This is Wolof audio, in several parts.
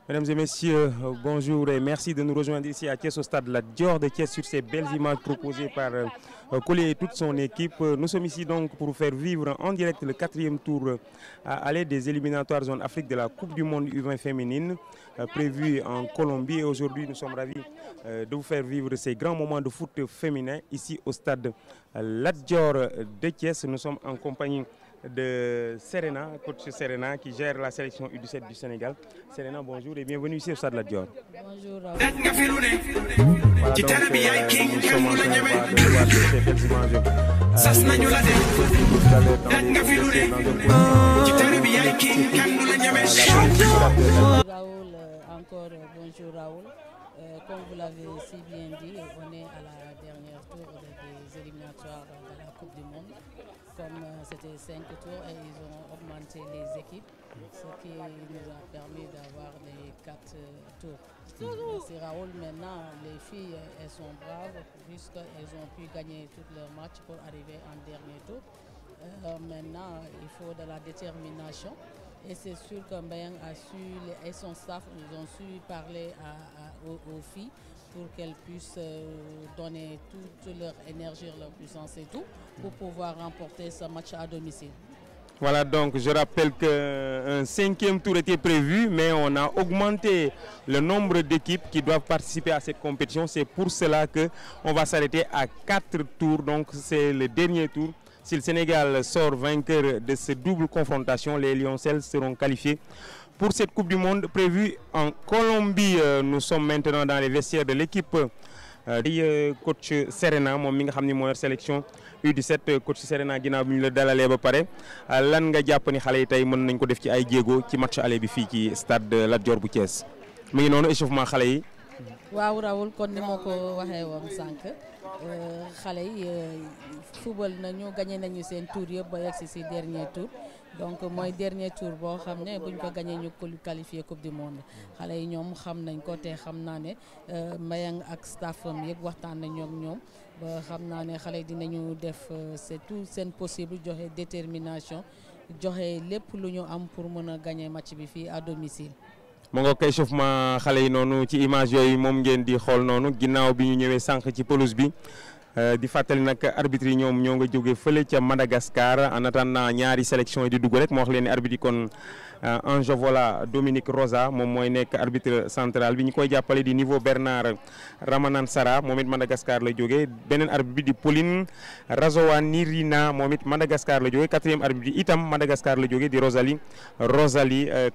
Mesdames et messieurs, bonjour et merci de nous rejoindre ici à Thiès au stade Lat Dior de Thiès sur ces belles images proposées par Collé et toute son équipe. Nous sommes ici donc pour faire vivre en direct le 4e tour à l'aide des éliminatoires zone Afrique de la Coupe du Monde U20 féminine prévue en Colombie. Et aujourd'hui, nous sommes ravis de vous faire vivre ces grands moments de foot féminin ici au stade Lat Dior de Thiès. Nous sommes en compagnie de Serena, coach Serena qui gère la sélection U17 du Sénégal. Serena, bonjour et bienvenue ici au stade Lat Dior. Bonjour. Voilà donc nous sommes en train de voir ces belles images. Raoul, encore bonjour Raoul. Comme vous l'avez si bien dit, on est à la dernière tour des éliminatoires de la Coupe du Monde. Comme c'était 5 tours et ils ont augmenté les équipes, ce qui nous a permis d'avoir les 4 tours. Merci Raoul. Maintenant, les filles, elles sont braves puisqu'elles ont pu gagner tous leurs matchs pour arriver en dernier tour. Maintenant, il faut de la détermination. Et c'est sûr que Mbayang a su, et son staff, ils ont su parler aux filles pour qu'elles puissent donner toute leur énergie, leur puissance et tout, pour pouvoir remporter ce match à domicile. Voilà, donc je rappelle qu'un 5e tour était prévu, mais on a augmenté le nombre d'équipes qui doivent participer à cette compétition. C'est pour cela qu'on va s'arrêter à 4 tours, donc c'est le dernier tour. Si le Sénégal sort vainqueur de cette double confrontation, les Lioncelles seront qualifiés pour cette Coupe du Monde prévue en Colombie. Nous sommes maintenant dans les vestiaires de l'équipe coach Serena, moom mi nga xam ni moo yor sélection U17. Coach Serena, ginnaaw bi ñu la dalalee ba pare lan nga jàpp ni xale yi tey mën nañ ko def ci ay jéego ci match aller bi fii ci stade Lat Dior bu Thiès mi ngi noonu échauffement xale yi. waaw Raoul, kon ni ma ko waxee woon sànq xale yi football nañu gagné nañu seen tour yëpp ba yegsi si dernier tour. Donc mooy dernier tour boo xam ne buñ ko gagné ñu qualifié Coupe du Monde. xale yi ñoom xam nañ ko te xam naa ne Mbayang ak staffam yëpp waxtaan nañu ak ñoom ba xam naa ne xale yi dinañu def c'est tout seen possible joxe détermination joxe lépp lu ñu am pour mën a gagné match bi fii à domicile. mu nga ko échauffement xale yi noonu ci image yooyu moom ngeen di xool noonu ginnaaw bi ñu ñëwee sànq ci pelouse bi. di fàttali nag arbitre yi ñoom ñoo nga jóge fële ca Madagascar en attendant ñaari sélection yi di dugg rek moo wax leen ni arbitre yi kon Anjovola Dominique Rosa moom mooy nekk arbitre central bi ñu koy jàppale di niveau Bernard Ramanansara moom it Madagascar la jógee beneen arbitre bi di Pauline Razowanirina moom it Madagascar la jógee 4e arbitre bi itam Madagascar la jógee di Rosalie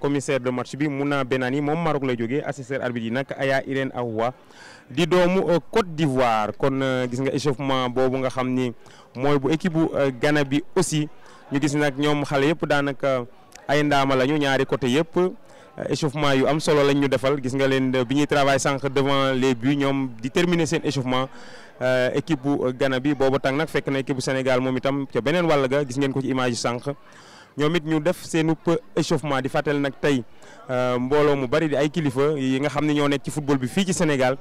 commissaire de match bi Mouna Benani moom Maroc la jógee assesseur arbitre yi nag Aya Irène Ahoua di doomu Côte d'Ivoire. Kon gis nga échauffement boobu nga xam ni mooy bu équipe bu Ghana bi aussi ñu gis nag ñoom xale yëpp daanaka ay ndaama lañu ñaari côté yëpp échauffement yu am solo lañ ñu defal. gis nga leen bi ñuy travail sànq devant les buts ñoom di terminer seen échauffement équipe bu Ghana bi boobu tàng nag fekk na équipe bu Sénégal moom itam ca beneen wàll ga gis ngeen ko ci image yi sànq ñoom it ñu def seenu échauffement di fàttali nag tey mbooloo mu bari di ay kilifa yi nga xam ne ñoo nekk ci football bi fii ci Sénégal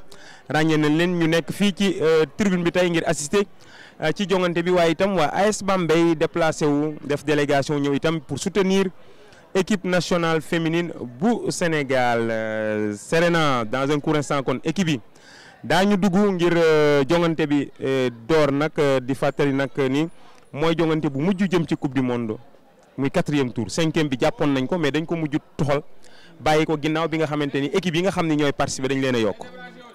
ràññee nañ leen ñu nekk fii ci tribune bi tey ngir assister ci jongante bi waaye itam waa AS Bambey déplacé wu def délégation ñëw itam pour soutenir équipe nationale féminine bu Sénégal. Serena, dans un court instant kon équipe yi daañu dugg ngir jongante bi door nag di fàttali nag ni mooy jongante bu mujj jëm ci Coupe du Monde. muy 4e tour 5e bi jàppoon nañ ko mais dañ ko mujj toxal bàyyi ko ginnaaw bi nga xamante ni équipe yi nga xam ne ñooy participer dañ leen a yokk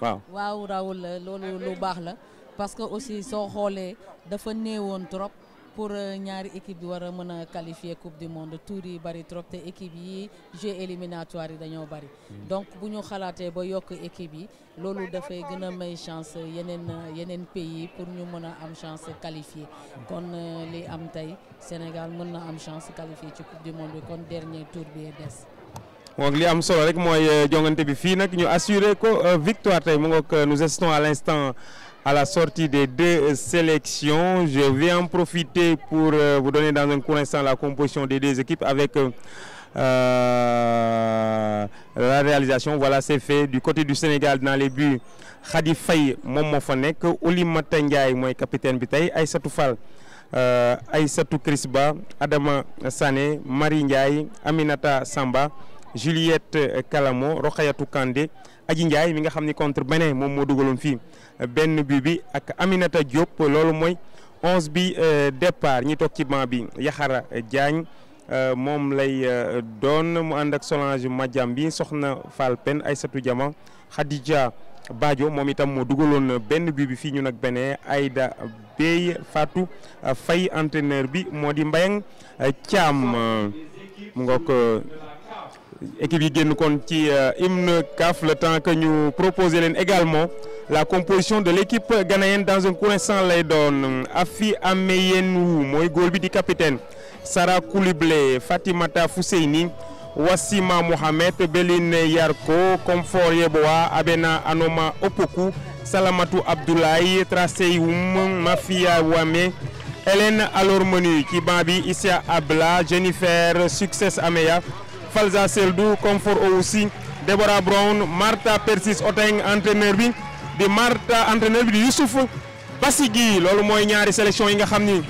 waaw. waaw Raoul, loolu lu baax la parce que aussi soo xoolee dafa néewoon trop pour ñaari équipe bi war a mën a qualifier Coupe du Monde tour yi bari trop te équipe yi jeu éliminatoire yi dañoo bari. donc bu ñu xalaatee ba yokk équipe yi loolu dafay gën a may chance yeneen pays pour ñu mën a am chance qualifier kon li am tey Sénégal mën na am chance qualifier ci Coupe du Monde bi kon dernier tour bi des. donc li am solo rek mooy jongante bi fii nag ñu assuré ko victoire tey mu ngoog nous assistons à l'instant à la sortie des 2 sélections. Je vais en profiter pour vous donner dans un court instant la composition des 2 équipes avec la réalisation. Voilà, c'est fait. Du côté du Sénégal, dans les buts, Khady Faye moom moo fa nekk, Oulimata Ndiaye mooy capitaine bi tey, Aïssatou Fall, Aïssatou Krisba, Adama Sané, Marie Ndiaye, Aminata Samba, Juliette Kalamo Rokhayatu Kandé Adji Ndiaye mi nga xam ni contre Bénin moom moo dugaloon fii benn but bi ak Aminata Diop loolu mooy 11 bi départ ñi toog ci banc bi Yaxara Diagne moom lay doon mu ànd ak Solange Madiambi Soxna Fall Pen Aïssatou Diama Khadija Badio moom itam moo dugaloon benn but bi fii ñu nag Bénin Aïda Bey Fatou Faye entraîneur bi moo di Mbayang Thiam mu ngoog équipe yi génn kon ci hymne CAF le temps que ñu proposer leen également la composition de l'équipe ghanéenne dans un court instant lay doon Afi Ameyenou mooy góol bi di capitaine Sara Koulibaly Fatimata Fousseini Wassima Mohamed Beline Yarko Comfort Yeboah Abena Anoma Opoku Salamatou Abdoulaye Traseyoum Mafia Wame Hélène Alormenu ci banc bi Issa Abla Jennifer Success Ameya Falza Seldou Comfort aussi Deborah Brown Martha Persis Oteng entraîneur bi di Martha entraîneur bi di Youssouf Bassigui loolu mooy ñaari sélection yi nga xam ni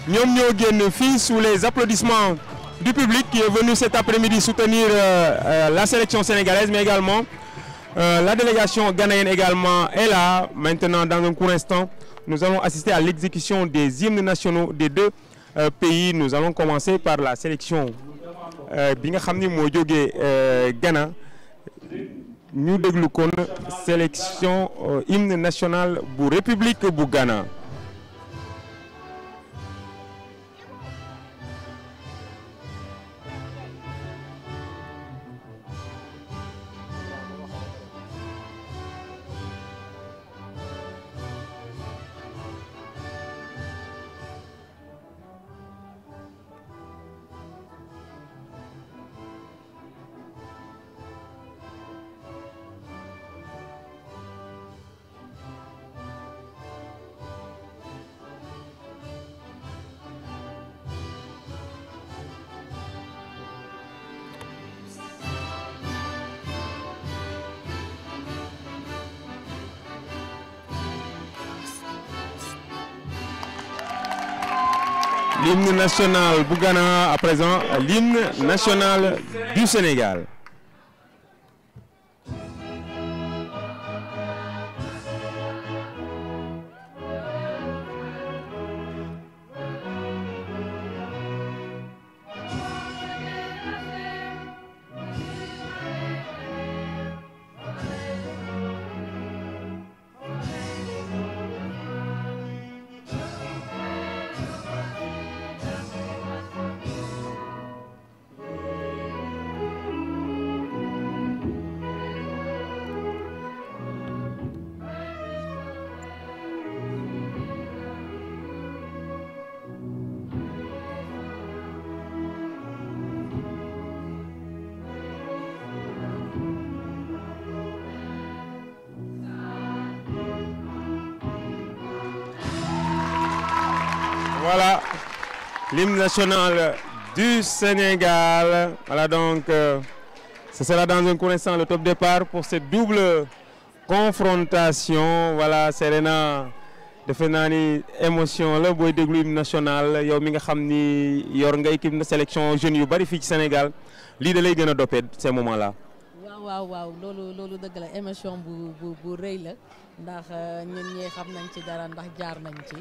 ñoom ñoo génn fii sous les applaudissements du public qui est venu cet après-midi soutenir la sélection sénégalaise mais également la délégation ghanéenne également est là. Maintenant dans un court instant nous allons assister à l'exécution des hymnes nationaux des deux pays. Nous allons commencer par la sélection bi nga xam ni moo jógee Ghana ñu déglu kon sélection hymne national bu République bu Ghana. L'hymne national du Ghana, à présent l'hymne national du Sénégal. Voilà, l'hymne national du Sénégal. Voilà donc, ce sera dans un court instant le top départ pour cette double confrontation. Voilà, Serena defe naa ni émotion la booy déglu hymne national yow mi nga xam ni yor nga équipe de sélection jeunes yu bari fii ci Sénégal lii da lay gën a doppee ces moments là. waaw loolu dëgg la émotion bu rëy la ndax ñun ñee xam nañ ci dara ndax jaar nañ ci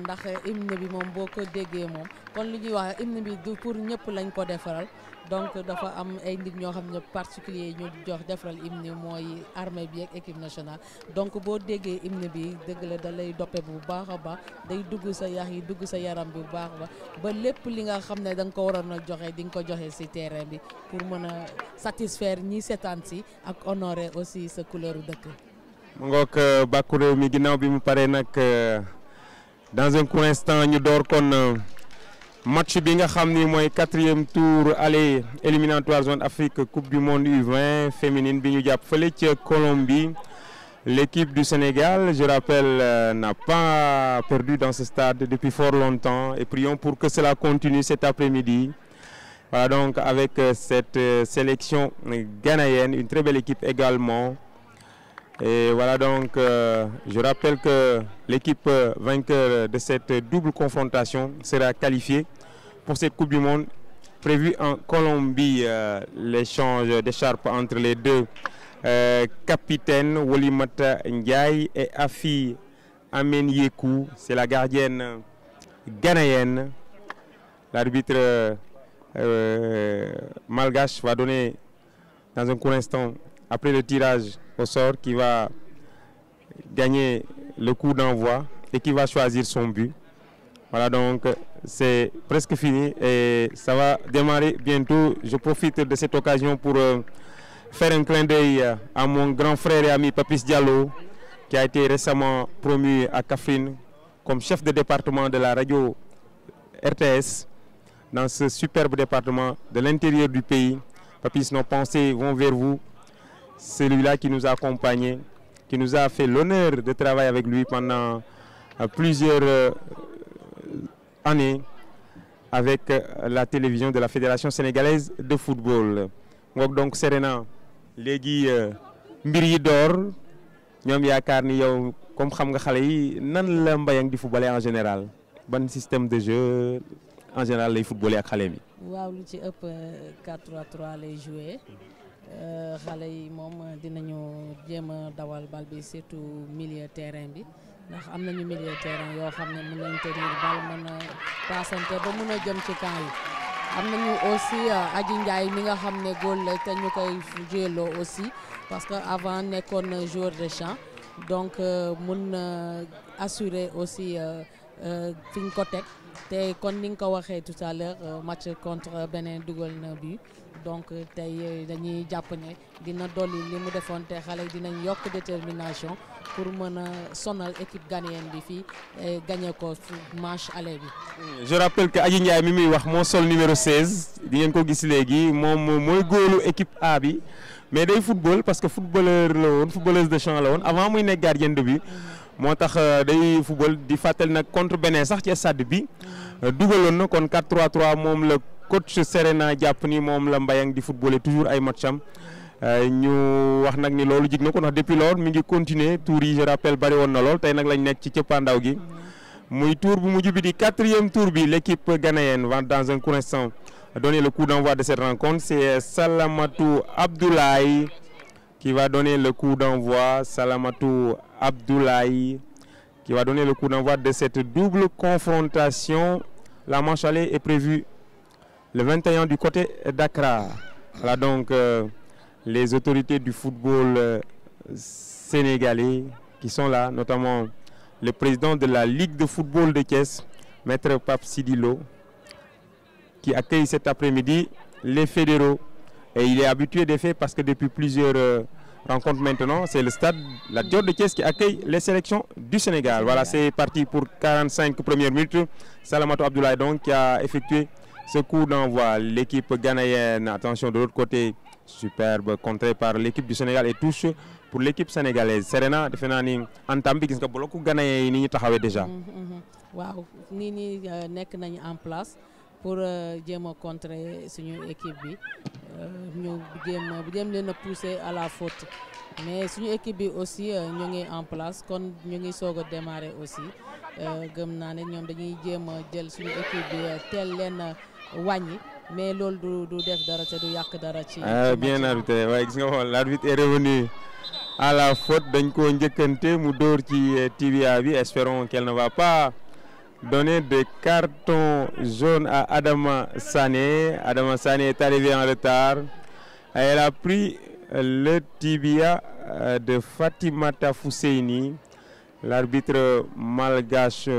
ndax hymne bi moom boo ko déggee moom kon li ñuy wax hymne bi du pour ñëpp lañ ko defaral donc dafa am ay nit ñoo xam ne particulier ñu jox defaral hymne mooy armée bi ak équipe nationale donc boo déggee hymne bi dëgg la da lay doppe bu baax a baax day dugg sa yax yi dugg sa yaram bi bu baax ba lépp li nga xam ne da nga ko waroon a joxe di nga ko joxe ci terrain bi pour mën a satisfaire ñi seetaan si ak honorer aussi sa couleur dëkk. mu ngoog bàkku réew mi ginnaaw bi mu paree nag dans un court instant ñu door kon match bi nga xam ni mooy 4e tour aller éliminatoire zone Afrique coupe du monde U20 féminine bi ñu jàpp fële ca Colombie. L'équipe du Sénégal, je rappelle, n'a pas perdu dans ce stade depuis fort longtemps et prions pour que cela continue cet après-midi. Voilà donc avec cette sélection ghanéenne, une très belle équipe également. Et voilà donc, je rappelle que l'équipe vainqueur de cette double confrontation sera qualifiée pour cette Coupe du Monde prévu en Colombie, l'échange d'écharpes entre les deux capitaines, Wolimata Ndiaye et Afi Amenyekou. C'est la gardienne ghanéenne. L'arbitre malgache va donner dans un court instant, après le tirage au sort, qui va gagner le coup d'envoi et qui va choisir son but. Voilà, donc c'est presque fini et ça va démarrer bientôt. Je profite de cette occasion pour faire un clin d'œil à mon grand frère et ami Papis Diallo, qui a été récemment promu à Kaffrine comme chef de département de la radio RTS dans ce superbe département de l'intérieur du pays. Papis, nos pensées vont vers vous. Celui-là qui nous a accompagnés, qui nous a fait l'honneur de travailler avec lui pendant plusieurs années avec la télévision de la Fédération sénégalaise de football. Donc Serena, léegi mbir yi door ñoom yaakaar ni yow comme xam nga xale yi nan la Mbayang di footballer en général, ban système de jeu en général lay footballer ak xale mi. waaw lu ci ëpp 4-3-3 lay jouer. Xale yi moom dinañu jéem a dawal bal bi surtout milieu terrain bi ndax am nañu milieu terrain yoo xam ne mën nañ tenir bal mën a passante ba mën a jëm ci camp yi. am nañu aussi Aji Ndiaye mi nga xam ne góol la te ñu koy joueloo aussi parce que avant nekkoon joueur de champ donc mun na assurer aussi fi ñu ko teg te kon ni nga ko waxee tout à l'heure match contre Bénin dugal na but. Donc tey dañuy jàpp ne dina dolli li mu defoon te xale dinañ yokk détermination pour mën a sonal équipe ghanéenne bi fii et gagné ko match aller bi. Je rappelle que Aji Ndiaye mi muy wax moo sol numéro 16 di ngeen ko gis léegi moom mooy góolu équipe A bi mais day football parce que footballeur la woon footballeuse de champ la woon avant muy nekk gardienne de but. moo tax day football di fàttali nag contre Bénin sax ci stade bi dugaloon na kon 4-3-3 moom la. Coach Serena jàpp ni moom la Mbayang di footballer toujours ay matcham ñu wax nag ni loolu jig na ko ndax depuis lors mi ngi continuer tour yi je rappelle bari woon na lool tey nag lañ nekk ci cëppaandaw gi muy tour bu mujj bi di 4e tour bi l'équipe ghanéenne va dans un court instant donner le coup d'envoi de cette rencontre. C'est Salamatou Abdoulaye qui va donner le coup d'envoi. Salamatou Abdoulaye qui va donner le coup d'envoi de cette double confrontation. La manche aller est prévue le 21 du côté d'Accra. Voilà donc les autorités du football sénégalais qui sont là, notamment le président de la Ligue de football de Thiès, Maître Pape Sidilo, qui accueille cet après-midi les fédéraux. Et il est habitué des faits parce que depuis plusieurs rencontres maintenant, c'est le stade La Dior de Thiès qui accueille les sélections du Sénégal. Voilà, c'est parti pour 45 premières minutes. Salamatou Abdoulaye donc qui a effectué ce coup d'envoi. L'équipe ghanéenne, attention de l'autre côté, superbe, contré par l'équipe du Sénégal et touche pour l'équipe sénégalaise. Serena, defe naa ni entame bi gis nga bloc ghanéen yi ni ñu taxawee déjà. waaw nii nekk nañu en place pour jéem a contrer suñu équipe bi ñu jéem leen a pousser à la faute mais suñu équipe bi aussi ñu ngi en place kon ñu ngi soog a démarrer aussi gëm naa ne ñoom dañuy jéem a jël suñu équipe bi teel leen wàññi mais loolu du def dara te du yàq dara ci bien arbitré waaye gis nga xool l'arbitre est revenu à la faute dañ ko njëkkante mu dóor ci tibia bi. Espérons qu'elle ne va pas donner de carton jaune à Adama Sané. Adama Sané est arrivé en retard. Elle a pris le tibia de Fatimata Fousseini. L'arbitre malgache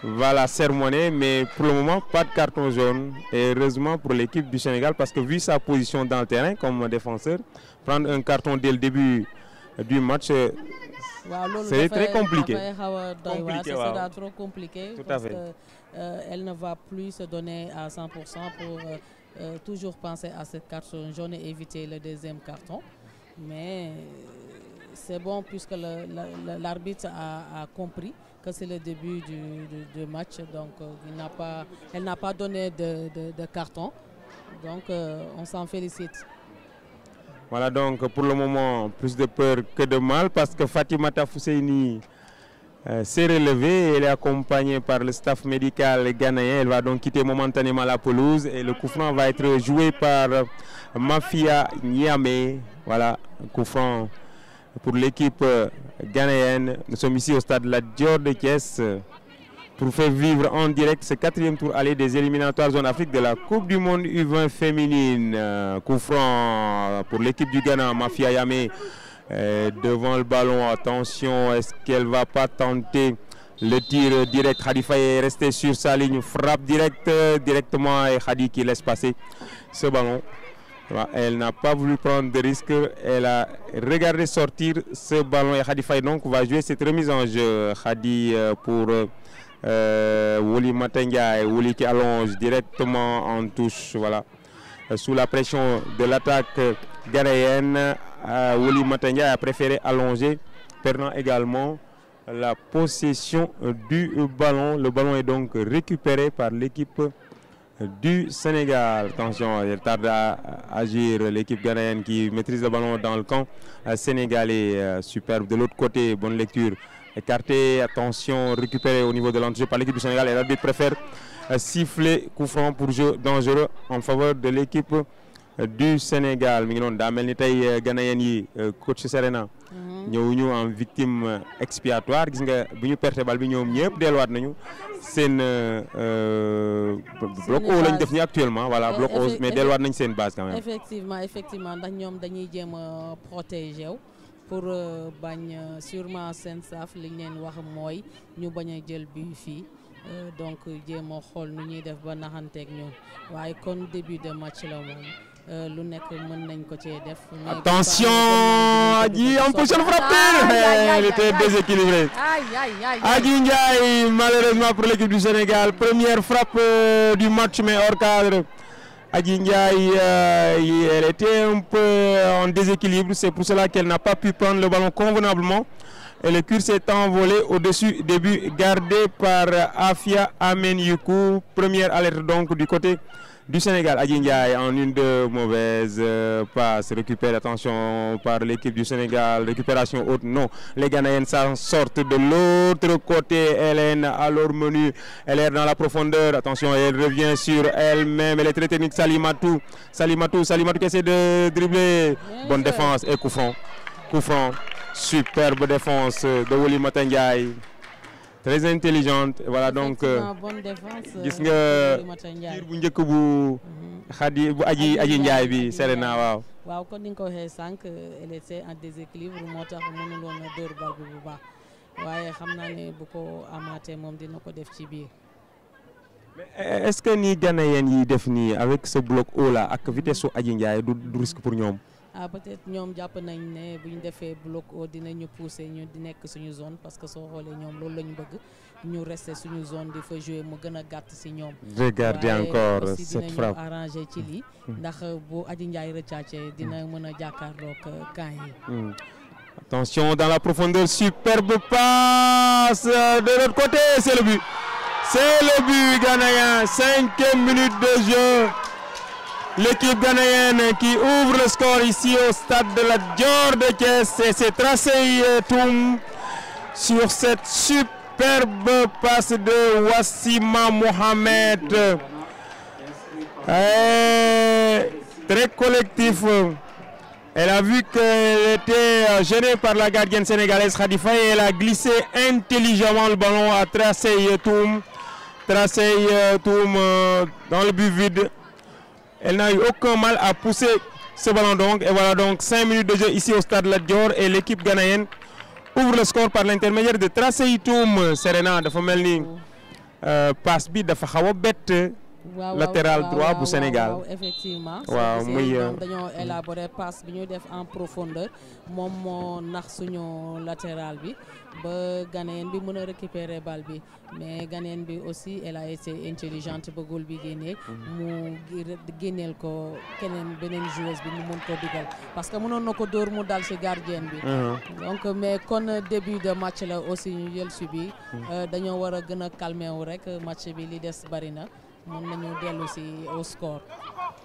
va la sermonner, mais pour le moment, pas de carton jaune. Et heureusement pour l'équipe du Sénégal, parce que vu sa position dans le terrain comme défenseur, prendre un carton dès le début du match, c'est très compliqué. Ça sera trop compliqué parce qu'elle ne va plus se donner à 100% pour toujours penser à ce carton jaune et éviter le deuxième carton. Mais c'est bon puisque l'arbitre a compris que c'est le début du match, donc elle n'a pas donné de carton, donc on s'en félicite. Voilà donc pour le moment plus de peur que de mal parce que Fatimata Fousseini s'est relevée. Elle est accompagnée par le staff médical ghanéen. Elle va donc quitter momentanément la pelouse et le coup franc va être joué par Mafia Niamey. Voilà, coup franc pour l'équipe ghanéenne. Nous sommes ici au stade Lat Dior de Thiès pour faire vivre en direct ce 4e tour aller des éliminatoires zone Afrique de la Coupe du Monde U20 féminine. Coup franc pour l'équipe du Ghana, Mafia Niamey. Devant le ballon, attention, est-ce qu'elle va pas tenter le tir direct? Khady Faye est resté sur sa ligne, frappe directement et Khady qui laisse passer ce ballon. Elle n'a pas voulu prendre de risque, elle a regardé sortir ce ballon et Khady Faye donc va jouer cette remise en jeu. Khady pour Woli Matenga et Woli qui allonge directement en touche, voilà. Sous la pression de l'attaque ghanéenne, Woli Matenga a préféré allonger, perdant également la possession du ballon. Le ballon est donc récupéré par l'équipe du Sénégal. Attention, elle tarde à agir, l'équipe ghanéenne qui maîtrise le ballon dans le camp sénégalais. Superbe de l'autre côté, bonne lecture. Écarté, attention, récupéré au niveau de l'entrée par l'équipe du Sénégal. Et l'arbitre préfère siffler coup franc pour jeu dangereux en faveur de l'équipe du Sénégal. Mi ngi noonu daa mel ni tey ghanéen yi coach Serena ñëw ñu en victime expiatoire. Gis nga bu ñu perte bal bi ñoom ñëpp delluwaat nañu seen bloc haut lañ def ni actuellement, voilà, bloc haut, mais delluwaat nañ seen base quand même. effectivement ndax ñoom dañuy jéem a protéger wu pour bañ sûrement seen staff liñ leen wax mooy ñu bañ a jël but fii. Donc jéem a xool nu ñuy def ba naxanteeg ñoom waaye kon début de match la moom lu nekk mën nañ ko cee def. Attention, Adji en position de frapper, elle était déséquilibrée. Adji Ndiaye malheureusement pour l'équipe du Sénégal, première frappe du match mais hors cadre. Adji Ndiaye, elle était un peu en déséquilibre, c'est pour cela qu'elle n'a pas pu prendre le ballon convenablement. Et le cul s'est envolé au-dessus des buts gardé par Afia Amen Youkou. Première alerte donc du côté du Sénégal. Adji Ndiaye en une de mauvaise passe. Récupère, attention, par l'équipe du Sénégal. Récupération haute, non. Les Ghanéennes s'en sortent de l'autre côté. Hélène à leur menu. Elle est dans la profondeur. Attention, elle revient sur elle-même. Elle est très technique. Salimatou qui essaie de dribbler. Bonne défense et coup franc. Coup franc. Superbe défense de Woli Matenga, très intelligente. Voilà donc gis nga tir bu njëkk bu Khady bu Adji Ndiaye bi Serena waaw kon ni nga ko waxee sànq elle était en déséquilibre moo tax mënuloon a dóor bal bi bu baax waaye xam naa ne bu ko amaatee moom dina ko def ci biir. Mais est-ce que ni Ghanéen yi def nii avec ce bloc haut là ak vitesse su Adji Ndiaye du risque pour ñoom? Peut-être ñoom jàpp nañ ne bu ñu defee bloc haut dinañu pousser ñu di nekk suñu zone parce que soo xoolee ñoom loolu la ñu bëgg ñu rester suñu zone di fa jouer mu gën a gàtt si ñoom. Regardez encore cette frappe. Dinañu arranger ci lii ndax bu Adji Ndiaye rëccaacee dina mën a jàkkaarloog camp yi. Attention dans la profondeur, superbe passe de l'autre côté, c'est le but. C'est le but ghanéen, 5e minute de jeu. L'équipe ghanéenne qui ouvre le score ici au stade de Lat Dior de Thiès, et c'est Tracey Toum sur cette superbe passe de Wassima Mohamed. Très collectif. Elle a vu qu'elle était gênée par la gardienne sénégalaise Khady Faye et elle a glissé intelligemment le ballon à Tracey Toum. Tracey Toum dans le but vide. Elle n'a eu aucun mal à pousser ce ballon donc. Et voilà donc 5 minutes de jeu ici au stade Lat Dior et l'équipe ghanéenne ouvre le score par l'intermédiaire de Tracey Toum. Serena dafa mel ni passe bi dafa xaw a bett latéral droit bu Sénégal. Effectivement. waaw muy dañoo élaborer passe bi ñu def en profondeur moom moo nax suñu latéral bi ba Ghanéen bi mën a récupérer balle bi mais Ghanéen bi aussi elle a été intelligente ba góol bi génnee mu génneel ko beneen joueuse bi mu mën ko dugal parce que mënoon na ko dóor mu dal ci gardien bi. Donc mais kon début de match la aussi ñu jël si bi dañoo war a gën a calmer wu rek match bi li des bari na. mën nañu dellu si au score.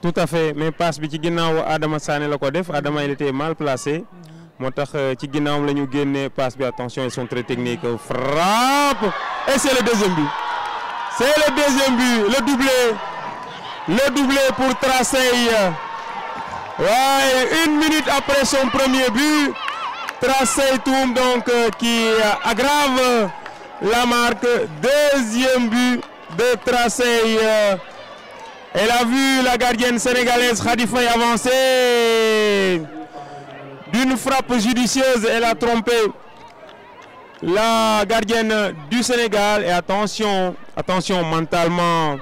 Tout à fait mais passe bi ci ginnaaw Adama Sané la ko def Adama il était mal placé moo tax ci ginnaawam la ñu génne passe bi. Attention, ils sont très techniques. Frappe et c'est le deuxième but. C'est le deuxième but, le doublé pour Tracey. Ouais, 1 minute après son premier but, Tracey Toum donc qui aggrave la marque. Deuxième but de Tracey. Elle a vu la gardienne sénégalaise Khady Faye avancer. D'une frappe judicieuse, elle a trompé la gardienne du Sénégal. Et attention mentalement,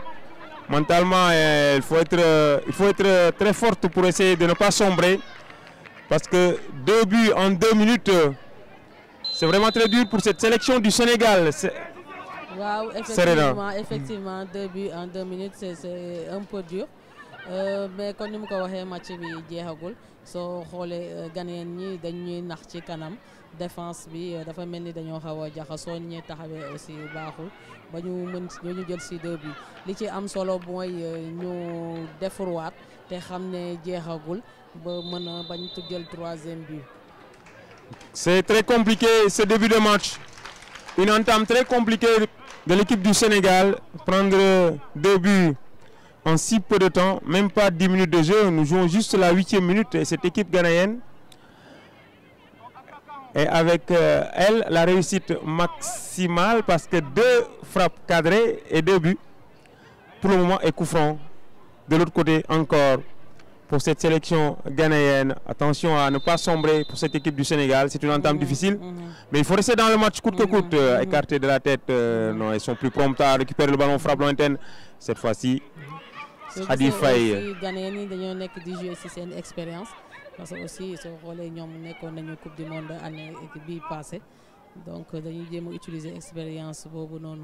il faut être très forte pour essayer de ne pas sombrer. Parce que 2 buts en 2 minutes, c'est vraiment très dur pour cette sélection du Sénégal. Waaw, effectivement 2 buts en 2 minutes, c'est un peu dur. Mais comme ni mu ko waxee match bi jeexagul soo xoolee Ghanéen ñi dañuy nax ci kanam défense bi dafa mel ni dañoo xaw a jaxasoo ñi taxawee aussi baaxul ba ñu jël si 2 buts li ci am solo mooy ñu defarwaat te xam ne jeexagul ba mën a bañ tu jël 3e but. C'est très compliqué ce début de match. Une entame très compliquée de l'équipe du Sénégal. Prendre 2 buts en si peu de temps, même pas 10 minutes de jeu. Nous jouons juste la 8e minute et cette équipe ghanéenne est avec elle la réussite maximale parce que 2 frappes cadrées et 2 buts pour le moment et coup franc. De l'autre côté encore pour cette sélection ghanéenne. Attention à ne pas sombrer pour cette équipe du Sénégal. C'est une entame difficile, mais il faut rester dans le match coûte que coûte. Écarté de la tête, non, ils sont plus prompts à récupérer le ballon, frappe lointaine. Cette fois-ci, Khady Faye. Ghanéen yi dañoo nekk di jouer ci seen expérience parce que aussi soo xoolee ñoom nekkoon nañu coupe du monde année bii passée donc dañuy jéem a utiliser expérience boobu noonu.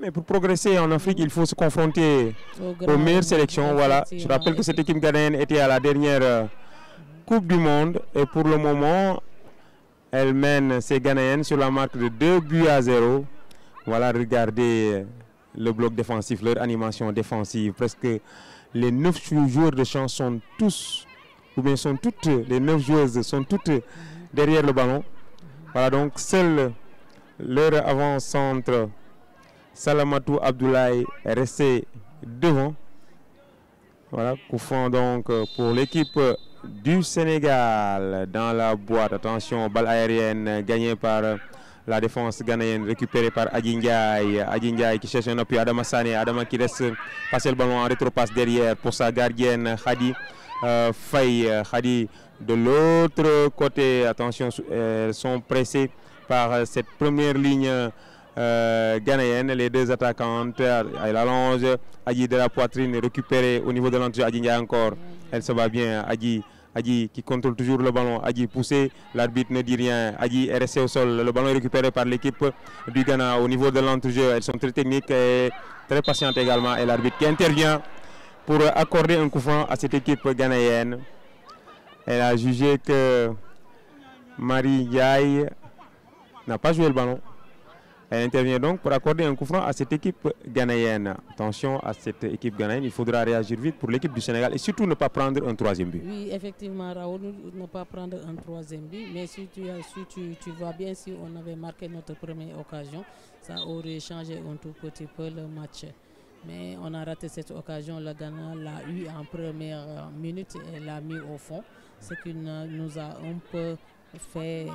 Mais pour progresser en Afrique, il faut se confronter aux meilleures sélections. Voilà. Je rappelle que cette équipe ghanéenne était à la dernière Coupe du Monde et pour le moment, elle mène ces Ghanéennes sur la marque de 2 buts à 0. Voilà, regardez le bloc défensif, leur animation défensive. Presque les 9 joueurs de champ sont tous, ou bien sont toutes, les 9 joueuses sont toutes derrière le ballon. Voilà, donc seul leur avant-centre Salamatou Abdoulaye est resté devant. Voilà, coup franc donc pour l'équipe du Sénégal dans la boîte. Attention, balle aérienne gagnée par la défense ghanéenne, récupérée par Adji Ndiaye. Adji Ndiaye qui cherche un appui. Adama Sané, Adama qui laisse passer le ballon en rétropasse derrière pour sa gardienne Khady Faye. Khady de l'autre côté. Attention, elles sont pressées par cette première ligne ghanéenne, les 2 attaquantes. Elle allonge Adji de la poitrine, récupérée au niveau de l'entrée. Adji Ndiaye encore, elle se bat bien. Adji qui contrôle toujours le ballon. Adji poussée, l'arbitre ne dit rien. Adji est restée au sol, le ballon est récupéré par l'équipe du Ghana au niveau de l'entrejeu. Elles sont très techniques et très patientes également. Et l'arbitre qui intervient pour accorder un coup franc à cette équipe ghanéenne. Elle a jugé que Marie Ndiaye n'a pas joué le ballon. Elle intervient donc pour accorder un coup franc à cette équipe ghanéenne. Attention à cette équipe ghanéenne, il faudra réagir vite pour l'équipe du Sénégal et surtout ne pas prendre un 3e but. Oui, effectivement, Raoul, ne pas prendre un 3e but. Mais si tu vois bien, si on avait marqué notre première occasion, ça aurait changé un tout petit peu le match. Mais on a raté cette occasion. Le Ghana l'a eu en première minute et l'a mis au fond, ce qui nous a un peu fait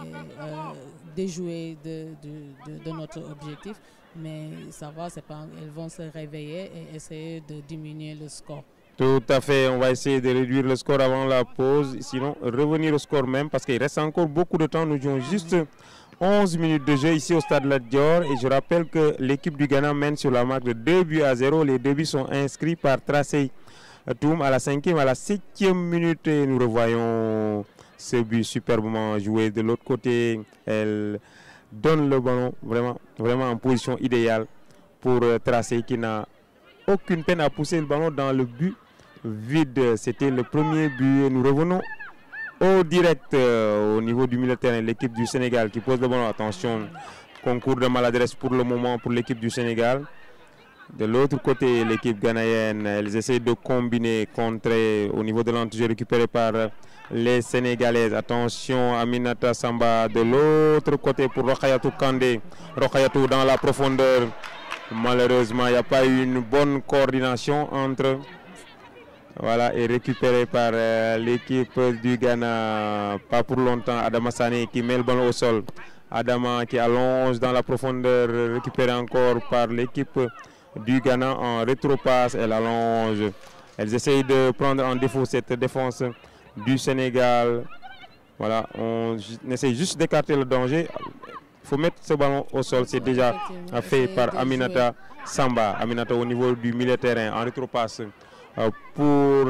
déjouer de notre objectif, mais ça va, c'est pas, elles vont se réveiller et essayer de diminuer le score. Tout à fait, on va essayer de réduire le score avant la pause, sinon revenir au score même parce qu'il reste encore beaucoup de temps. Nous jouons juste 11 minutes de jeu ici au stade Lat Dior et je rappelle que l'équipe du Ghana mène sur la marque de 2 buts à 0. Les 2 buts sont inscrits par Tracey Toum à la 5e, à la 7e minute et nous revoyons ce but superbement joué de l'autre côté. Elle donne le ballon vraiment en position idéale pour Tracey qui n'a aucune peine à pousser le ballon dans le but vide. C'était le premier but. Nous revenons au direct au niveau du milieu de terrain. L'équipe du Sénégal qui pose le ballon. Attention, concours de maladresse pour le moment pour l'équipe du Sénégal. De l'autre côté, l'équipe ghanéenne, elles essayent de combiner, contrer au niveau de l'entrejeu récupéré par les Sénégalaises. Attention, Aminata Samba de l'autre côté pour Rokayatou Kandé. Rokayatou dans la profondeur. Malheureusement, il n'y a pas eu une bonne coordination entre. Voilà, et récupéré par l'équipe du Ghana. Pas pour longtemps, Adama Sané qui met le ballon au sol. Adama qui allonge dans la profondeur, récupéré encore par l'équipe du Ghana en rétropasse. Elle allonge. Elles essayent de prendre en défaut cette défense du Sénégal. Voilà, on essaie juste d'écarter le danger. Il faut mettre ce ballon au sol. C'est déjà fait par Aminata Samba. Aminata au niveau du milieu de terrain en rétropasse pour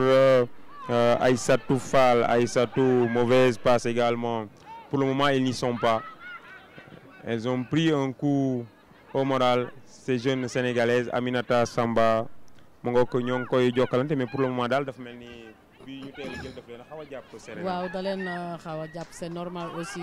Aïssatou Fall. Aïssatou, mauvaise passe également. Pour le moment, ils n'y sont pas. Elles ont pris un coup au moral. Ces jeunes Sénégalaises, Aminata Samba, Mongok ñong koy jokalante, mais pour le moment daal dafa melni bi ñu teel jël daf leen xawa japp serré. Waaw da leen xawa japp, c'est normal aussi.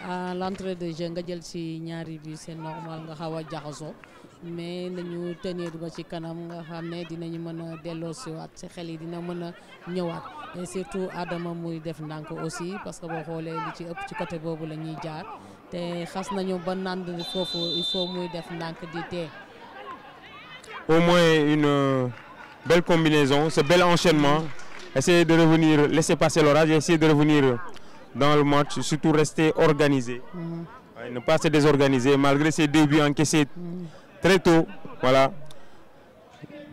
À l'entrée de jeu nga jël ci ñaari bi, c'est normal nga xawa jaxaso. Mais nañu tenir ba ci kanam nga xamné dinañu mëna délo ci wat ci xel yi dina mëna ñëwaat. Et surtout Adama muy def ndank aussi parce que bo xolé li ci ëpp ci côté bobu lañuy jaar. Té xass nañu ba nand fofu il faut muy def ndank di té. Au moins une belle combinaison, ce bel enchaînement. Essayer de revenir, laisser passer l'orage, essayer de revenir dans le match, surtout rester organisé. Ouais, ne pas se désorganiser malgré ces débuts encaissés très tôt. Voilà.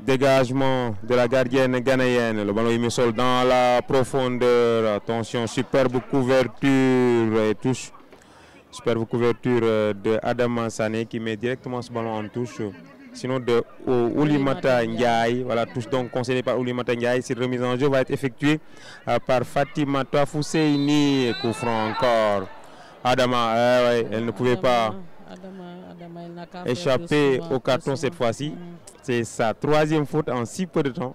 Dégagement de la gardienne ghanéenne. Le ballon est mis au sol dans la profondeur. Attention, superbe couverture et touche. Superbe couverture de Adama Sané qui met directement ce ballon en touche. Sinon de Oulimata Ndiaye, voilà, touche donc concédée par Oulimata Ndiaye. Cette remise en jeu va être effectuée par Fatima Toafousseini. Coup franc encore. Adama, ouais, elle ne pouvait pas échapper au carton cette fois-ci. C'est sa troisième faute en si peu de temps.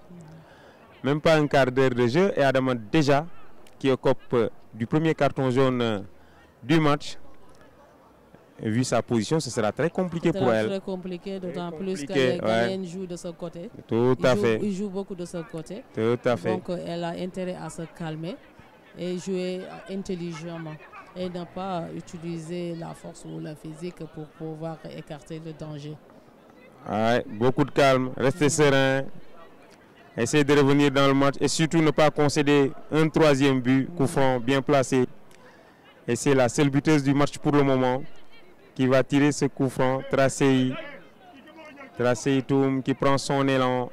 Même pas un quart d'heure de jeu. Et Adama déjà qui occupe du premier carton jaune du match. Vu sa position, ce sera très compliqué pour elle. Très compliqué, d'autant plus que les Ghanéens jouent de ce côté. Tout à fait. Ils jouent beaucoup de ce côté. Tout à fait. Donc elle a intérêt à se calmer et jouer intelligemment. Et ne pas utiliser la force ou la physique pour pouvoir écarter le danger. Ouais, beaucoup de calme, rester serein, essayer de revenir dans le match et surtout ne pas concéder un troisième but, coup franc bien placé. Et c'est la seule buteuse du match pour le moment qui va tirer ce coup franc. Tracey Toum qui prend son élan.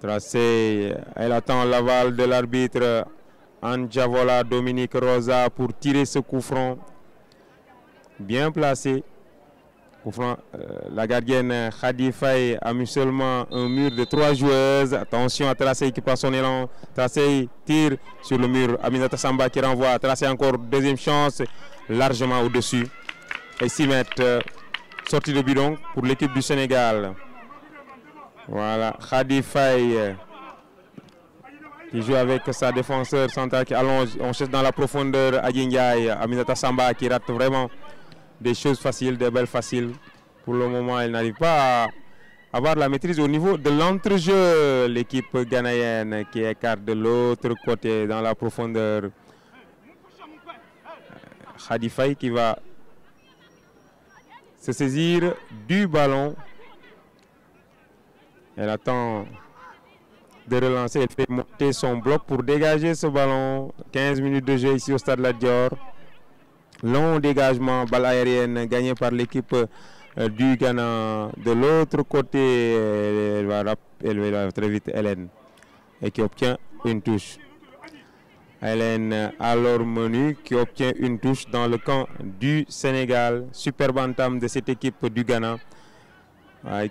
Tracey, elle attend l'aval de l'arbitre Anjavola Dominique Rosa pour tirer ce coup franc. Bien placé. Coup franc, la gardienne Khadi Faye a mis seulement un mur de 3 joueuses. Attention à Tracey qui prend son élan. Tracey tire sur le mur. Aminata Samba qui renvoie. Tracey encore deuxième chance, largement au-dessus. Et 6 mètres, sortie de but donc pour l'équipe du Sénégal. Voilà, Khadi Faye qui joue avec sa défenseur centrale qui allonge, on cherche dans la profondeur Adjingaï, Aminata Samba qui rate vraiment des choses faciles, des belles faciles. Pour le moment, elle n'arrive pas à avoir la maîtrise au niveau de l'entrejeu. L'équipe ghanéenne qui écarte de l'autre côté dans la profondeur. Khadi Faye qui va se saisir du ballon. Elle attend de relancer, elle fait monter son bloc pour dégager ce ballon. 15 minutes de jeu ici au stade Lat Dior. Long dégagement, balle aérienne gagnée par l'équipe du Ghana. De l'autre côté, elle va très vite Hélène et qui obtient une touche. Hélène alors Menu qui obtient une touche dans le camp du Sénégal. Superbe entame de cette équipe du Ghana. Ouais.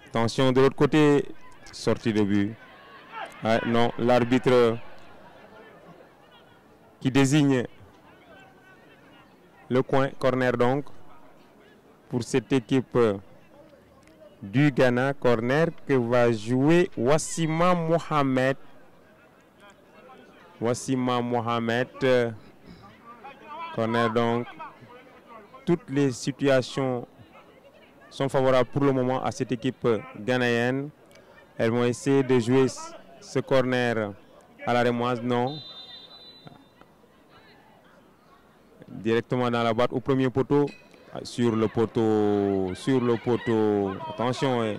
Attention de l'autre côté, sortie de but. Ouais, non, l'arbitre qui désigne le coin, corner donc, pour cette équipe du Ghana. Corner que va jouer Wassima Mohamed. Wassima Mohamed, corner donc. Toutes les situations sont favorables pour le moment à cette équipe ghanéenne. Elles vont essayer de jouer ce corner à la rémoise. Non. Directement dans la boîte au premier poteau. Sur le poteau. Attention,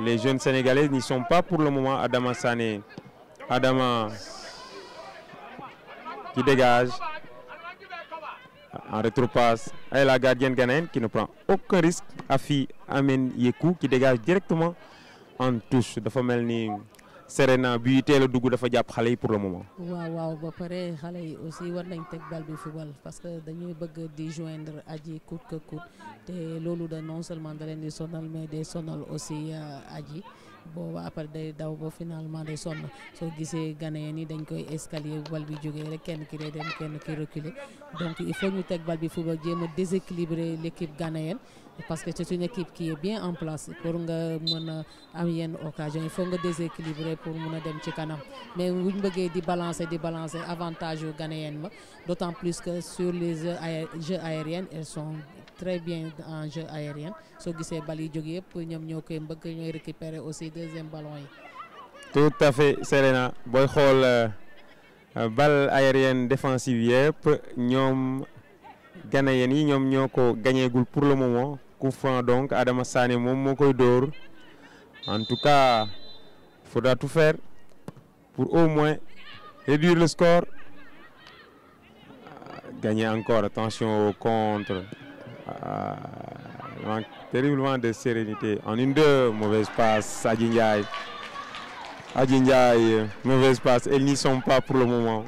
les jeunes Sénégalais n'y sont pas pour le moment. Adama Sané. Adama qui dégage. En rétropasse. Et la gardienne ghanéenne qui ne prend aucun risque. Afi Amen Yekou qui dégage directement en touche. Dafa mel ni Serena bi teel a dugg dafa jàpp xale yi pour le moment. waaw ba pare xale yi aussi war nañ teg bal bi football parce que dañuy bëgg di joindre Adji coûte que coûte te loolu da non seulement da leen di sonal mais day sonal aussi Adji booba après day daw ba finalement day sonn soo gisee Ghanéen yi dañ koy escalier bal bi jógee rek kenn ki day dem kenn ki reculer donc il faut ñu teg bal bi football jéem a déséquilibrer l'équipe ghanéenne parce que c'est une équipe qui est bien en place pour nga mën a am yenn occasion il faut nga déséquilibrer pour mën a dem ci kanam mais bu ñu bëggee di balancer avantage yu ghanéenne ba d'autant plus que sur les jeux aériens elles sont très bien en jeu aérien soo gisee bal yi jóge yëpp ñoom ñoo koy mbëgg ñooy récupérer aussi deuxième ballon yi. Tout à fait Serena booy xool balle aérienne défensive yëpp ñoom ghanéen yi ñoom ñoo ko gagnéegul pour le moment. Coup franc donc Adama Sané moom moo koy dóor en tout cas il faudra tout faire pour au moins réduire le score. Gagner encore, attention au contre. Manque terriblement de sérénité. En 1-2, mauvaise passe, Adji Ndiaye, mauvaise passe. Elles n'y sont pas pour le moment.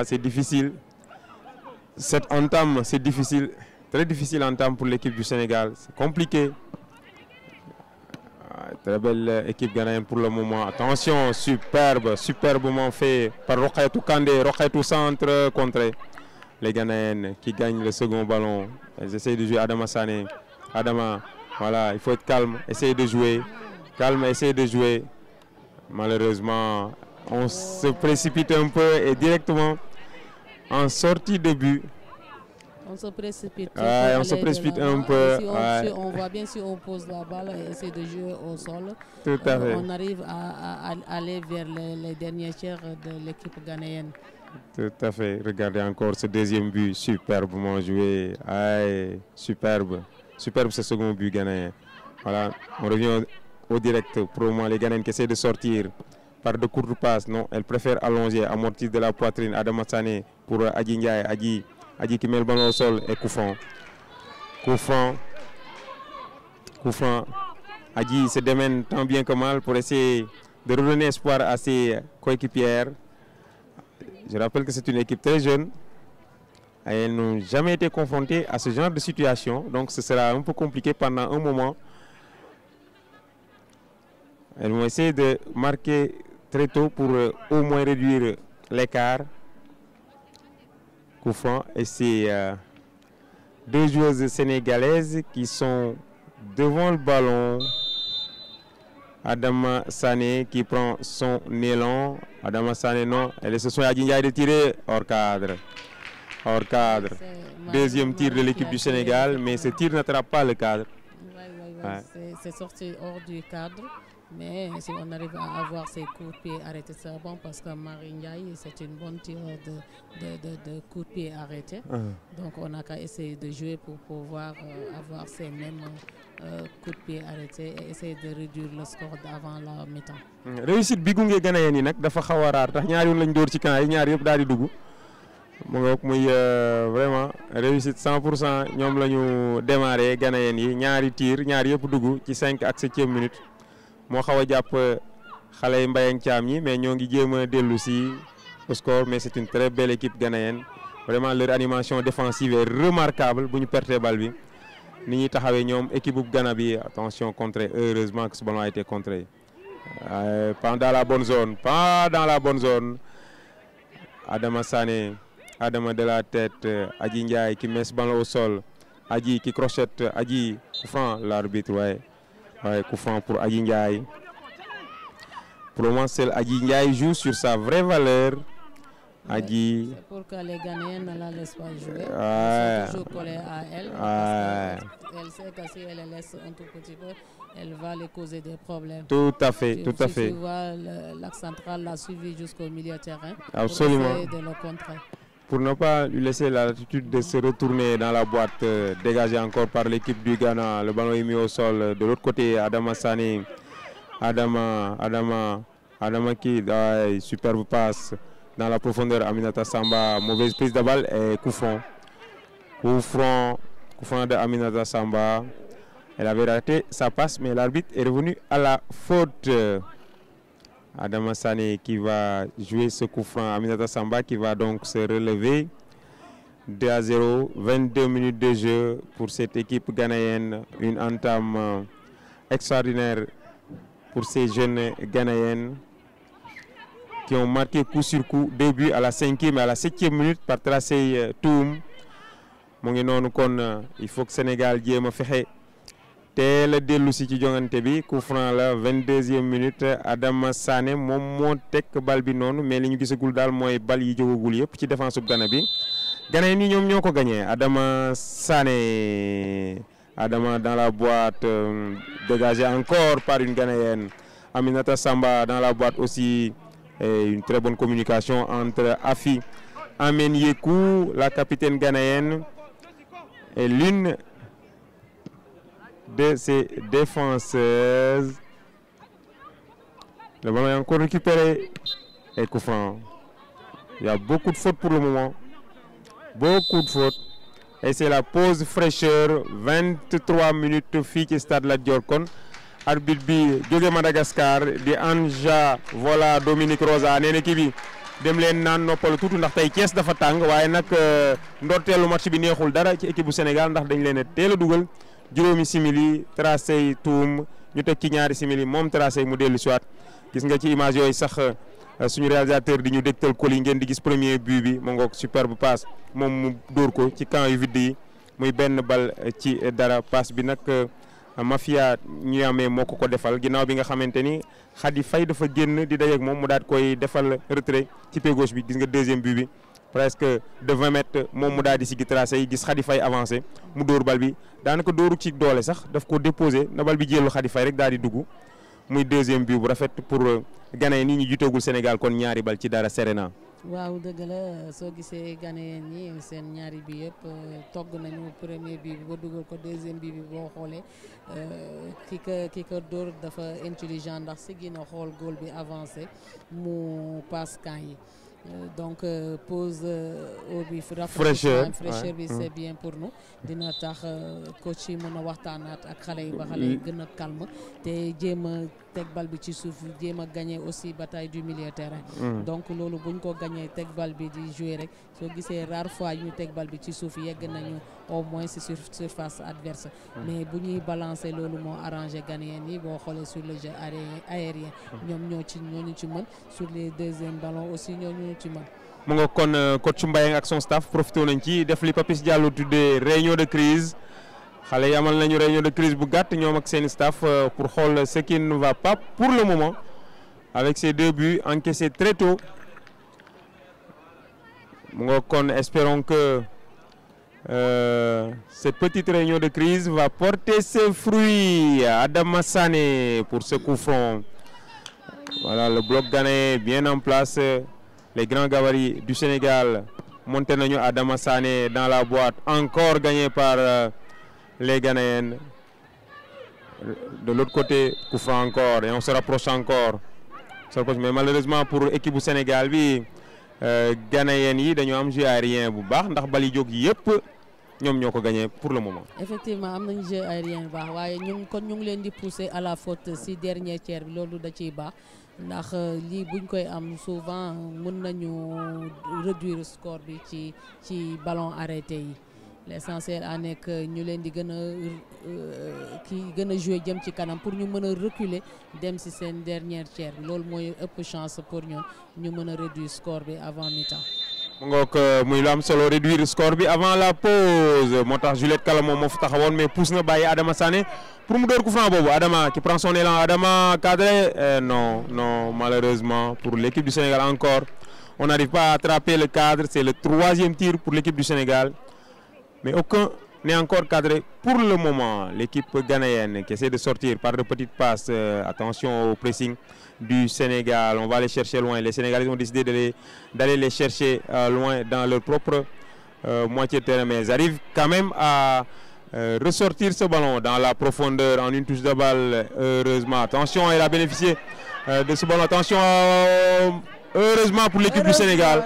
C'est difficile. Cette entame, c'est difficile. Très difficile entame pour l'équipe du Sénégal. C'est compliqué. Très belle équipe ghanéenne pour le moment. Attention, superbement fait par Rokhaytou Kandé. Rokhaytou centre contré. Les Ghanéennes qui gagnent le second ballon. Elles essayent de jouer Adama Sané. Adama, voilà, il faut être calme. Essayer de jouer. Calme, essayer de jouer. Malheureusement, on se précipite un peu et directement en sortie de but. On se précipite. On se précipite un peu. On voit bien si on pose la balle et essaie de jouer au sol. Tout à fait. On arrive à aller vers les derniers tiers de l'équipe ghanéenne. Tout à fait. Regardez encore ce deuxième but. Superbement joué. Superbe ce second but ghanéen. Voilà, on revient au direct. Pour le moment, les Ghanéennes qui essaient de sortir par de courtes passes. Non, elles préfèrent allonger, amortir de la poitrine. Adama Sané pour Adji Ndiaye. Adji qui met le ballon au sol et coup franc. Adji se démène tant bien que mal pour essayer de redonner espoir à ses coéquipières. Je rappelle que c'est une équipe très jeune. Et elles n'ont jamais été confrontées à ce genre de situation. Donc ce sera un peu compliqué pendant un moment. Elles vont essayer de marquer très tôt pour au moins réduire l'écart. Coup franc. Et c'est deux joueuses sénégalaises qui sont devant le ballon. Adama Sané qui prend son élan. Adama Sané non. Elle se sont Adji Ndiaye de tirer hors cadre. Deuxième tir de l'équipe du Sénégal, mais ce tir n'attrape pas le cadre. C'est sorti hors du cadre. Mais si on arrive à avoir ses coups de pied arrêtés, c'est bon parce que Marie Ndiaye, c'est une bonne tireur de coups de pied arrêtés. Donc on n'a qu'à essayer de jouer pour pouvoir avoir ces mêmes coups de pied arrêtés et essayer de réduire le score avant la mi-temps. Réussite bi gunge Ghanéen yi nag dafa xaw a raar tax ñaar yoon lañ door ci camp yi ñaar yëpp daal di dugg mu ngoog muy vraiment réussite 100% ñoom la ñu démarré Ghanéen yi ñaari tir ñaar yëpp dugg ci 5 ak 7e minute. moo xaw a jàpp xale yi Mbayang Thiam ñi mais ñoo ngi jéem a dellu si au score mais c'est une très belle équipe ghanéenne vraiment leur animation défensive est remarquable bu ñu pertee bal bi ni ñuy taxawee ñoom équipe bu Ghana bi attention contré heureusement que ce ballon a été contré pas dans la bonne zone Adama Sané Adama de la tête Adji Ndiaye qui met ce ballon au sol Adji qui crochette Adji coup franc l'arbitre coup franc pour Adji Ndiaye. Pour le moment, Adji Ndiaye joue sur sa vraie valeur. Adji. C'est pour que les Ghanéens ne la laissent pas jouer. Ouais. Ils sont toujours collés à elle. Ouais. Parce qu'elle sait que si elle les laisse un tout petit peu, elle va les causer des problèmes. Tout à fait, tout à fait. Tu vois, l'axe central l'a suivi jusqu'au milieu de terrain. Absolument. Pour essayer de le contrer. Pour ne pas lui laisser la latitude de se retourner dans la boîte dégagée encore par l'équipe du Ghana. Le ballon est mis au sol. De l'autre côté, Adama Sané. Adama qui superbe passe dans la profondeur. Aminata Samba, mauvaise prise de balle et coup franc. Coup franc de Aminata Samba. Elle avait raté sa passe, mais l'arbitre est revenu à la faute. Adama Sané qui va jouer ce coup franc. Aminata Samba qui va donc se relever. 2-0, 22 minutes de jeu pour cette équipe ghanéenne. Une entame extraordinaire pour ces jeunes Ghanéennes qui ont marqué coup sur coup. Début à la 5e et à la 7e minute par Tracey Toum. Il faut que Sénégal jéem a fexe teel a dellu si ci jongante bi. Coup franc la 22e minute. Adama Sané moom moo teg bal bi noonu mais li ñu gisagul daal mooy bal yi jógagul yëpp ci défense bu Ghana bi. Ghanéens yi ñoom ñoo ko gagné. Adama Sané. Adama dans la boîte, dégagé encore par une Ghanéenne. Aminata Samba dans la boîte aussi. Et une très bonne communication entre Afi Amenyekou, la capitaine ghanéenne, et l'une de ses défenseuses. Le ballon est encore récupéré. Et coup franc. Il y a beaucoup de fautes pour le moment. Beaucoup de fautes. Et c'est la pause fraîcheur, 23 minutes fii ci stade Lat Dior kon arbitre bi jóge Madagascar di Anja voilà Dominique Rosa nee na kii bi dem leen naan noppalu tuuti ndax tey Thiès dafa tàng waaye nag ndorteelu match bi neexul dara ci équipe bu Sénégal ndax dañ leen a teel a dugal juróomi simili Tracey Toum ñu teg ci ñaari simili moom Tracey mu dellu siwaat gis nga ci image yooyu sax suñu réalisateur di ñu dégtal ko li ngeen di gis premier but bi mu ngoog superbe passe moom mu dóor ko ci camp yu vide yi muy benn bal ci dara passe bi nag Mafia ñu amee moo ko defal ginnaaw bi nga xamante ni Khady Faye dafa génn di dajeeg moom mu daal koy defal retrait ci pied gauche bi gis nga deuxième but bi presque de 20 mètres moom mu daal di siggi tracé yi gis Khady Faye avancé mu dóor bal bi daanaka dóoru ci doole sax daf ko déposé na bal bi jëlu Khady Faye rek daal di dugg muy deuxième but bu rafet pour Ghanéen yi ñu jiitagul Sénégal kon ñaari bal ci dara Serena. waaw dëgg la soo gisee Ghanéen ñi seen ñaari bi yëpp togg nañu premier bi ba dugal ko deuxième bi boo xoolee ki ko dóor dafa intelligent ndax si gën a xool góol bi avancé mu passe camp yi donc pause au bi fraîcheur bi c'est bien pour nous dina tax coach yi mën a waxtaanaat ak xale yi ba xale yi gën a calme te jéem a teg bal bi ci suuf jéem a gagné aussi bataille du milieu terrain donc loolu buñ ko gagné teg bal bi di jouer rek soo gisee rare fois ñu teg bal bi ci suuf yegg nañu au moins si surface adverse mais bu ñuy balancer loolu moo arrangé Ghanéen yi boo xoolee sur le jeu aérien ñoom ñoo ñu ci mën sur les deuxièmes ballons aussi ñoo ñu ci mën. mu nga kon coach Mbayang ak son staff profité nañ ci def li Papis Diallo tuddee réunion de crise xale yi amal nañu réunion de crise bu gàtt ñoom ak seen staff pour xool ce qui ne va pas pour le moment avec ces deux buts encaissés très tôt mu nga kon espérons que cette petite réunion de crise va porter ses fruits. Adama Sané pour ce coup franc. Voilà le bloc ghanéen bien en place. Les grands gabarits du Sénégal. Monté nañu Adama Sané dans la boîte. Encore gagné par les Ghanéennes. De l'autre côté, coup franc encore. Et on se rapproche encore. Mais malheureusement pour l'équipe du Sénégal, Ghanéennes yi dañu am jeu aérien bu baax ndax bali jóg yëpp ñoom ñoo ko gagné pour le moment. effectivement am nañu jeu aérien bu baax waaye ñu ngi leen di pousser à la faute si dernier tiers bi loolu da ciy baax ndax lii buñ koy am souvent mën nañu réduire score bi ci ballon arrêté yi l'essentiel à nekk ñu leen di gën a jouer jëm ci kanam pour ñu mën a reculer dem si seen dernière tiers bi loolu mooy ëpp chance pour ñu mën a réduire score bi avant mi-temps. Donc, muy lu am solo réduire score bi avant la pause moo tax Juliette Kala moom moo fa taxawoon mais pousse na bàyyi Adama Sané pour mu door coup franc boobu Adama qui prend son élan Adama cadré non non malheureusement pour l'équipe du Sénégal encore on n'arrive pas à attraper le cadre, c'est le 3e tir pour l'équipe du Sénégal mais aucun n'est encore cadré pour le moment. L'équipe ghanéenne qui essaie de sortir par de petites passes, attention au pressing du Sénégal, on va aller chercher loin. Les Sénégalais ont décidé d'aller les chercher loin dans leur propre moitié de terrain, mais ils arrivent quand même à ressortir ce ballon dans la profondeur en une touche de balle. Heureusement, attention, elle a bénéficié de ce ballon. Attention, heureusement pour l'équipe du Sénégal.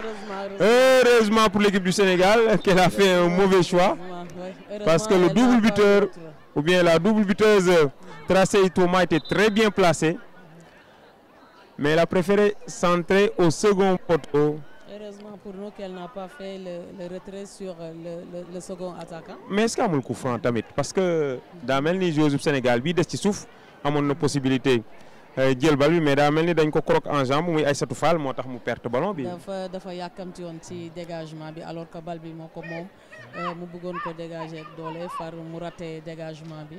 Heureusement pour l'équipe du Sénégal qu'elle a fait un mauvais choix. Parce que le double buteur ou bien la double buteuse Tracey Thomas était très bien placée. Mais elle a préféré centrer au second poteau. Heureusement pour nous qu'elle n'a pas fait le retrait sur le second attaquant. Mais est-ce qu'il y a un coup franc tamit? Parce que dans le joueur du Sénégal, il y a une possibilité. Jël bal bi mais daa mel ni dañ ko croque en jambe muy Aïssatou Fall moo tax mu perte ballon bi. dafa yàkkamti woon ci dégagement bi alors que bal bi moo ko moom mu bëggoon ko dégager ak doole far mu raté dégagement bi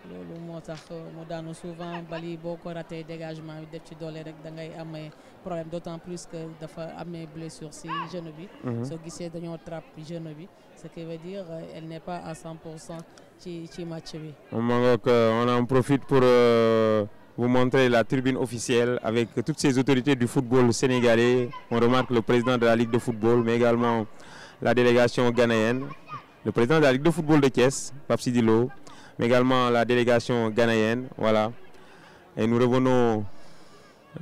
loolu moo tax mu daanu souvent bal yi boo ko raté dégagement bi def ci doole rek da ngay amee problème d'autant plus que dafa amee blessure ci genou bi. soo gisee dañoo trappe genou bi ce qui veut dire elle n'est pas à 100% ci match bi. On en profite pour vous montrer la tribune officielle avec toutes ces autorités du football sénégalais. On remarque le président de la Ligue de football, mais également la délégation ghanéenne, le président de la Ligue de football de Thiès, Pape Sidi Lo, mais également la délégation ghanéenne. Voilà. Et nous revenons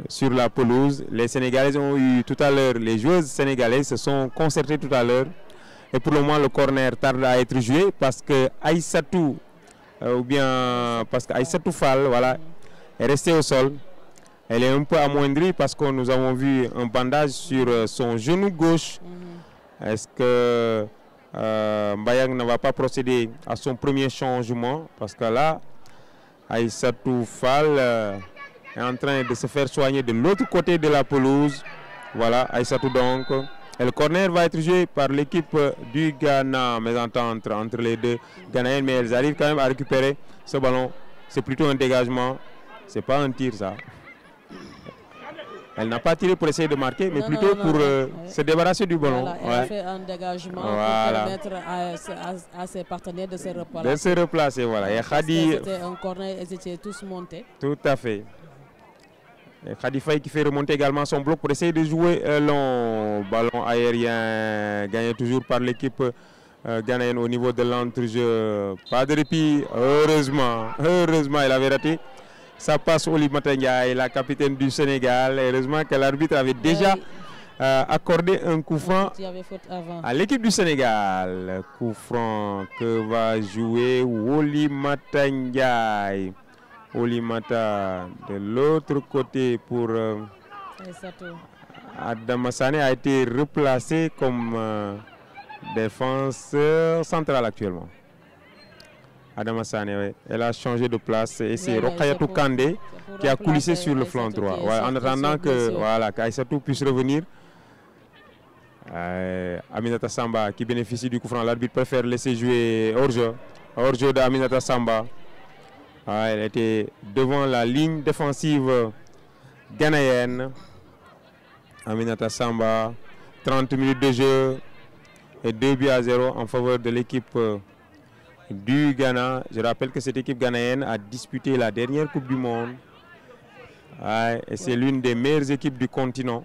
sur la pelouse. Les Sénégalais ont eu tout à l'heure, les joueuses sénégalaises se sont concertées tout à l'heure. Et pour le moment, le corner tarde à être joué parce que Aïssatou, Aïssatou Fall, voilà, est restée au sol. Elle est un peu amoindrie parce que nous avons vu un bandage sur son genou gauche. Est-ce que Mbayang ne va pas procéder à son premier changement? Parce que là, Aïssatou Fall est en train de se faire soigner de l'autre côté de la pelouse. Voilà, Aïssatou donc. Et le corner va être joué par l'équipe du Ghana. Mésentente entre les deux Ghanéennes, mais elles arrivent quand même à récupérer ce ballon. C'est plutôt un dégagement. C'est pas un tir ça. Elle n'a pas tiré pour essayer de marquer, mais plutôt pour se débarrasser du ballon. Voilà, elle a fait un dégagement pour permettre à ses partenaires de se replacer. De se replacer, voilà. Et Khadi... C'était un corner, ils étaient tous montés. Tout à fait. Et Khadi Faye qui fait remonter également son bloc pour essayer de jouer long. Ballon aérien gagné toujours par l'équipe ghanéenne au niveau de l'entrejeu. Pas de répit, heureusement. Heureusement, elle avait raté. Ça passe Oulimata Ndiaye, la capitaine du Sénégal. Heureusement que l'arbitre avait déjà accordé un coup franc à l'équipe du Sénégal. Coup franc que va jouer Oulimata Ndiaye. Oulimata de l'autre côté pour Adama Sané a été replacé comme défenseur central actuellement. Adama Sané, oui. Elle a changé de place et c'est Rokayatou Kandé qui a coulissé sur le flanc droit. Ouais, en attendant que Aïssatou puisse revenir. Aminata Samba qui bénéficie du coup franc. L'arbitre préfère laisser jouer hors-jeu. Hors-jeu d'Aminata Samba. Elle était devant la ligne défensive ghanéenne. Aminata Samba, 30 minutes de jeu et 2-0 en faveur de l'équipe du Ghana. Je rappelle que cette équipe ghanéenne a disputé la dernière Coupe du Monde. Et c'est l'une des meilleures équipes du continent.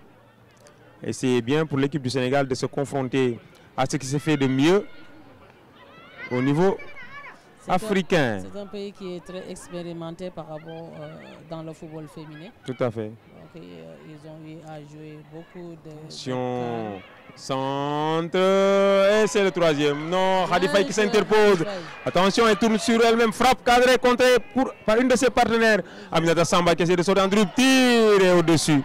Et c'est bien pour l'équipe du Sénégal de se confronter à ce qui se fait de mieux au niveau africain. C'est un pays qui est très expérimenté par rapport dans le football féminin. Tout à fait. Donc, ils ont eu à jouer beaucoup de... Attention, centre, et c'est le troisième. Non, Khadi Faye qui s'interpose. Attention, elle tourne sur elle-même, frappe cadrée, contrée par une de ses partenaires. Aminata Samba qui essaie de sortir en dribble, tire et au-dessus.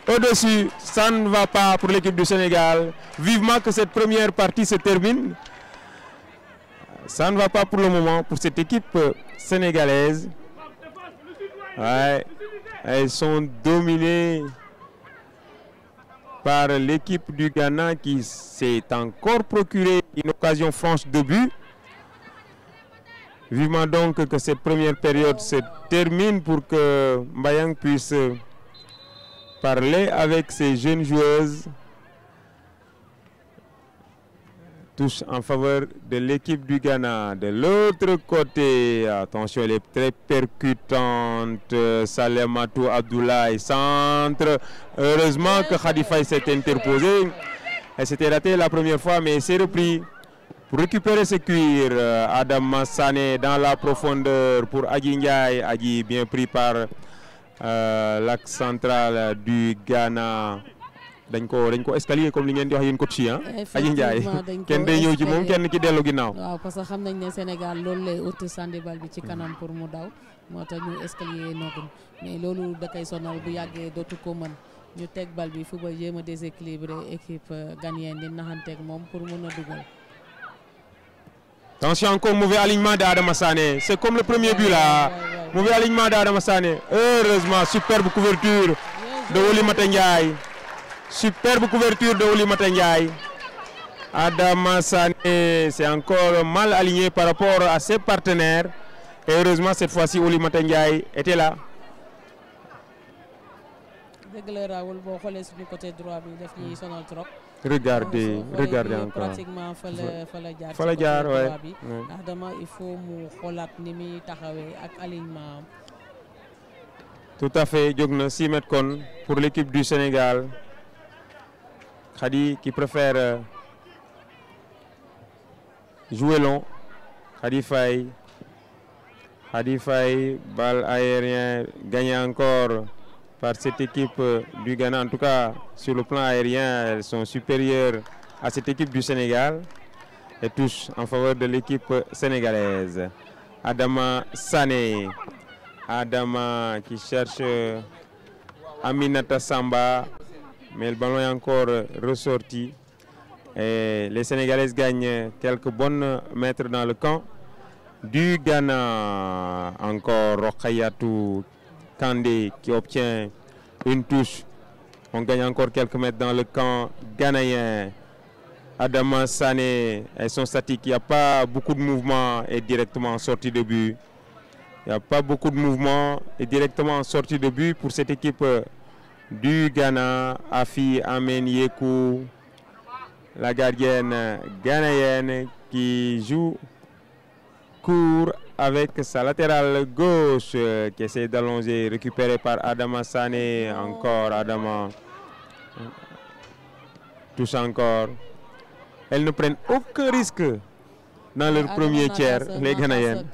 Au-dessus, ça ne va pas pour l'équipe du Sénégal. Vivement que cette première partie se termine. Ça ne va pas pour le moment pour cette équipe sénégalaise. Ouais, elles sont dominées par l'équipe du Ghana qui s'est encore procuré une occasion franche de but. Vivement donc que cette première période se termine pour que Mbayang puisse parler avec ses jeunes joueuses. Touche en faveur de l'équipe du Ghana. De l'autre côté, attention, elle est très percutante. Salematou Abdoulaye, centre. Heureusement que Khadifaye s'est interposé. Elle s'était ratée la première fois, mais s'est repris pour récupérer ce cuir. Adam Sané dans la profondeur pour Adji Ndiaye. Adji bien pris par l'axe central du Ghana. dañ ko escalier comme li ngeen di wax yéen coach yi Adji Ndiaye kenn day ñëw ci moom kenn ki dellu ginnaaw. waaw parce que xam nañ ne Sénégal loolu lay ut sànni bal bi ci kanam pour mu daw moo tax ñu escalier noonu mais loolu da koy sonal bu yàggee dootu ko mën ñu teg bal bi fu ba jéem a déséquilibré équipe ghanéenne di naxanteeg moom pour mën a dugal. Attention, encore mauvais alignement d'Adama Sané. C'est comme le premier but là. Mauvais alignement d'Adama Sané. Heureusement, superbe couverture de Oulimata Ndiaye. Superbe couverture de Oulimata Ndiaye. Adama Sané, c'est encore mal aligné par rapport à ses partenaires. Et heureusement, cette fois-ci, Oulimata Ndiaye était là. Regardez encore. Pratiquement Fallait jaar ouais. Adama, il faut mu xolat ni mi taxawé ak alignement. Tout à fait, jogna 6 mètres kon pour l'équipe du Sénégal. Khadi qui préfère jouer long. Khadi Faye, balle aérien gagné encore par cette équipe du Ghana. En tout cas, sur le plan aérien, elles sont supérieures à cette équipe du Sénégal. Et touche en faveur de l'équipe sénégalaise. Adama Sané. Adama qui cherche Aminata Samba. Mais le ballon est encore ressorti. Et les Sénégalaises gagnent quelques bonnes mètres dans le camp du Ghana. Encore Rokayatou Kandé qui obtient une touche. On gagne encore quelques mètres dans le camp ghanéen. Adama Sané, elles sont statiques. Il n'y a pas beaucoup de mouvement et directement sortie de but. Il n'y a pas beaucoup de mouvement et directement sortie de but pour cette équipe du Ghana. Afi Amen Yekou, la gardienne ghanéenne qui joue court avec sa latérale gauche qui essaie d'allonger, récupéré par Adama Sané. Encore Adama touche encore. Elles ne prennent aucun risque dans leur premier tiers, les Ghanéennes.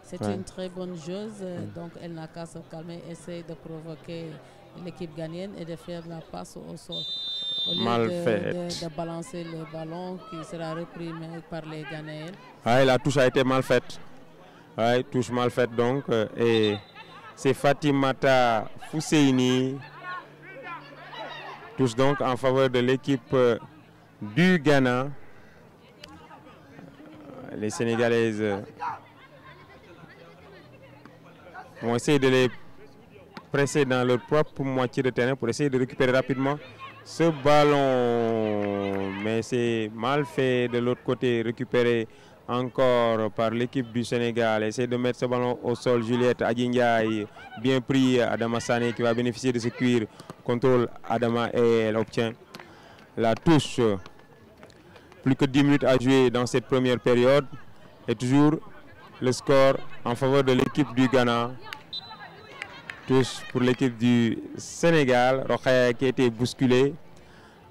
C'est une très bonne chose, donc elle n'a qu'à se calmer, essayer de provoquer l'équipe ghanéenne et de faire la passe au sol. Au lieu de balancer le ballon qui sera repris par les Ghanéennes. Ah, la touche a été mal faite. Ouais, touche mal faite donc. Et c'est Fatimata Fousseini. Touche donc en faveur de l'équipe du Ghana. Les Sénégalaises vont essayer de les presser dans leur propre moitié de terrain pour essayer de récupérer rapidement ce ballon. Mais c'est mal fait de l'autre côté, récupéré encore par l'équipe du Sénégal. Essaye de mettre ce ballon au sol. Juliette Adji Ndiaye, bien pris. Adama Sané qui va bénéficier de ce cuir. Contrôle Adama et elle obtient la touche. Plus que 10 minutes à jouer dans cette première période. Et toujours le score en faveur de l'équipe du Ghana. Touche pour l'équipe du Sénégal. Rokhaya qui a été bousculé.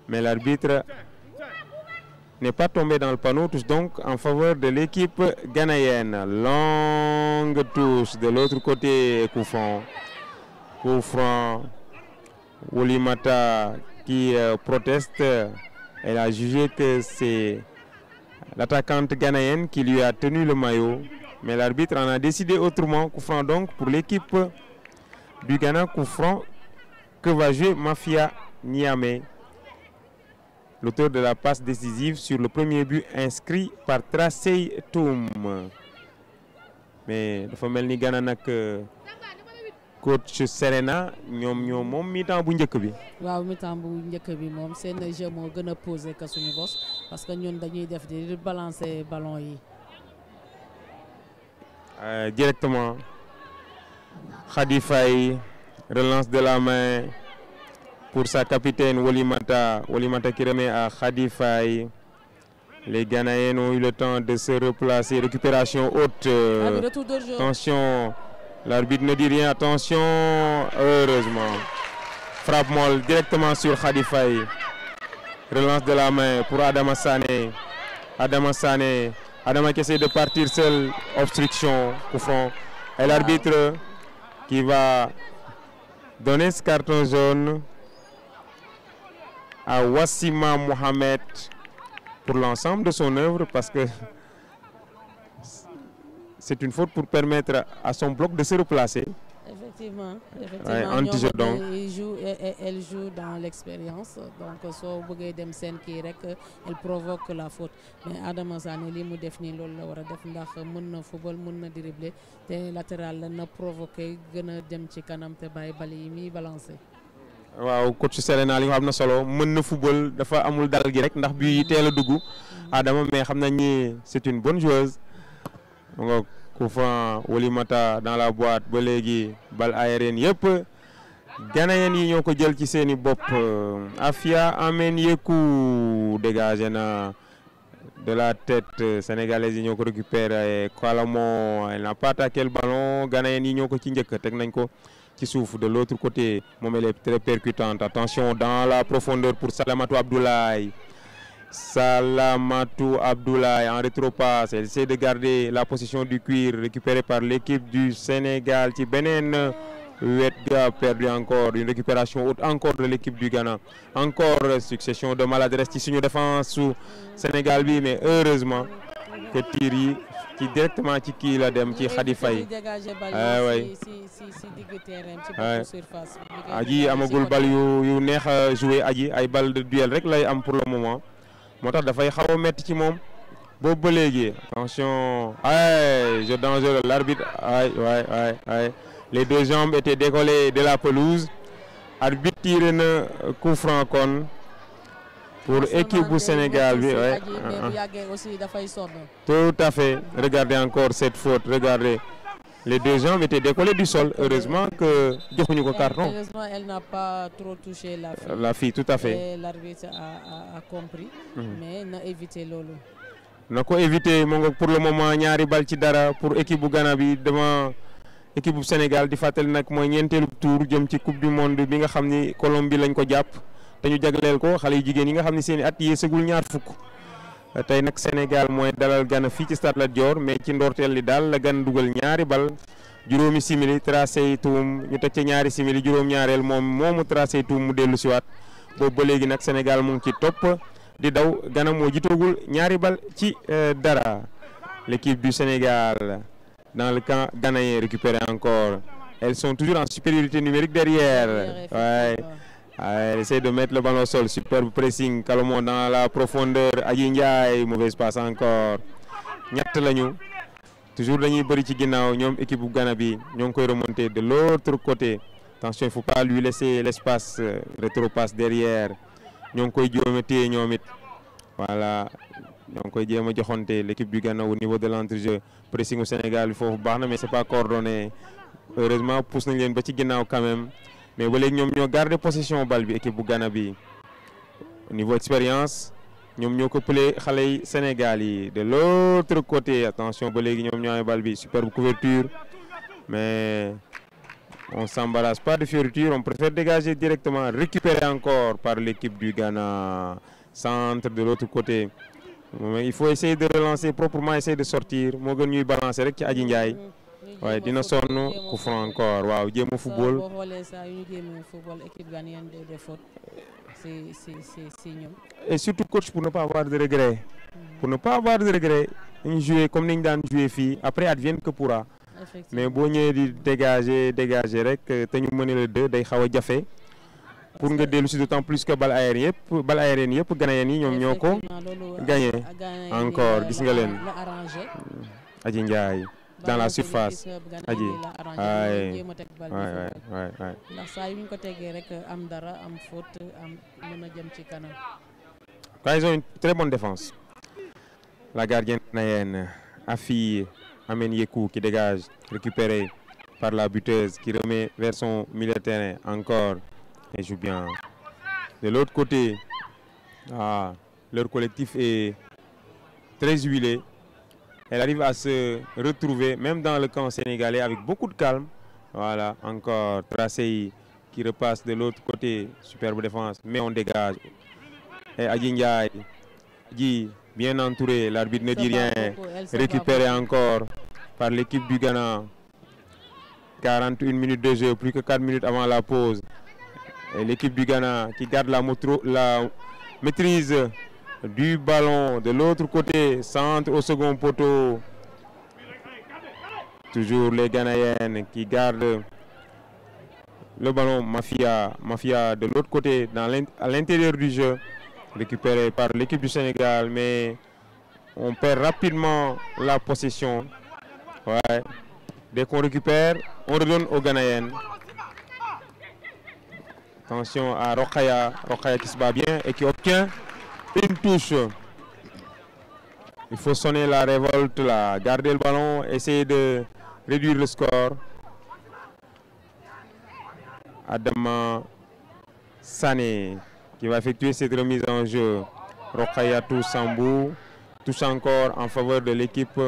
Mais l'arbitre n'est pas tombé dans le panneau. Touche donc en faveur de l'équipe ghanéenne. Longue touche de l'autre côté. Coup franc. Oulimata qui proteste. Elle a jugé que c'est l'attaquante ghanéenne qui lui a tenu le maillot. Mais l'arbitre en a décidé autrement. Coup franc donc pour l'équipe du Ghana. Coup franc que va jouer Mafia Niamey. L'auteur de la passe décisive sur le premier but inscrit par Tracey Toum. Mais il faut que Ghana coach Serena ñoom moom mi-temps bu njëkk bi. waaw mi-temps bu njëkk bi moom seen jeu moo gën a posé que suñu bos parce que ñun dañuy def di balancer ballon yi. Directement Khady Faye relance de la main pour sa capitaine Oulimata qui remet à Khady Faye. Les Ghanéens ont eu le temps de se replacer. Récupération haute. Attention, l'arbitre ne dit rien. Attention, heureusement. Frappe molle directement sur Khady Faye. Relance de la main pour Adama Sané. Adama qui essaie de partir seul. Obstruction au front. Et l'arbitre qui va donner ce carton jaune à Wassima Mohamed pour l'ensemble de son œuvre, parce que c'est une faute pour permettre à son bloc de se replacer. Effectivement. Ouais, anti-jeu donc. Elle joue dans l'expérience, donc soo bëggee dem seen kii rek elle provoque la faute, mais Adama Sané li mu def nii loolu la war a def ndax mën na football, mën na dribbler te latéral la na provoquer gën a dem ci kanam te bàyyi bal yi muy balancer. waaw coach Serena li nga xam na solo mën na football dafa amul dal gi rek ndax bi teel a dugg Adama, mais xam nañ ni c'est une bonne joueuse. nga coup franc Oulimata dans la boîte ba léegi bal aérienne yëpp Ghanéen yi ñoo ko jël ci seeni bopp. Afia Amen Yekou dégagé na de la tête, sénégalaise yi ñoo ko récupéré. Kalamo elle n'a pas attaqué le ballon, Ghanéen yi ñoo ko ci njëkk teg nañ ko qui souffre de l'autre côté. Moom elle est très percutante. Attention dans la profondeur pour Salamatou Abdoulaye. Salamatou Abdoulaye en rétropasse. Elle essaie de garder la possession du cuir récupérée par l'équipe du Sénégal. Ci beneen wet ga perdu encore. Une récupération haute encore de l'équipe du Ghana. Encore succession de maladresse ci suñu défense su Sénégal bi, mais heureusement que tir yi ci directement ci kii la dem ci Khady Faye. Aji amagul bal yu neex a jouer. Aji ay bal de duel rek lay am pour le moment, moo tax dafay xaw a metti ci moom boobu ba léegi. Attention, ay jeu dangereux, l'arbitre ay les deux jambes étaient décollées de la pelouse. Arbitre tiré na coup franc kon pour équipe bu Sénégal bi. Tout à fait. Regardez encore cette faute, regardez. Les deux jambes étaient décollées du sol. Heureusement que joxuñu ko carton. Heureusement, elle n'a pas trop touché la fille. La fille, tout à fait. Et l'arbitre a compris, mais n'a évité loolu. Na ko éviter moo nga pour le moment ñaari bal ci dara pour équipe bu Ghana bi devant équipe bu Sénégal. Di fàttali nag mooy ñeenteelu tour jëm ci coupe du monde bi nga xam ni Colombie lañ ko jàpp te ñu jagleel ko xale yu jigéen yi nga xam ni seen i at yeesagul ñaar fukk. Tey nag Sénégal mooy dalal Ghana fii ci Stade Lat Dior, mais ci ndorteel li daal la Ghana dugal ñaari bal juróomi simili tracé tuum ñu teg ci ñaari simili juróom-ñaareel moomu tracé tuum mu dellu siwaat boobu ba léegi nag Sénégal mu ngi ci topp di daw. Ghana moo jitoogul ñaari bal ci dara. L'équipe du Sénégal dans le camp ghanéen récupéré encore. Elles sont toujours en supériorité numérique derrière. Ouais. Elle essaie de mettre le ballon au sol. Superbe pressing. Kalamo dans la profondeur. Adji Ndiaye, mauvaise passe encore. ñett lañu toujours dañuy bëri ci ginnaaw ñoom équipe bu Ghana bi ñoo ngi koy remonter de l'autre côté. Attention, il faut pas lui laisser l'espace. Rétropasse derrière. ñoo ngi koy jéem a téye ñoom it. Voilà, ñoo ngi koy jéem a joxonte l'équipe du Ghana au niveau de l'entrejeu. Pressing au Sénégal foofu baax na mais c'est pas coordonné. Heureusement pousse nañ leen ba ci ginnaaw quand même. Mais ba léegi ñoom ñoo garder possession bal bi équipe bu Ghana bi. Au niveau expérience ñoom ñoo ko play xale yi Sénégal yi. De l'autre côté, attention ba léegi ñoom ñoo am bal bi. Superbe couverture, mais on s'embarrasse pas de fioriture. On préfère dégager directement, récupérer encore par l'équipe du Ghana. Centre de l'autre côté. Il faut essayer de relancer proprement, essayer de sortir. Moo gën ñuy balancer rek ci Adji Ndiaye. waaye dina sonn coup franc encore. Waaw jéem a football. Boo xoolee saa yu ñu jéem a football équipe ghanéenne des fautes c'est ñoom. Et surtout coach pour ne pas avoir de regret. Pour ne pas avoir de regret ñu jouer comme ni ñu daan jouer fii après advienne que pourra. Mais boo ñëwee di dégager rek te ñu mëne le deux day xaw a jafe pour nga dellu si d'autant plus que bal aérienne yëpp ghanéen yi ñoom ñoo ko gagné encore. Gis nga leen Adji Ndiaye dans la surface. Adji ndax saa yu ñu ko tegee rek am dara am faute am mën a jëm ci kanam. Ils ont une très bonne défense. La gardienne ghanéenne Afi Amen Yekou qui dégage, récupéré par la buteuse qui remet vers son milieu de terrain encore et joue bien. De l'autre côté, leur collectif est très huilé. Elle arrive à se retrouver même dans le camp sénégalais avec beaucoup de calme. Voilà, encore Tracey qui repasse de l'autre côté, superbe défense, mais on dégage. Et Adji Ndiaye, bien entouré, l'arbitre ne dit rien, récupéré encore par l'équipe du Ghana. 41 minutes de jeu, plus que 4 minutes avant la pause. Et l'équipe du Ghana qui garde la maîtrise du ballon. De l'autre côté, centre au second poteau. Toujours les Ghanéennes qui gardent le ballon. Mafia de l'autre côté, à l'intérieur du jeu. Récupéré par l'équipe du Sénégal, mais on perd rapidement la possession. Ouais. Dès qu'on récupère, on redonne aux Ghanéennes. Attention à Rokhaya qui se bat bien et qui obtient une touche. Il faut sonner la révolte, là, garder le ballon, essayer de réduire le score. Adama Sané qui va effectuer cette remise en jeu. Rokhaya Sambou touche encore en faveur de l'équipe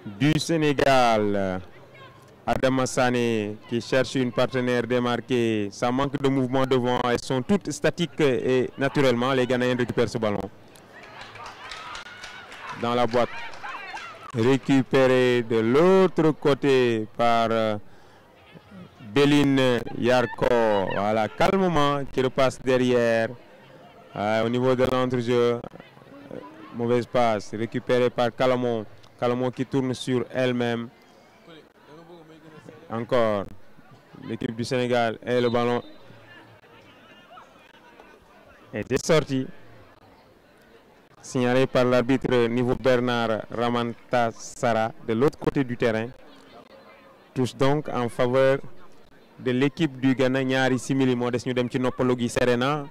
du Sénégal. Adama Sané qui cherche une partenaire démarquée. Ça manque de mouvement devant. Elles sont toutes statiques et naturellement les Ghanéens récupèrent ce ballon. Dans la boîte. Récupéré de l'autre côté par Béline Yarko. Voilà, calmement qui repasse derrière. Au niveau de l'entrejeu. Mauvaise passe. Récupéré par Calamon. Calamon qui tourne sur elle-même. Encore l'équipe du Sénégal et le ballon est sorti. Signalé par l'arbitre niveau Bernard Ramantasara de l'autre côté du terrain. Touche donc en faveur de l'équipe du Ghana. Ñaari simili moo des ñu dem ci noppalogi Serena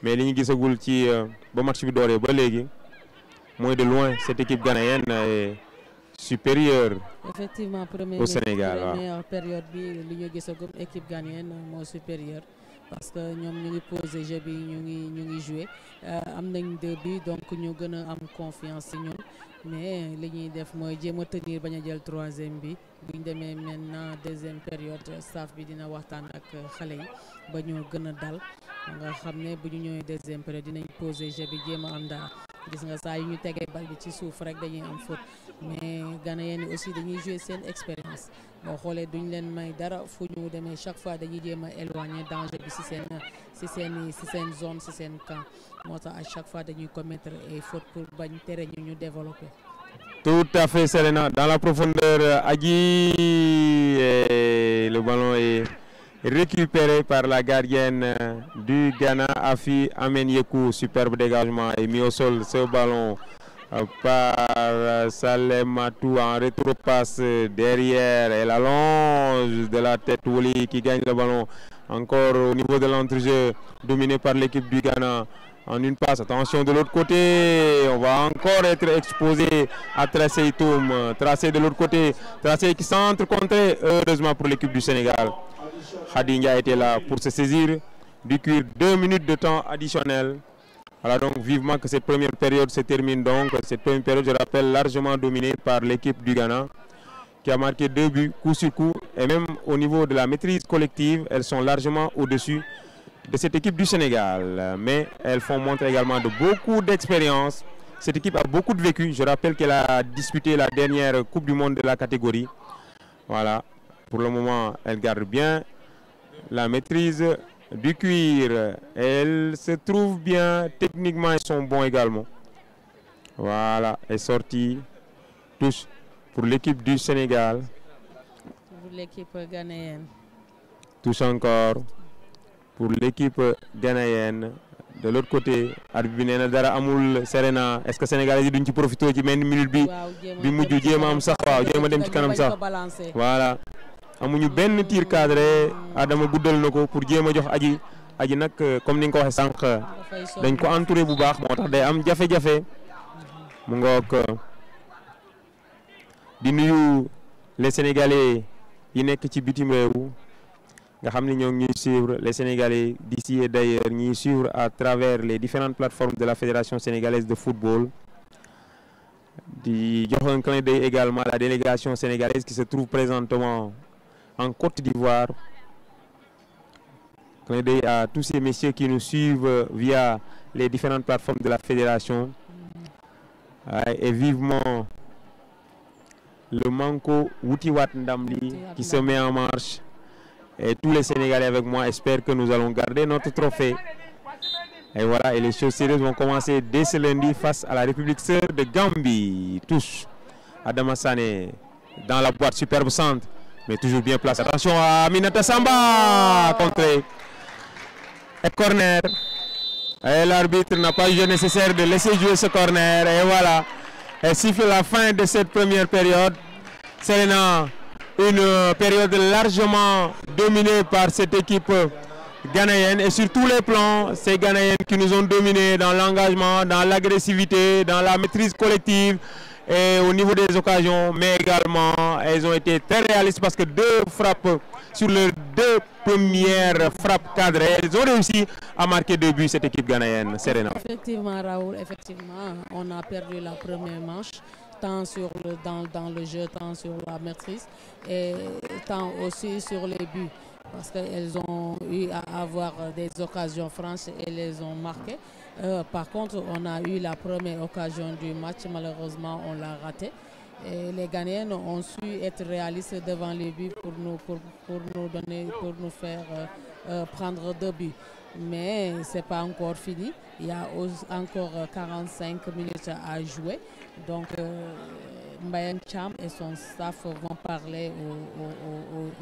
mais li ñu gisagul ci ba match bi dooree ba léegi mooy de loin cette équipe ghanéenne est supérieure. Effectivement, au Sénégal. Première période bi li ñu gisagum équipe ghanéenne moo supérieure parce que ñoom ñu ngi posé jeu bi ñu ngi joué am nañ 2 buts donc ñu gën a am confiance ci ñun mais li ñuy def mooy jéem a tenir bañ a jël 3e bi buñ demee maintenant 2e période staff bi dina waxtaan ak xale yi ba ñu gën a dal nga xam ne bu ñu ñëwee 2e période dinañ posé jeu bi jéem a am dara gis nga saa yu ñu tegee bal bi ci suuf rek dañuy am faute mais Ghanéens yi aussi dañuy jouer seen expérience boo xoolee duñ leen may dara fu ñu demee chaque fois dañuy jéem a éloigner danger bi ci seen zone ci seen camp moo tax à chaque fois dañuy commettre ay fautes pour bañ tere ñu développer. Tout à fait, Serena. Dans la profondeur, Adji, le ballon est récupéré par la gardienne du Ghana, Afi Amen Yekou. Superbe dégagement et mis au sol ce ballon par Salematou en rétropasse derrière. Elle allonge de la tête Woli qui gagne le ballon. Encore au niveau de l'entrejeu, dominé par l'équipe du Ghana. En une passe, attention de l'autre côté, on va encore être exposé à Tracey Toum. Tracey de l'autre côté, Tracey qui s'entre-contré, heureusement pour l'équipe du Sénégal. Khady Ndiaye était là pour se saisir du cuir. 2 minutes de temps additionnel. Voilà donc vivement que cette première période se termine donc. Cette première période, je rappelle, largement dominée par l'équipe du Ghana qui a marqué 2 buts coup sur coup. Et même au niveau de la maîtrise collective, elles sont largement au-dessus de cette équipe du Sénégal, mais elles font montre également de beaucoup d'expérience. Cette équipe a beaucoup de vécu. Je rappelle qu'elle a disputé la dernière Coupe du Monde de la catégorie. Voilà, pour le moment, elle garde bien la maîtrise du cuir. Elles se trouvent bien, techniquement, elles sont bons également. Voilà, est sortie, touche pour l'équipe du Sénégal. Pour l'équipe ghanéenne. Touche encore pour l'équipe ghanéenne de l'autre côté arbitre bi nee na dara amul Serena est-ce que Sénégalais yi duñ ci profité ci benn minute bi mujj jéem a am sax waaw jéem a dem ci kanam sax voilà amuñu benn tir cadré Adama guddal na ko pour jéem a jox aji nag comme ni nga ko waxee sànq dañ ko entouré bu baax moo tax day am jafe-jafe mu ngoog di nuyu les Sénégalais yi nekk ci bitim réew nga xam ni ñoo ngi ñuy suivre les Sénégalais d'ici et d'ailleurs ñuy suivre à travers les différentes plateformes de la Fédération sénégalaise de football di jox un clin d'œil également à la délégation sénégalaise qui se trouve présentement en Côte d'Ivoire. Clin d'œil à tous ces messieurs qui nous suivent via les différentes plateformes de la Fédération et vivement le Manko Woutiwat Ndamli qui se met en marche. Et tous les Sénégalais avec moi espèrent que nous allons garder notre trophée. Et voilà, et les choses sérieuses vont commencer dès ce lundi face à la République sœur de Gambie. Touche Adama Sané dans la boîte, superbe centre, mais toujours bien placé. Attention à Aminata Samba, contré. Et corner. Et l'arbitre n'a pas jugé nécessaire de laisser jouer ce corner. Et voilà, elle siffle la fin de cette première période. Serena, une période largement dominée par cette équipe ghanéenne et sur tous les plans, ces Ghanéennes qui nous ont dominés dans l'engagement, dans l'agressivité, dans la maîtrise collective et au niveau des occasions, mais également elles ont été très réalistes parce que deux frappes sur les deux premières frappes cadrées, elles ont réussi à marquer 2 buts cette équipe ghanéenne. Serena. Effectivement Raoul, effectivement, on a perdu la première manche. Tant dans le jeu, tant sur la maîtrise et tant aussi sur les buts parce qu'elles ont eu à avoir des occasions franches et les ont marquées. Par contre, on a eu la première occasion du match, malheureusement on l'a raté. Et les Ghanéennes ont su être réalistes devant les buts pour nous faire prendre 2 buts. Mais ce n'est pas encore fini. Il y a encore 45 minutes à jouer. Donc, Mbayang Cham et son staff vont parler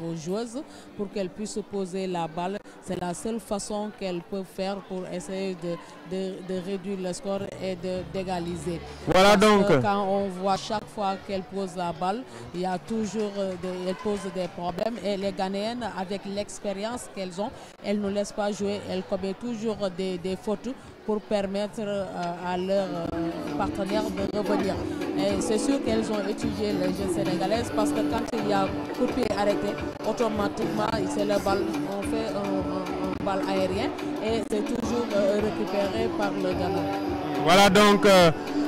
aux joueuses pour qu'elles puissent poser la balle. C'est la seule façon qu'elles peuvent faire pour essayer de réduire le score et d'égaliser. Voilà. Parce donc. Que quand on voit chaque fois qu'elles posent la balle, il y a toujours elles posent des problèmes. Et les Ghanéennes, avec l'expérience qu'elles ont, elles ne laissent pas jouer. Elles commettent toujours des fautes pour permettre à leurs partenaires de revenir. Et c'est sûr qu'elles ont étudié les jeux sénégalaises parce que quand il y a coup de pied arrêté, automatiquement, c'est le bal, on fait un bal aérien et c'est toujours récupéré par le Ghana. Voilà donc,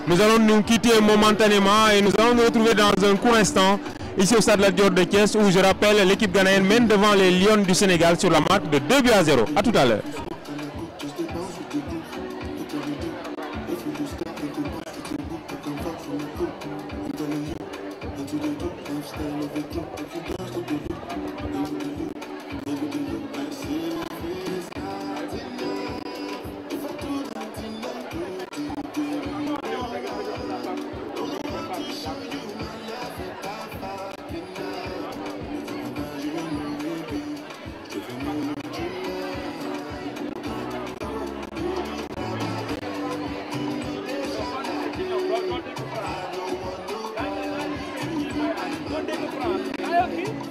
nous allons nous quitter momentanément et nous allons nous retrouver dans un court instant ici au stade Lat Dior de Thiès où je rappelle l'équipe ghanéenne mène devant les Lions du Sénégal sur la marque de 2-0. À tout à l'heure. Don't take a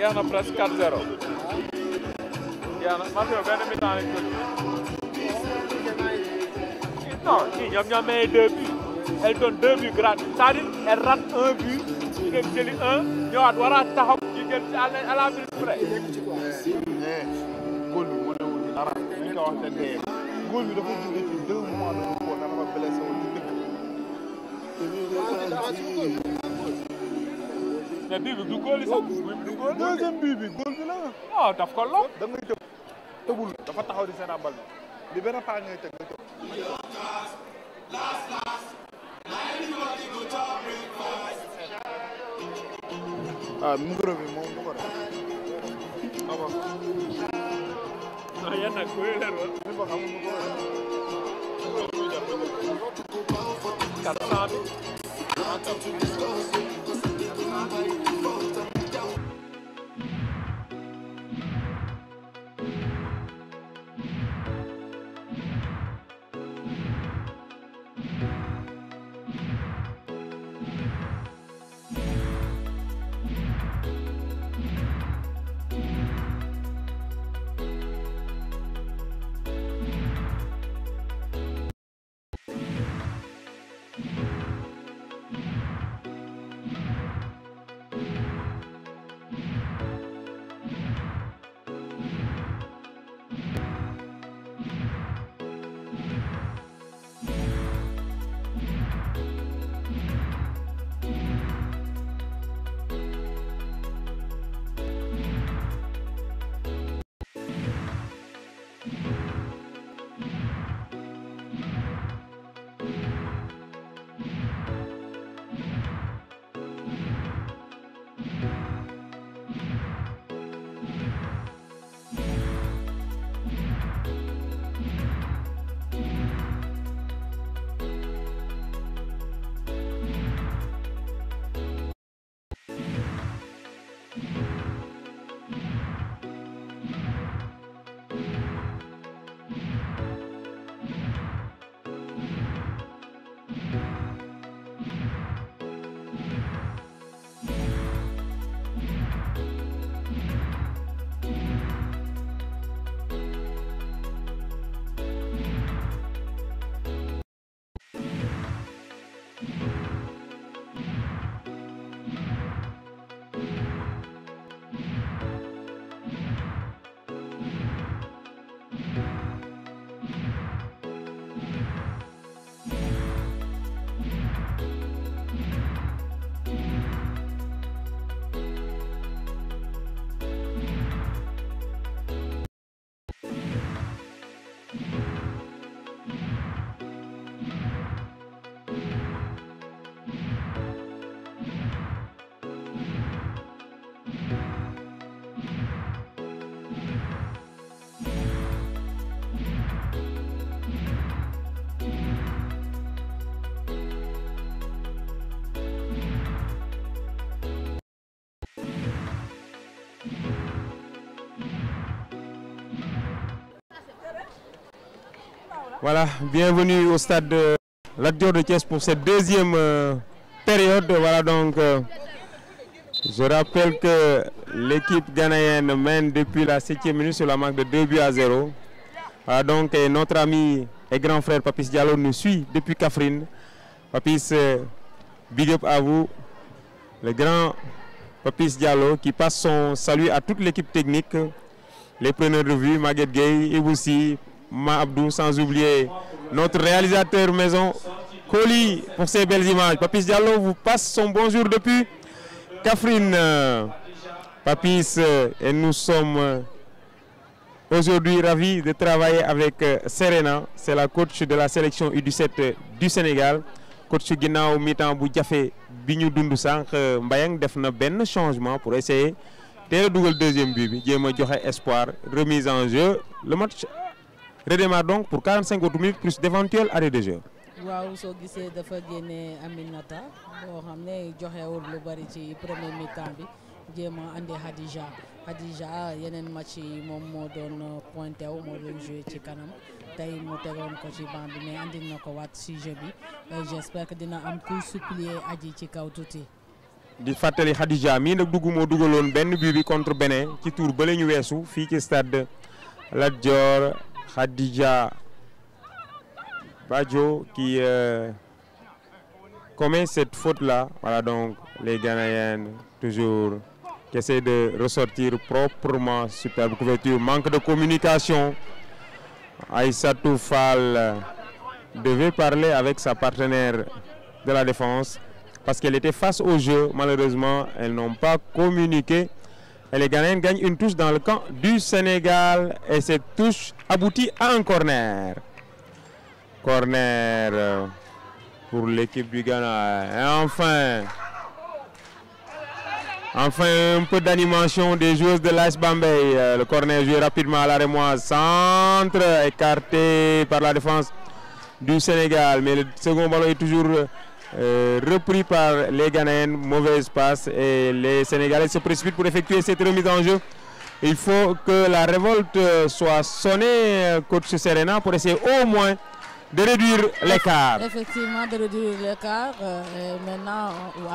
jeex na presque 4-0 jeex na match bi benn mi-temps lañ ko non kii ñoom ñoo maye 2 buts elle donne 2 buts gratuits c'est-à-dire elle rate 1 but ñu dem jëli 1 ñëwaat war a taxaw ñu jël ci à la minute près. góol bi moo newul ci dara ñu ko wax te dee góol bi dafa jóge ci 2 mois de repos dafa blessé woon ci dëkk. mais bii bi du góol yi sax bii bi du góol deuxième bii bi góol bi la waaw daf ko lool da ngay tëb tëbul dafa taxaw di seen bal bi benn paa ngay tëg nga tëb ah micro bi moom bu ko def ah yéen nag kuy leer wa ni ko xamul mu ko 400 bi Voilà, bienvenue au stade de Lat Dior de Thiès pour cette deuxième période. Voilà donc, je rappelle que l'équipe ghanéenne mène depuis la 7e minute sur la marque de 2-0. Voilà donc, et notre ami et grand frère Papis Diallo nous suit depuis Kaffrine. Papis, big up à vous, le grand Papis Diallo qui passe son salut à toute l'équipe technique, les preneurs de vue, Maguette Gueye, Iboussi, Ma Abdou, sans oublier notre réalisateur maison, Koli, pour ces belles images. Papis Diallo vous passe son bonjour depuis Kaffrine. Papis, et nous sommes aujourd'hui ravis de travailler avec Serena, c'est la coach de la sélection U17 du Sénégal. Coach ginnaaw mi-temps bu jafe bi ñu dund sànq Mbayang def na benn changement pour essayer teel a dugal deuxième but bi jéem a joxe espoir, remise en jeu. Le match redémarre donc pour 45 autres minutes plus d'éventuels arrêts de jeu. waaw soo gisee dafa génne Aminata boo xam ne joxewul lu bari ci premier mi-temps bi jéem a andi Hadija yeneen match yi moom moo doon pointé wu moo doon joué ci kanam tey mu tegoon ko ci banc bi mais andil na ko waat si jeu bi j'espère que dina am kuy supplier Adji ci kaw tuuti. di fàttali Khadija mii nag dugg moo dugaloon benn but bi contre Bénin ci tour ba la ñu weesu fii ci stade Lat Dior. Khadija Badjo qui commet cette faute-là. Voilà donc les Ghanéennes toujours qui essaient de ressortir proprement. Superbe couverture, manque de communication. Aïssatou Fall devait parler avec sa partenaire de la défense parce qu'elle était face au jeu. Malheureusement, elles n'ont pas communiqué. Et les Ghanéens gagnent une touche dans le camp du Sénégal. Et cette touche aboutit à un corner. Corner pour l'équipe du Ghana. Et enfin un peu d'animation des joueuses de l'AS Bambey. Le corner joué rapidement à la Rémoise. Centre écarté par la défense du Sénégal. Mais le second ballon est toujours repris par les Ghanéennes, mauvaise passe et les Sénégalais se précipitent pour effectuer cette remise en jeu. Il faut que la révolte soit sonnée, coach Serena, pour essayer au moins de réduire l'écart. Effectivement, de réduire l'écart. Maintenant,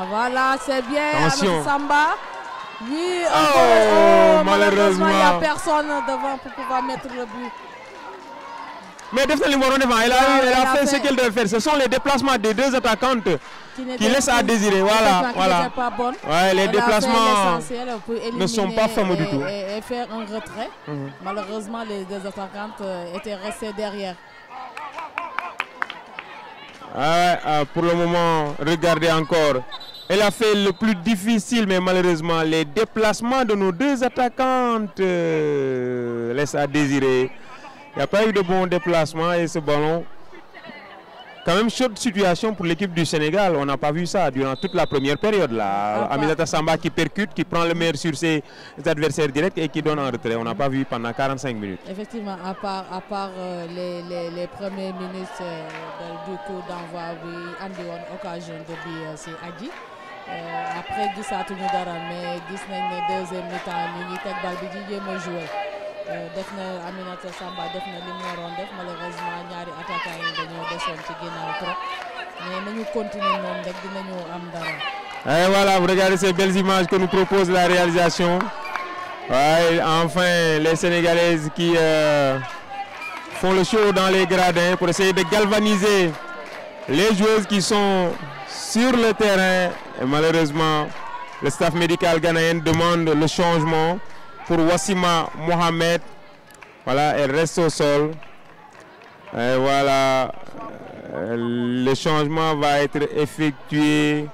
voilà, c'est bien. Attention. Avec Samba. Oui, malheureusement, il n'y a personne devant pour pouvoir mettre le but. Mais elle a fait ce qu'elle devait faire. Ce sont les déplacements des deux attaquantes qui laissent à désirer. Voilà. Pas bonne. Ouais, les déplacements ne sont pas fameux du tout. Et faire un retrait. Malheureusement, les deux attaquantes étaient restées derrière. Pour le moment, regardez encore. Elle a fait le plus difficile, mais malheureusement, les déplacements de nos deux attaquantes laissent à désirer. Il n'y a pas eu de bon déplacement et ce ballon, quand même chaude situation pour l'équipe du Sénégal. On n'a pas vu ça durant toute la première période là. Aminata Samba qui percute, qui prend le meilleur sur ses adversaires directs et qui donne un retrait. On n'a pas vu pendant 45 minutes. Effectivement, à part les premières minutes du coup d'envoi, Andy a une occasion de but, c'est Adji. Après, Gisatuñu dara, mais gis nañ ne deuxième mi-temps ñu ngi teg bal bi di jéem a jouer. Def na Aminata Samba def na li mu waroon def, malheureusement ñaari attaquants yi dañoo desoon ci ginnaaw trop, mais nañu continuer noonu rek dinañu am dara. Et voilà, vous regardez ces belles images que nous propose la réalisation. Ouais, enfin les Sénégalaises qui font le show dans les gradins pour essayer de galvaniser les joueuses qui sont sur le terrain. Et malheureusement, le staff médical ghanéen demande le changement pour Wassima Mohamed. Voilà, elle reste au sol. Et voilà, le changement va être effectué.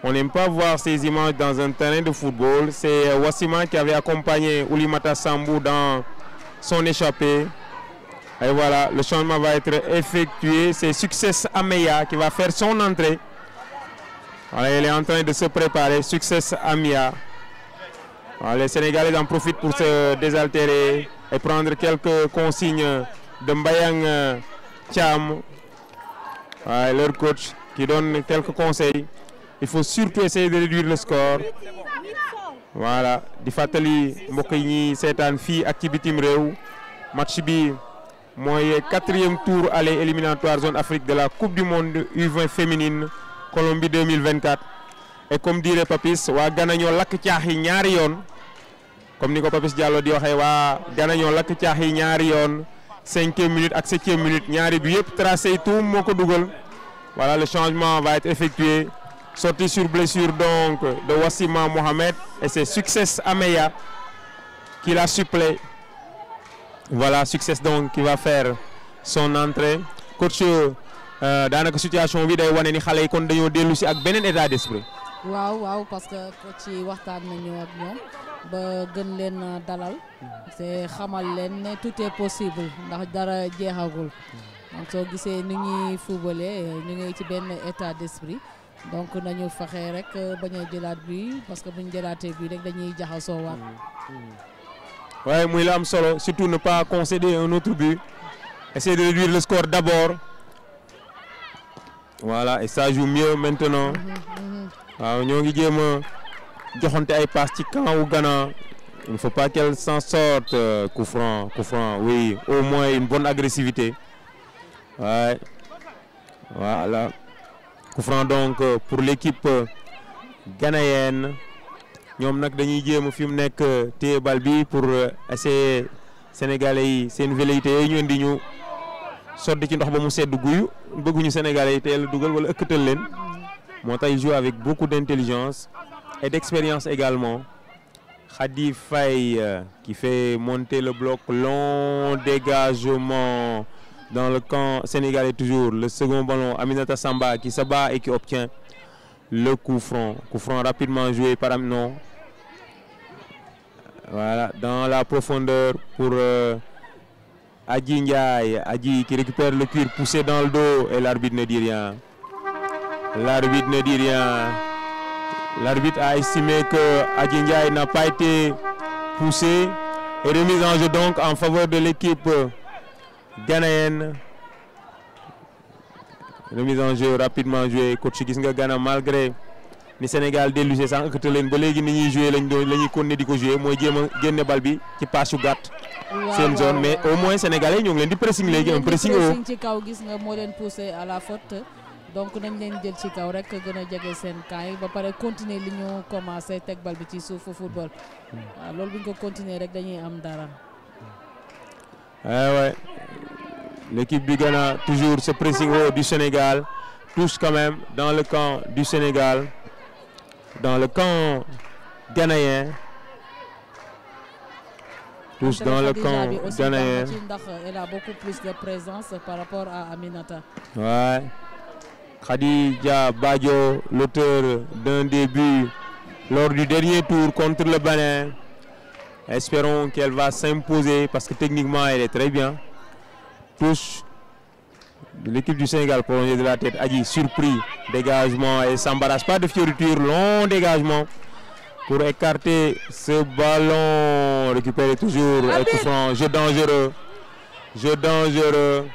On n'aime pas voir ces images dans un terrain de football. C'est Wassima qui avait accompagné Oulimata Sambou dans son échappée. Et voilà, le changement va être effectué. C'est Success Ameya qui va faire son entrée. Voilà, elle est en train de se préparer. Success Amia. Voilà, les Sénégalais en profitent pour se désaltérer et prendre quelques consignes de Mbayang Thiam, leur coach, qui donne quelques conseils. Il faut surtout essayer de réduire le score. Voilà, di fatali mbokk yi ñi seetaan fii ak ci bitim réew. Match bi mooy 4e tour aller éliminatoire zone Afrique de la Coupe du monde U20 féminine Colombie 2024. Et comme dirait Papis, waa Ghana ñoo lakk caax yi ñaari yoon. Comme ni ko Papis Diallo di waxee, waa Ghana ñoo lakk caax yi ñaari yoon. 5e minute ak 7e minute ñaari bi yëpp tracé tout moo ko dugal. Voilà, le changement va être effectué. Sorti sur blessure donc de Wassima Mohamed et c'est Success Ameya qui la supplée. Voilà, Success donc qui va faire son entrée. Coach, daanaka situation bi day wane ni xale yi kon dañoo dellu si ak beneen état d'esprit. waaw parce que coach yi waxtaan nañu ak ñoom ba gën leen dalal. c'est xamal leen ne tout est possible ndax dara jeexagul. donc soo gisee ni ñuy footballé ñu ngi ci benn état d'esprit. donc nañu fexe rek bañ a jëlaat bi parce que buñ jëlaatee bi rek dañuy jaxasoo waat. Ouais, muy la am solo, surtout ne pas concéder un autre but. Essayer de réduire le score d'abord. Voilà, et ça joue mieux maintenant. waaw ñoo ngi jéem a joxante ay passe ci camp wu Ghana. Il ne faut pas qu'elle s'en sorte. Coup franc, oui, au moins une bonne agressivité. Ouais. Voilà. Coup franc donc pour l'équipe ghanéenne ñoom nag dañuy jéem fi mu nekk téye bal bi pour essayer sénégalais yi seen velléité yooyu ñu indi ñu sotti ci ndox ba mu sedd guyu bëgguñu sénégalais yi teel a dugal wala ëkkatal leen moo tax joue avec beaucoup d'intelligence et d'expérience également. Khady Faye qui fait monter le bloc, long dégagement dans le camp sénégalais toujours. Le second ballon, Aminata Samba qui se bat et qui obtient le coup franc. Coup franc rapidement joué par Amnon. Voilà, dans la profondeur pour Adji Ndiaye. Adji qui récupère le cuir poussé dans le dos et l'arbitre ne dit rien. L'arbitre ne dit rien. L'arbitre a estimé que Adji Ndiaye n'a pas été poussé et remise en jeu donc en faveur de l'équipe ghanéenne. Remise en jeu rapidement jouée. Coach gis nga Ghana malgré ni Sénégal dellusé sànq te leen ba léegi ni ñuy joué la ñuy continuer di ko joué mooy jéem a génne bal bi ci passe yu gàtt. seen zone mais au moins sénégalais ñoo ngi leen di pressing léegi un pressing haut. ci kaw gis nga moo leen poussé à la faute. donc nañ leen jël ci kaw rek gën a jege seen camp yi ba pare continuer li ñu commencé teg bal bi ci suufu football waaw loolu bu ñu ko continuer rek dañuy am dara. Ouais. L'équipe du Ghana toujours ce pressing haut du Sénégal touche quand même dans le camp du Sénégal, dans le camp ghanéen. Tous dans le camp ghanéen. Elle a beaucoup plus de présence par rapport à Aminata. Ouais. Khadija Badjo, l'auteur d'un début lors du dernier tour contre le Bénin. Espérons qu'elle va s'imposer parce que techniquement elle est très bien. Touche de l'équipe du Sénégal prolongée de la tête. Adji surpris, dégagement et s'embarrasse pas de fioriture, long dégagement pour écarter ce ballon. Récupéré toujours et coup franc, jeu dangereux. Jeu dangereux.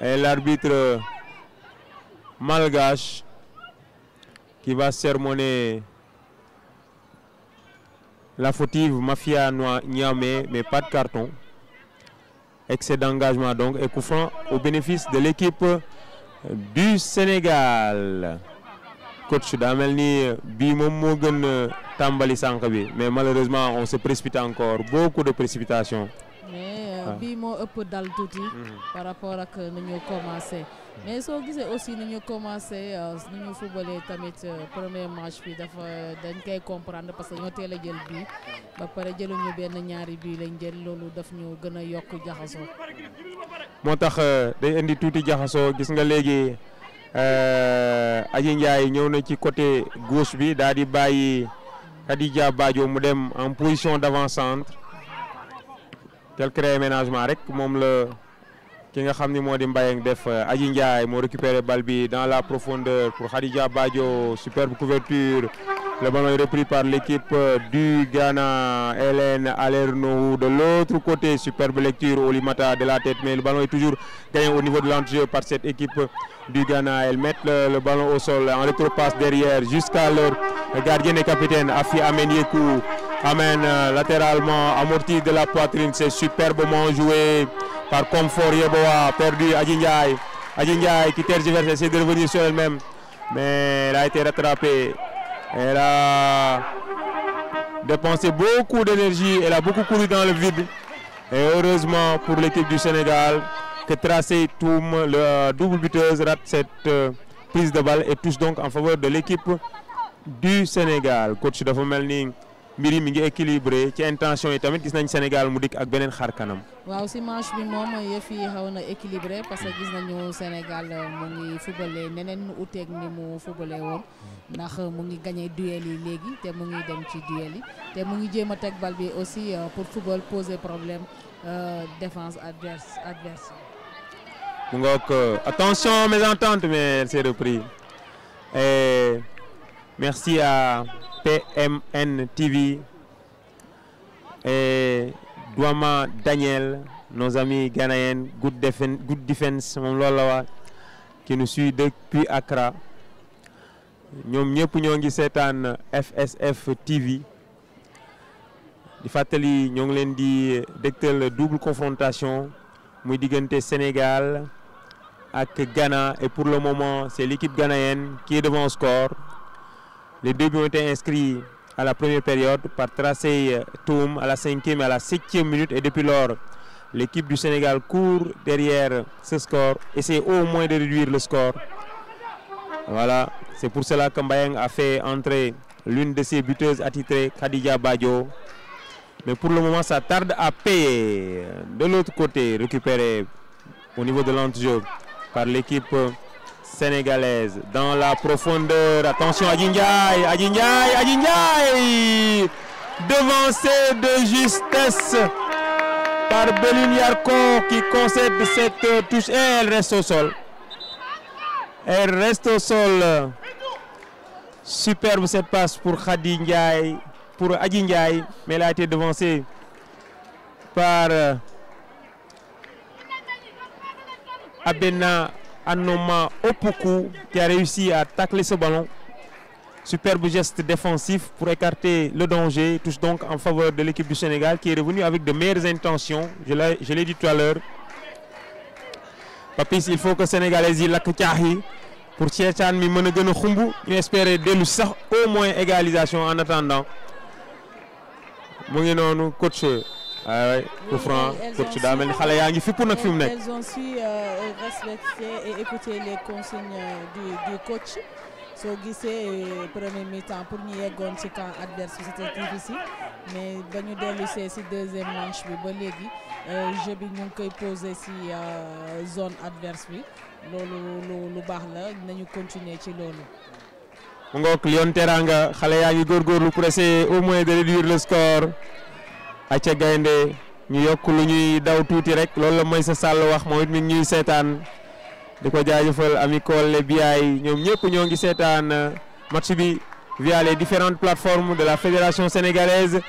Et l'arbitre malgache qui va sermonner la fautive Mafia Niamey, mais pas de carton. Excès d'engagement donc et coup franc au bénéfice de l'équipe du Sénégal. Coach daa mel ni bii moom moo gën tàmbali sànq bi mais malheureusement on se précipite encore, beaucoup de précipitation. mais bii moo ëpp dal tuuti par rapport ak ni ñu commencé. mais soo gisee aussi ni ñu commencé ni ñu footballé tamit premier match bi dañ koy comprendre parce que ñoo teel a jël bii ba pare jëluñu benn ñaari bii lañ jël loolu daf ñu gën a yokk jaxasoo. moo tax day indi tuuti jaxasoo gis nga léegi Adji Ndiaye ñëw na ci côté gauche bi daal di bàyyi Khadija Badjo mu dem en position d'avant-centre. Quelques réaménagements rek moom la ki nga xam ni moo di Mbayang def. Adji Ndiaye moo récupéré balle bi dans la profondeur pour Khadija Badjo, superbe couverture. Le ballon est repris par l'équipe du Ghana. Hélène Alernou de l'autre côté, superbe lecture Oulimata de la tête, mais le ballon est toujours gagné au niveau de l'entrejeu par cette équipe du Ghana. Elles mettent le ballon au sol en rétropasse derrière jusqu'à leur gardien et capitaine Afi Amen Yekou. Amen latéralement amorti de la poitrine, c'est superbement joué par Comfort Yeboah, perdu Adji Ndiaye. Adji Ndiaye qui tergiverse, essaie de revenir sur elle-même, mais elle a été rattrapée. Elle a dépensé beaucoup d'énergie, elle a beaucoup couru dans le vide. Et heureusement pour l'équipe du Sénégal que Tracé Toum, le double buteuse, rate cette prise de balle et touche donc en faveur de l'équipe du Sénégal. Coach dafa mel ni mbir yi mi ngi équilibré ci intention yi tamit gis nañ Sénégal mu dikk ak beneen xar kanam. waaw si match bi moom yëf yi xaw na équilibré parce que gis nañu Sénégal mu ngi footballé neneen nu uteeg ni mu footballé woon ndax mu ngi gagné duel yi léegi te mu ngi dem ci duel yi te mu ngi jéem a teg bal bi aussi pour football poser problème défense adverse. mu ngoog attention mésentente mais elle s'est repris et merci à PMN TV et Douama Daniel, nos amis ghanéens, good defense moom loolu la waa qui nous suit depuis Accra. ñoom ñëpp ñoo ngi seetaan FSF TV di fàttali ñoo ngi leen di dégtal double confrontation muy diggante Sénégal ak Ghana et pour le moment c'est l'équipe ghanéenne qui est devant au score. Les 2 buts ont été inscrits à la première période par Tracey Toum à la 5e et à la 7e minute. Et depuis lors, l'équipe du Sénégal court derrière ce score, essaie au moins de réduire le score. Voilà, c'est pour cela que Mbayang a fait entrer l'une de ses buteuses attitrées, Khadija Badio. Mais pour le moment, ça tarde à payer. De l'autre côté, récupéré au niveau de l'entre-jeu par l'équipe sénégalaise dans la profondeur. Attention à Adjindiaye, devancé de justesse par Beline Yarko qui concède cette touche et elle reste au sol. Elle reste au sol. Superbe cette passe pour Adjindiaye, mais elle a été devancée par Abena Anoma Opoku qui a réussi à tacler ce ballon. Superbe geste défensif pour écarter le danger. Touche donc en faveur de l'équipe du Sénégal qui est revenue avec de meilleures intentions. Je l'ai dit tout à l'heure. Papis, il faut que Sénégalais y lakk caaxi pour Tchétchan mi mën a gën a xumb ñu espérer dellu sax au moins égalisation en attendant. Mu ngi noonu coach. Ouais, coup franc, coach daa mel ni xale yaa ngi fippu nag fi mu nekk. Elles ont su respecter et écouter les consignes du coach. soo gisee premier mi-temps pour ñu yeggoon ci camp adverse bi c'était difficile mais ba ñu dellusee ci deuxième manche bi ba léegi jeu bi ñu ngi koy posé ci zone adverse bi loolu lu baax la nañu continuer ci loolu. mu ngoog Lyon Teranga xale yaa ngi góorgóorlu pour essayer au moins de réduire le score. Acca gaynde ñu yokk lu ñuy daw tuuti rek loolu la mooy sa sàll wax moom it mi ngi ñuy seetaan. di ko jaajëfal Ami Collé Biaye ñoom ñëpp ñoo ngi seetaan match bi via les différentes plateformes de la Fédération sénégalaise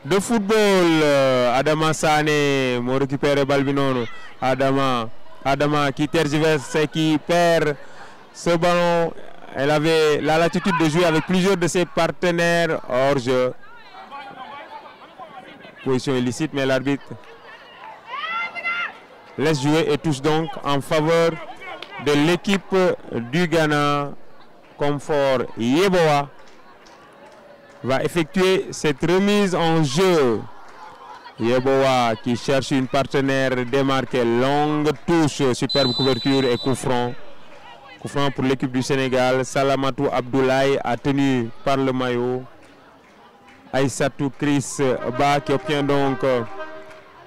de football. Adama Sané moo récupéré bal bi noonu. Adama qui tergiverse et qui perd ce ballon. Elle avait la latitude de jouer avec plusieurs de ses partenaires hors jeu. Position illicite, mais l'arbitre laisse jouer et touche donc en faveur de l'équipe du Ghana. Comfort Yeboah va effectuer cette remise en jeu. Yeboah qui cherche une partenaire démarquée. Longue touche, superbe couverture et coup franc. Coup franc pour l'équipe du Sénégal. Salamatou Abdoulaye a tenu par le maillot. Aïssatou Chris Ba qui obtient donc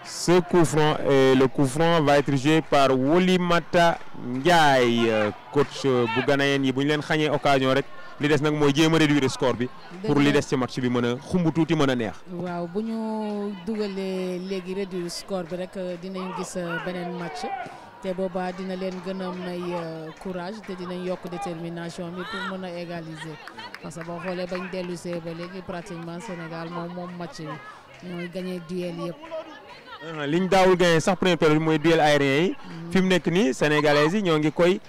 ce coup franc et le coup franc va être joué par Wolimata Ndiaye. Coach bu Ghanéen yi bu ñu leen xañee occasion rek li des nag mooy jéem a réduire score bi pour li des ci match bi mën a xumb tuuti mën a neex. waaw bu ñu dugalee léegi réduire score bi rek dinañ gis beneen match te boobaa dina leen gën a may courage te dinañ yokk détermination bi pour mën a égaliser parce que boo xoolee bañ dellusee ba léegi pratiquement Sénégal moom match bi ñooy gagné duel yëpp. liñ daawul gagné sax première période mooy duel aérien yi fi mu nekk nii sénégalais yi ñoo ngi koy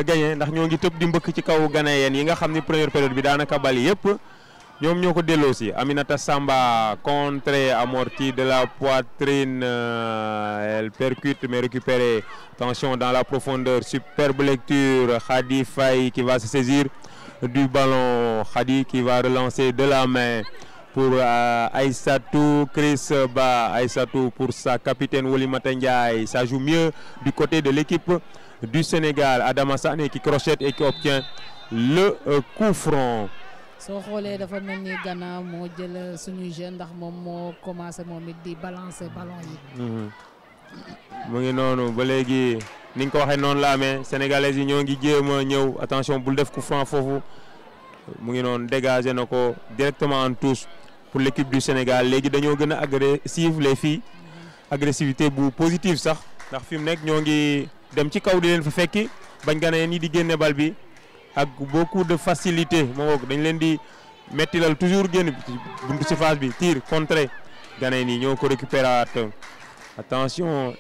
gagné ndax ñoo ngi tëb di mbëkk ci kaw ghanéen yi nga xam ni première période bi daanaka bali yëpp ñoom ñoo ko delloo si. Aminata Samba contrée amortie de la poitrine, elle percute mais récupérée. Attention dans la profondeur, superbe lecture. Khady Faye qui va se saisir du ballon. Khady qui va relancer de la main pour Aïssatou Chris Ba. Aïssatou pour sa capitaine Wolimata Ndiaye. Ça joue mieux du côté de l'équipe du Sénégal. Adama Sané qui crochette et qui obtient le coup franc. soo xoolee dafa mel ni Ghana moo jël suñu jeune ndax moom moo commencé moom it di balancer ballon yi. mu ngi noonu ba léegi ni nga ko waxee noonu la amee sénégalais yi ñoo ngi jéem a ñëw attention bul def coup franc foofu mu ngi noonu dégagé na ko directement en touche pour l'équipe du Sénégal. Léegi dañoo gën a agressif les filles agressivité bu positive sax ndax fi mu nekk ñoo ngi dem ci kaw di leen fa fekki bañ Ghanéen ñi di génne bal bi ak beaucoup de facilité moo dañ leen di mettilal toujours génn buntu surface bi tir contré Ghanéen yi ñoo ko récupérer. Attention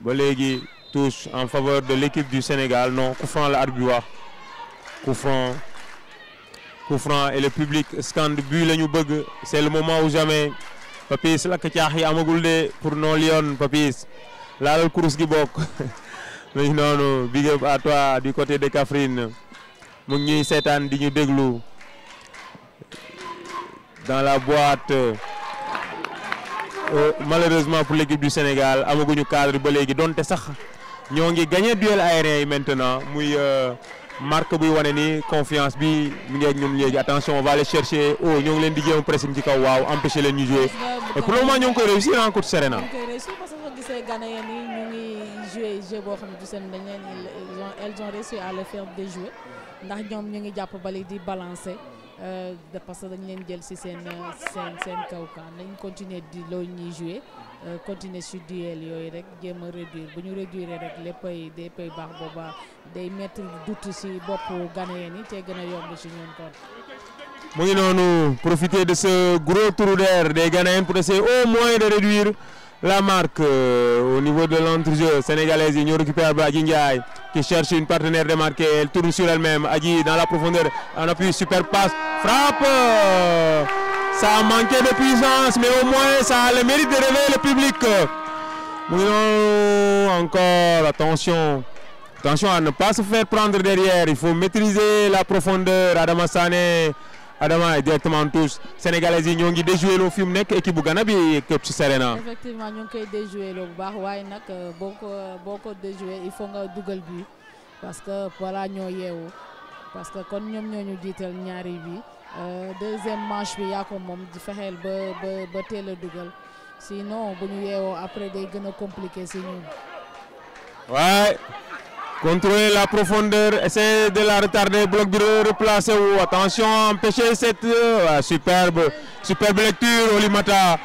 ba léegi touche en faveur de l'équipe du Sénégal. Non, coup franc la arbitre bi wax coup franc et le public scande but la ñu bëgg. C'est le moment ou jamais. Papis lakk caax yi amagul de pour nos Lions. Papis laalal kurus gi bokk. Mais non, big up à toi du côté de Kaffrine mu ngi ñuy seetaan di ñu déglu dans la boîte. Malheureusement pour l'équipe du Sénégal amaguñu cadre ba léegi donte sax ñoo ngi gagné duel aérien yi maintenant muy marque buy wane ni confiance bi mu ngi ak ñun léegi attention on va aller chercher ñoo ngi leen di jéem pressing ci kaw waaw empêcher leen ñu jouer et pour le moment ñoo ngi koy réussir en contre Serena. ñoo ngi koy réussir parce que soo gisee Ghanéen yi ñu ngi jouer jeu boo xam ne du seen dañ leen elles ont réussi à le faire déjouer ndax ñoom ñu ngi jàpp bali di balancer. Parce que dañ leen jël ci seen kaw kan nañ continuer di loolu ñuy jouer continuer sur duel yooyu rek jéem a réduire bu ñu réduire rek léppay baax booba day mettre doute ci boppu Ghanéen yi te gën a yomb ci ñun kon. mu ngi noonu profiter de ce gros trou d'air des Ghanéens pour essayer au moins de réduire la marque au niveau de l'entrejeu sénégalaise yi ñoo récupère ba Adji Ndiaye qui cherche une partenaire démarquée, elle tourne sur elle-même, Adji dans la profondeur, en appui, super passe, frappe, ça a manqué de puissance mais au moins ça a le mérite de réveiller le public. Encore attention à ne pas se faire prendre derrière, il faut maîtriser la profondeur. Adama Sané Adama est directement tous sénégalais yi ñoo ngi déjoué loo fi mu nekk équipe bu Ghana bi képp ci Serena. Effectivement ñu ngi koy déjoué loo bu baax waaye nag boo ko déjoué il faut nga dugal bi parce que voilà ñoo yeewu parce que kon ñoom ñoo ñu jiital ñaari bi deuxième manche bi yaa ko moom di fexeel ba teel a dugal sinon bu ñu yeewoo après day gën a compliqué si ñun. Ouais. Contrôler la profondeur, essayer de la retarder, bloc de replacer ou attention, empêcher cette superbe lecture. Oulimata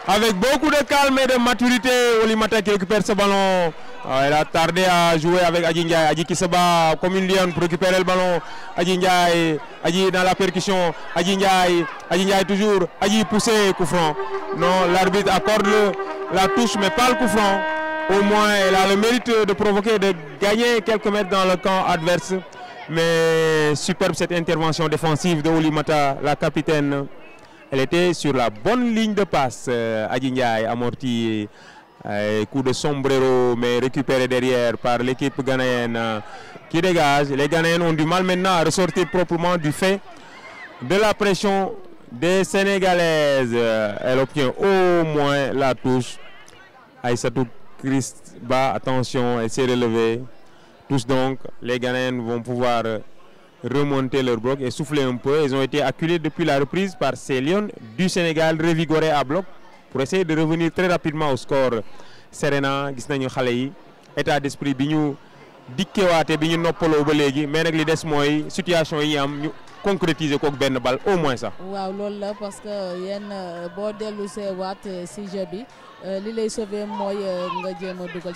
avec beaucoup de calme et de maturité. Oulimata qui récupère ce ballon. Elle a tardé à jouer avec Adji Ndiaye. Adji qui se bat comme une lionne pour récupérer le ballon. Adji Ndiaye, Adji dans la percussion. Adji Ndiaye toujours. Adji poussé, coup franc. Non, l'arbitre accorde la touche mais pas le coup franc. Au moins, elle a le mérite de provoquer, de gagner quelques mètres dans le camp adverse. Mais superbe cette intervention défensive de Oulimata, la capitaine. Elle était sur la bonne ligne de passe. Adji Ndiaye amorti, coup de sombrero, mais récupéré derrière par l'équipe ghanéenne qui dégage. Les Ghanéens ont du mal maintenant à ressortir proprement du fait de la pression des Sénégalaises. Elle obtient au moins la touche. Aïssatou Christ bat, attention, elle s'est relevée. Tous donc, les Ghanéens vont pouvoir remonter leur bloc et souffler un peu. Ils ont été acculés depuis la reprise par ces Lions du Sénégal, revigorés à bloc pour essayer de revenir très rapidement au score. Serena, gis nañu xale yi état d'esprit bi ñu dikkewaate bi ñu noppaloo ba léegi mais nag li des mooy situation yi am ñu concrétiser ko ak benn balle au moins sax. waaw loolu la parce que yéen boo dellu see waat si jeu bi li lay sauver mooy nga jéem a dugal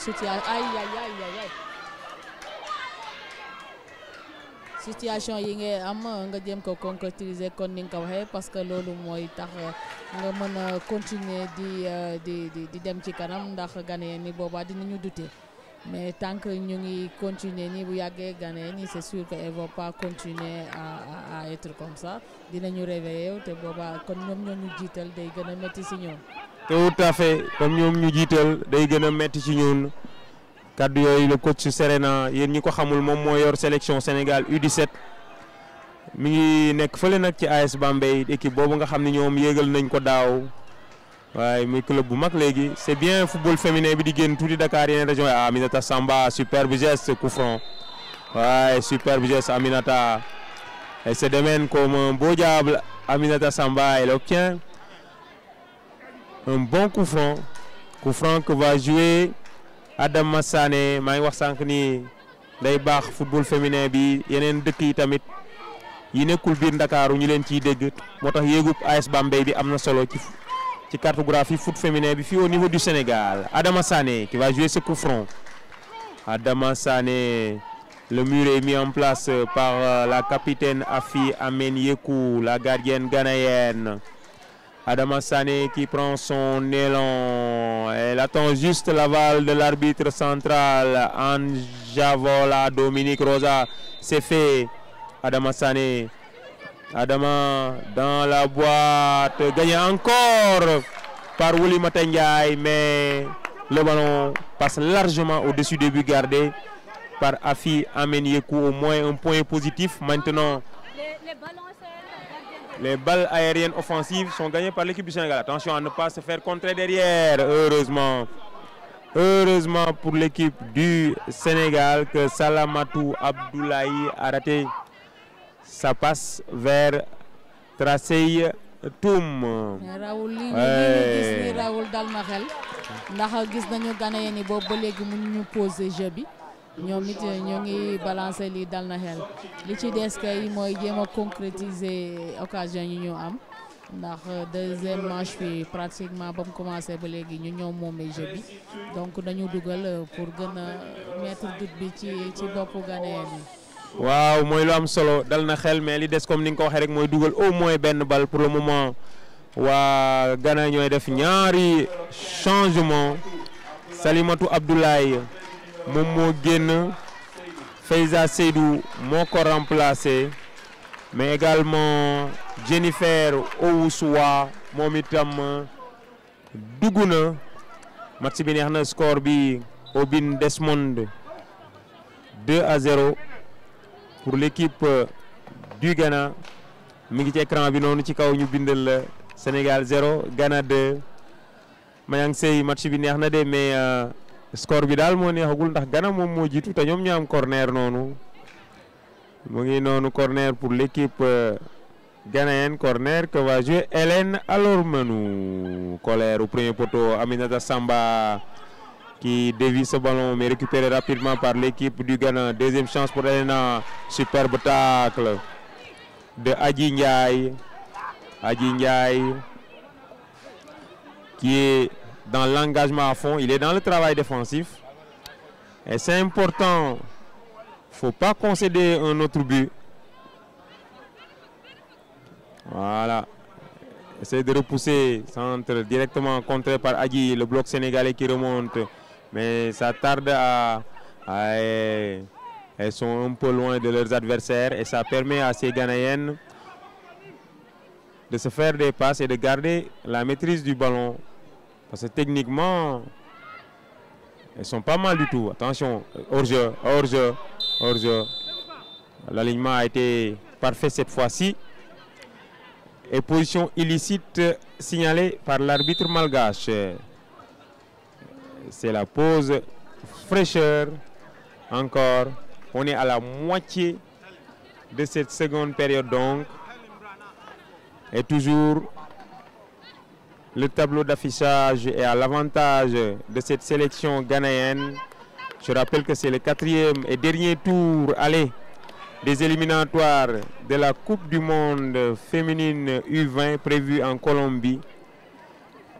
situation yi ngay am nga jéem ko concrétiser kon ni nga ko waxee parce que loolu mooy tax nga mën a continuer di dem ci kanam ndax Ghanéen ni boobaa dinañu douter mais tant que ñu ngi continuer nii bu yàggee Ghanéen ni c'est sûr que ils vont pas continuer à être comme ça dinañu réveiller te boobaa kon ñoom ñoo ñu jiital day gën a métti ci ñoom. Tout à fait comme ñoom ñu jiital day gën a métti ci ñun. kaddu yooyu le coach Serena yéen ñi ko xamul moom moo yor sélection Sénégal U17 mi ngi nekk fële nag ci AS Bambey équipe boobu nga xam ne ñoom yéegal nañ ko daaw waaye muy club bu mag léegi c'est bien football féminin bi di génn tuuti Dakar yeneen région Aminata Samba superbe geste coup franc waaye superbe geste Aminata elle se démène comme un beau diable. Aminata Samba elle obtient un bon coup franc que va jouer Adama Sané. maa ngi wax sànq ni day baax football féminin bi yeneen dëkk yi tamit yi nekkul biir Ndakaaru ñu leen ciy dégg moo tax yéegub AS Bambey bi am na solo ci cartographie foot féminin bi fii au niveau du Sénégal. Adama Sané qui va jouer ce coup franc. Adama Sané, le mur est mis en place par la capitaine Afi Amen Yekou, la gardienne ghanéenne. Adama Sané qui prend son élan. Elle attend juste l'aval de l'arbitre central. Anjavola Dominique Rosa. C'est fait. Adama Sané. Adama dans la boîte. Gagné encore par Oulimata Ndiaye. Mais le ballon passe largement au-dessus du but gardé par Afi Amen Yekou. Au moins un point positif. Maintenant. Les balles aériennes offensives sont gagnées par l'équipe du Sénégal. Attention à ne pas se faire contrer derrière. Heureusement pour l'équipe du Sénégal que Salamatou Abdoulaye a raté sa passe vers Tracey Toum. Raoul li ñu gis ni Raoul dal na xel ndax gis nañu Ghanéen ni boobu ba léegi mënuñu poser jeu bi ñoom it ñoo ngi balancer lii dal na xel li ci des kay mooy jéem a concrétiser occasion yi ñu am ndax deuxième match bi pratiquement ba mu commencé ba léegi ñu ñoom moomee jeu bi donc dañu dugal pour gën a mettre doute bi ci boppu Ghanéen yi. waaw mooy lu am solo dal na xel mais li des comme ni nga ko waxee rek mooy dugal au moins benn balle pour le moment waa Ghana ñooy def ñaari changement Salimatou Abdoulaye moom moo génn Faiza Seydou moo ko remplacé mais également Jennifer Owusuwa moom itam dugg na match bi neex na score bi Obin Desmond 2-0 pour l'équipe du Ghana mi ngi ci écran bi noonu ci kaw ñu bindal la Sénégal 0 Ghana 2 Mayang Sey match bi neex na de mais score bi daal moo neexagul ndax Ghana moom moo jiitu te ñoom ñu am corner noonu mu ngi noonu corner pour l'équipe ghanéenne, corner que va jouer Hélène Alormanou. Colère au premier poteau, Aminata Samba qui dévie ce ballon mais récupéré rapidement par l'équipe du Ghana. Deuxième chance pour Elena, superbe tacle de Adji Ndiaye. Adji Ndiaye qui est dans l'engagement à fond, il est dans le travail défensif et c'est important, il ne faut pas concéder un autre but. Voilà, essaye de repousser, centre directement contré par Adji, le bloc sénégalais qui remonte, mais ça tarde elles sont un peu loin de leurs adversaires et ça permet à ces Ghanéennes de se faire des passes et de garder la maîtrise du ballon. Parce que techniquement, elles sont pas mal du tout. Attention, hors-jeu, hors-jeu, hors-jeu. L'alignement a été parfait cette fois-ci. Et position illicite signalée par l'arbitre malgache. C'est la pause fraîcheur. Encore, on est à la moitié de cette seconde période donc. Et toujours, le tableau d'affichage est à l'avantage de cette sélection ghanéenne. Je rappelle que c'est le 4e et dernier tour aller des éliminatoires de la Coupe du Monde féminine U20 prévue en Colombie.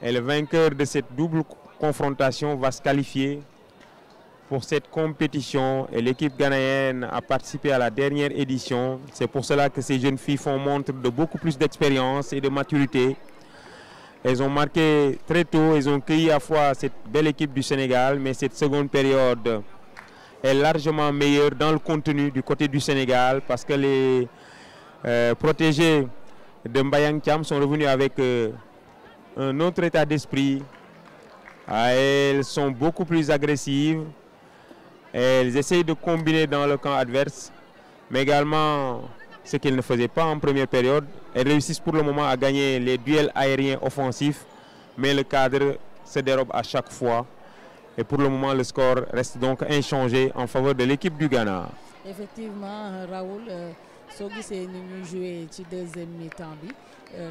Et le vainqueur de cette double confrontation va se qualifier pour cette compétition. Et l'équipe ghanéenne a participé à la dernière édition. C'est pour cela que ces jeunes filles font montre de beaucoup plus d'expérience et de maturité. Elles ont marqué très tôt, elles ont cueilli à la fois cette belle équipe du Sénégal, mais cette seconde période est largement meilleure dans le contenu du côté du Sénégal parce que les protégés de Mbayang Thiam sont revenus avec un autre état d'esprit. Elles sont beaucoup plus agressives. Elles essayent de combiner dans le camp adverse, mais également ce qu'elles ne faisaient pas en première période. Elles réussissent pour le moment à gagner les duels aériens offensifs, mais le cadre se dérobe à chaque fois. Et pour le moment, le score reste donc inchangé en faveur de l'équipe du Ghana. Effectivement, Raoul, soo gisee ni ñu joué ci deuxième mi-temps bi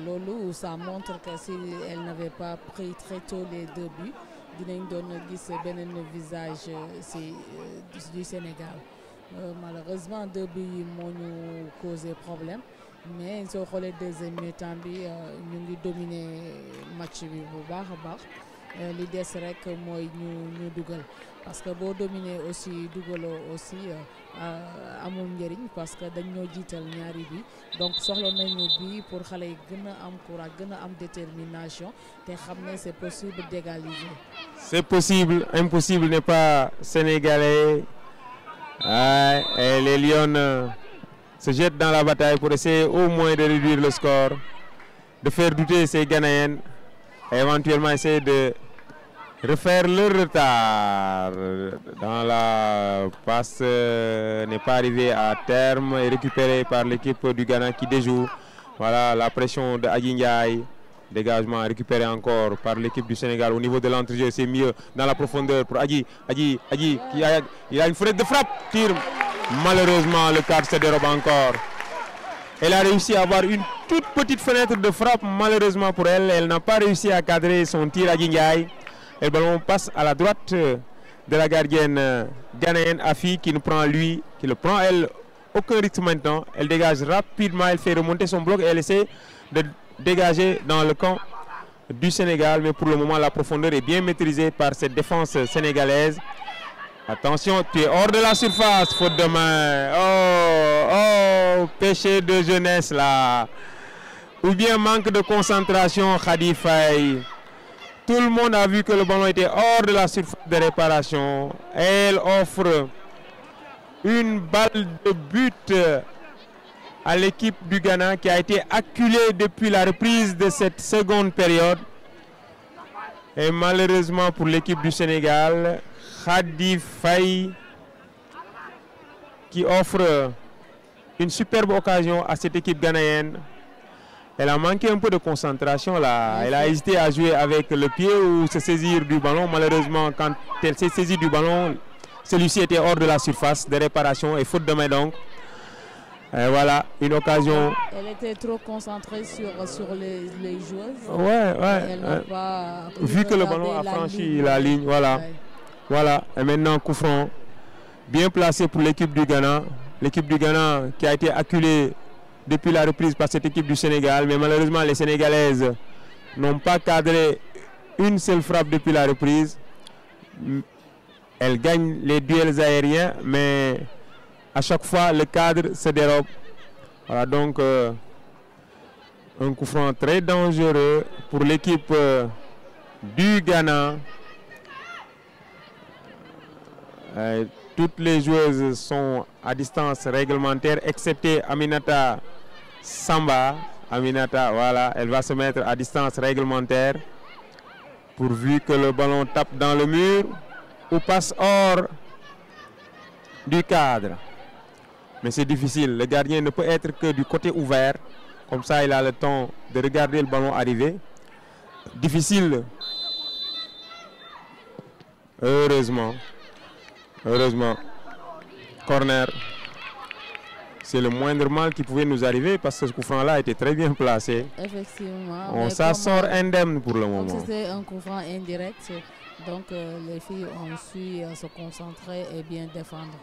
loolu ça montre que si elle n'avait pas pris très tôt les 2 buts dinañ doon gis beneen visage du Sénégal. Malheureusement 2 buts yi moo ñu causé problème mais soo xoolee deuxième mi-temps bi ñu ngi dominer match bi bu baax a baax. Li des rek mooy ñu dugal parce que boo dominer aussi dugaloo aussi amul njëriñ parce que dañ ñoo jiital ñaari bi donc soxla nañu bi pour xale yi gën a am courage gën a am détermination te xam ne c'est possible d'égaliser. C'est possible, impossible n'est pas sénégalais. Et les Lions se jettent dans la bataille pour essayer au moins de réduire le score, de faire douter ces Ghanéennes et éventuellement essayer de refaire le retard. Dans la passe n'est pas arrivée à terme et récupérée par l'équipe du Ghana qui déjoue Voilà la pression de Adji Ndiaye. Dégagement récupéré encore par l'équipe du Sénégal au niveau de l'entrejeu. C'est mieux dans la profondeur pour Adji. Adji il a une fenêtre de frappe. Tire. Malheureusement, le cadre se dérobe encore. Elle a réussi à avoir une toute petite fenêtre de frappe. Malheureusement pour elle, elle n'a pas réussi à cadrer son tir Adji Ndiaye. Et le ballon passe à la droite de la gardienne ghanéenne Afi qui le prend elle. Aucun rythme maintenant. Elle dégage rapidement, elle fait remonter son bloc et elle essaie de dégager dans le camp du Sénégal. Mais pour le moment, la profondeur est bien maîtrisée par cette défense sénégalaise. Attention, tu es hors de la surface, faute de main. Oh, péché de jeunesse là. Ou bien manque de concentration, Khady Faye. Tout le monde a vu que le ballon était hors de la surface de réparation. Elle offre une balle de but à l'équipe du Ghana qui a été acculée depuis la reprise de cette seconde période. Et malheureusement pour l'équipe du Sénégal, Khady Faye qui offre une superbe occasion à cette équipe ghanéenne. Elle a manqué un peu de concentration là. Elle a hésité à jouer avec le pied ou se saisir du ballon. Malheureusement, quand elle s'est saisie du ballon, celui-ci était hors de la surface de réparation et faute de main donc. Et voilà, une occasion. Elle était trop concentrée sur les joueuses. Ouais. Elle n'a pas vu que le ballon a franchi la ligne, voilà. Ouais. Voilà, et maintenant coup franc bien placé pour l'équipe du Ghana. L'équipe du Ghana qui a été acculée depuis la reprise par cette équipe du Sénégal. Mais malheureusement, les Sénégalaises n'ont pas cadré une seule frappe depuis la reprise. Elles gagnent les duels aériens, mais à chaque fois, le cadre se dérobe. Voilà donc un coup franc très dangereux pour l'équipe du Ghana. Toutes les joueuses sont à distance réglementaire, excepté Aminata Samba. Aminata, voilà, elle va se mettre à distance réglementaire pourvu que le ballon tape dans le mur ou passe hors du cadre. Mais c'est difficile, le gardien ne peut être que du côté ouvert. Comme ça, il a le temps de regarder le ballon arriver. Difficile. Heureusement. Corner. C'est le moindre mal qui pouvait nous arriver parce que ce coup franc-là était très bien placé. Effectivement. On s'en sort indemne pour le moment. C'était un coup franc indirect. Donc les filles ont su se concentrer et bien défendre.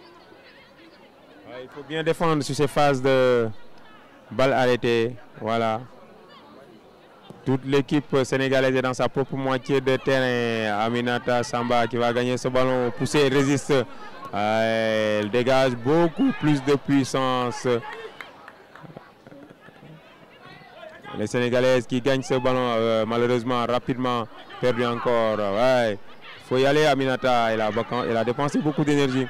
Ouais, il faut bien défendre sur ces phases de balle arrêtée. Voilà. Toute l'équipe sénégalaise est dans sa propre moitié de terrain. Aminata Samba qui va gagner ce ballon, pousser, résiste. Elle dégage beaucoup plus de puissance. Les Sénégalaises qui gagnent ce ballon, malheureusement, rapidement, perdu encore. Ouais. Il faut y aller, Aminata. Elle a dépensé beaucoup d'énergie.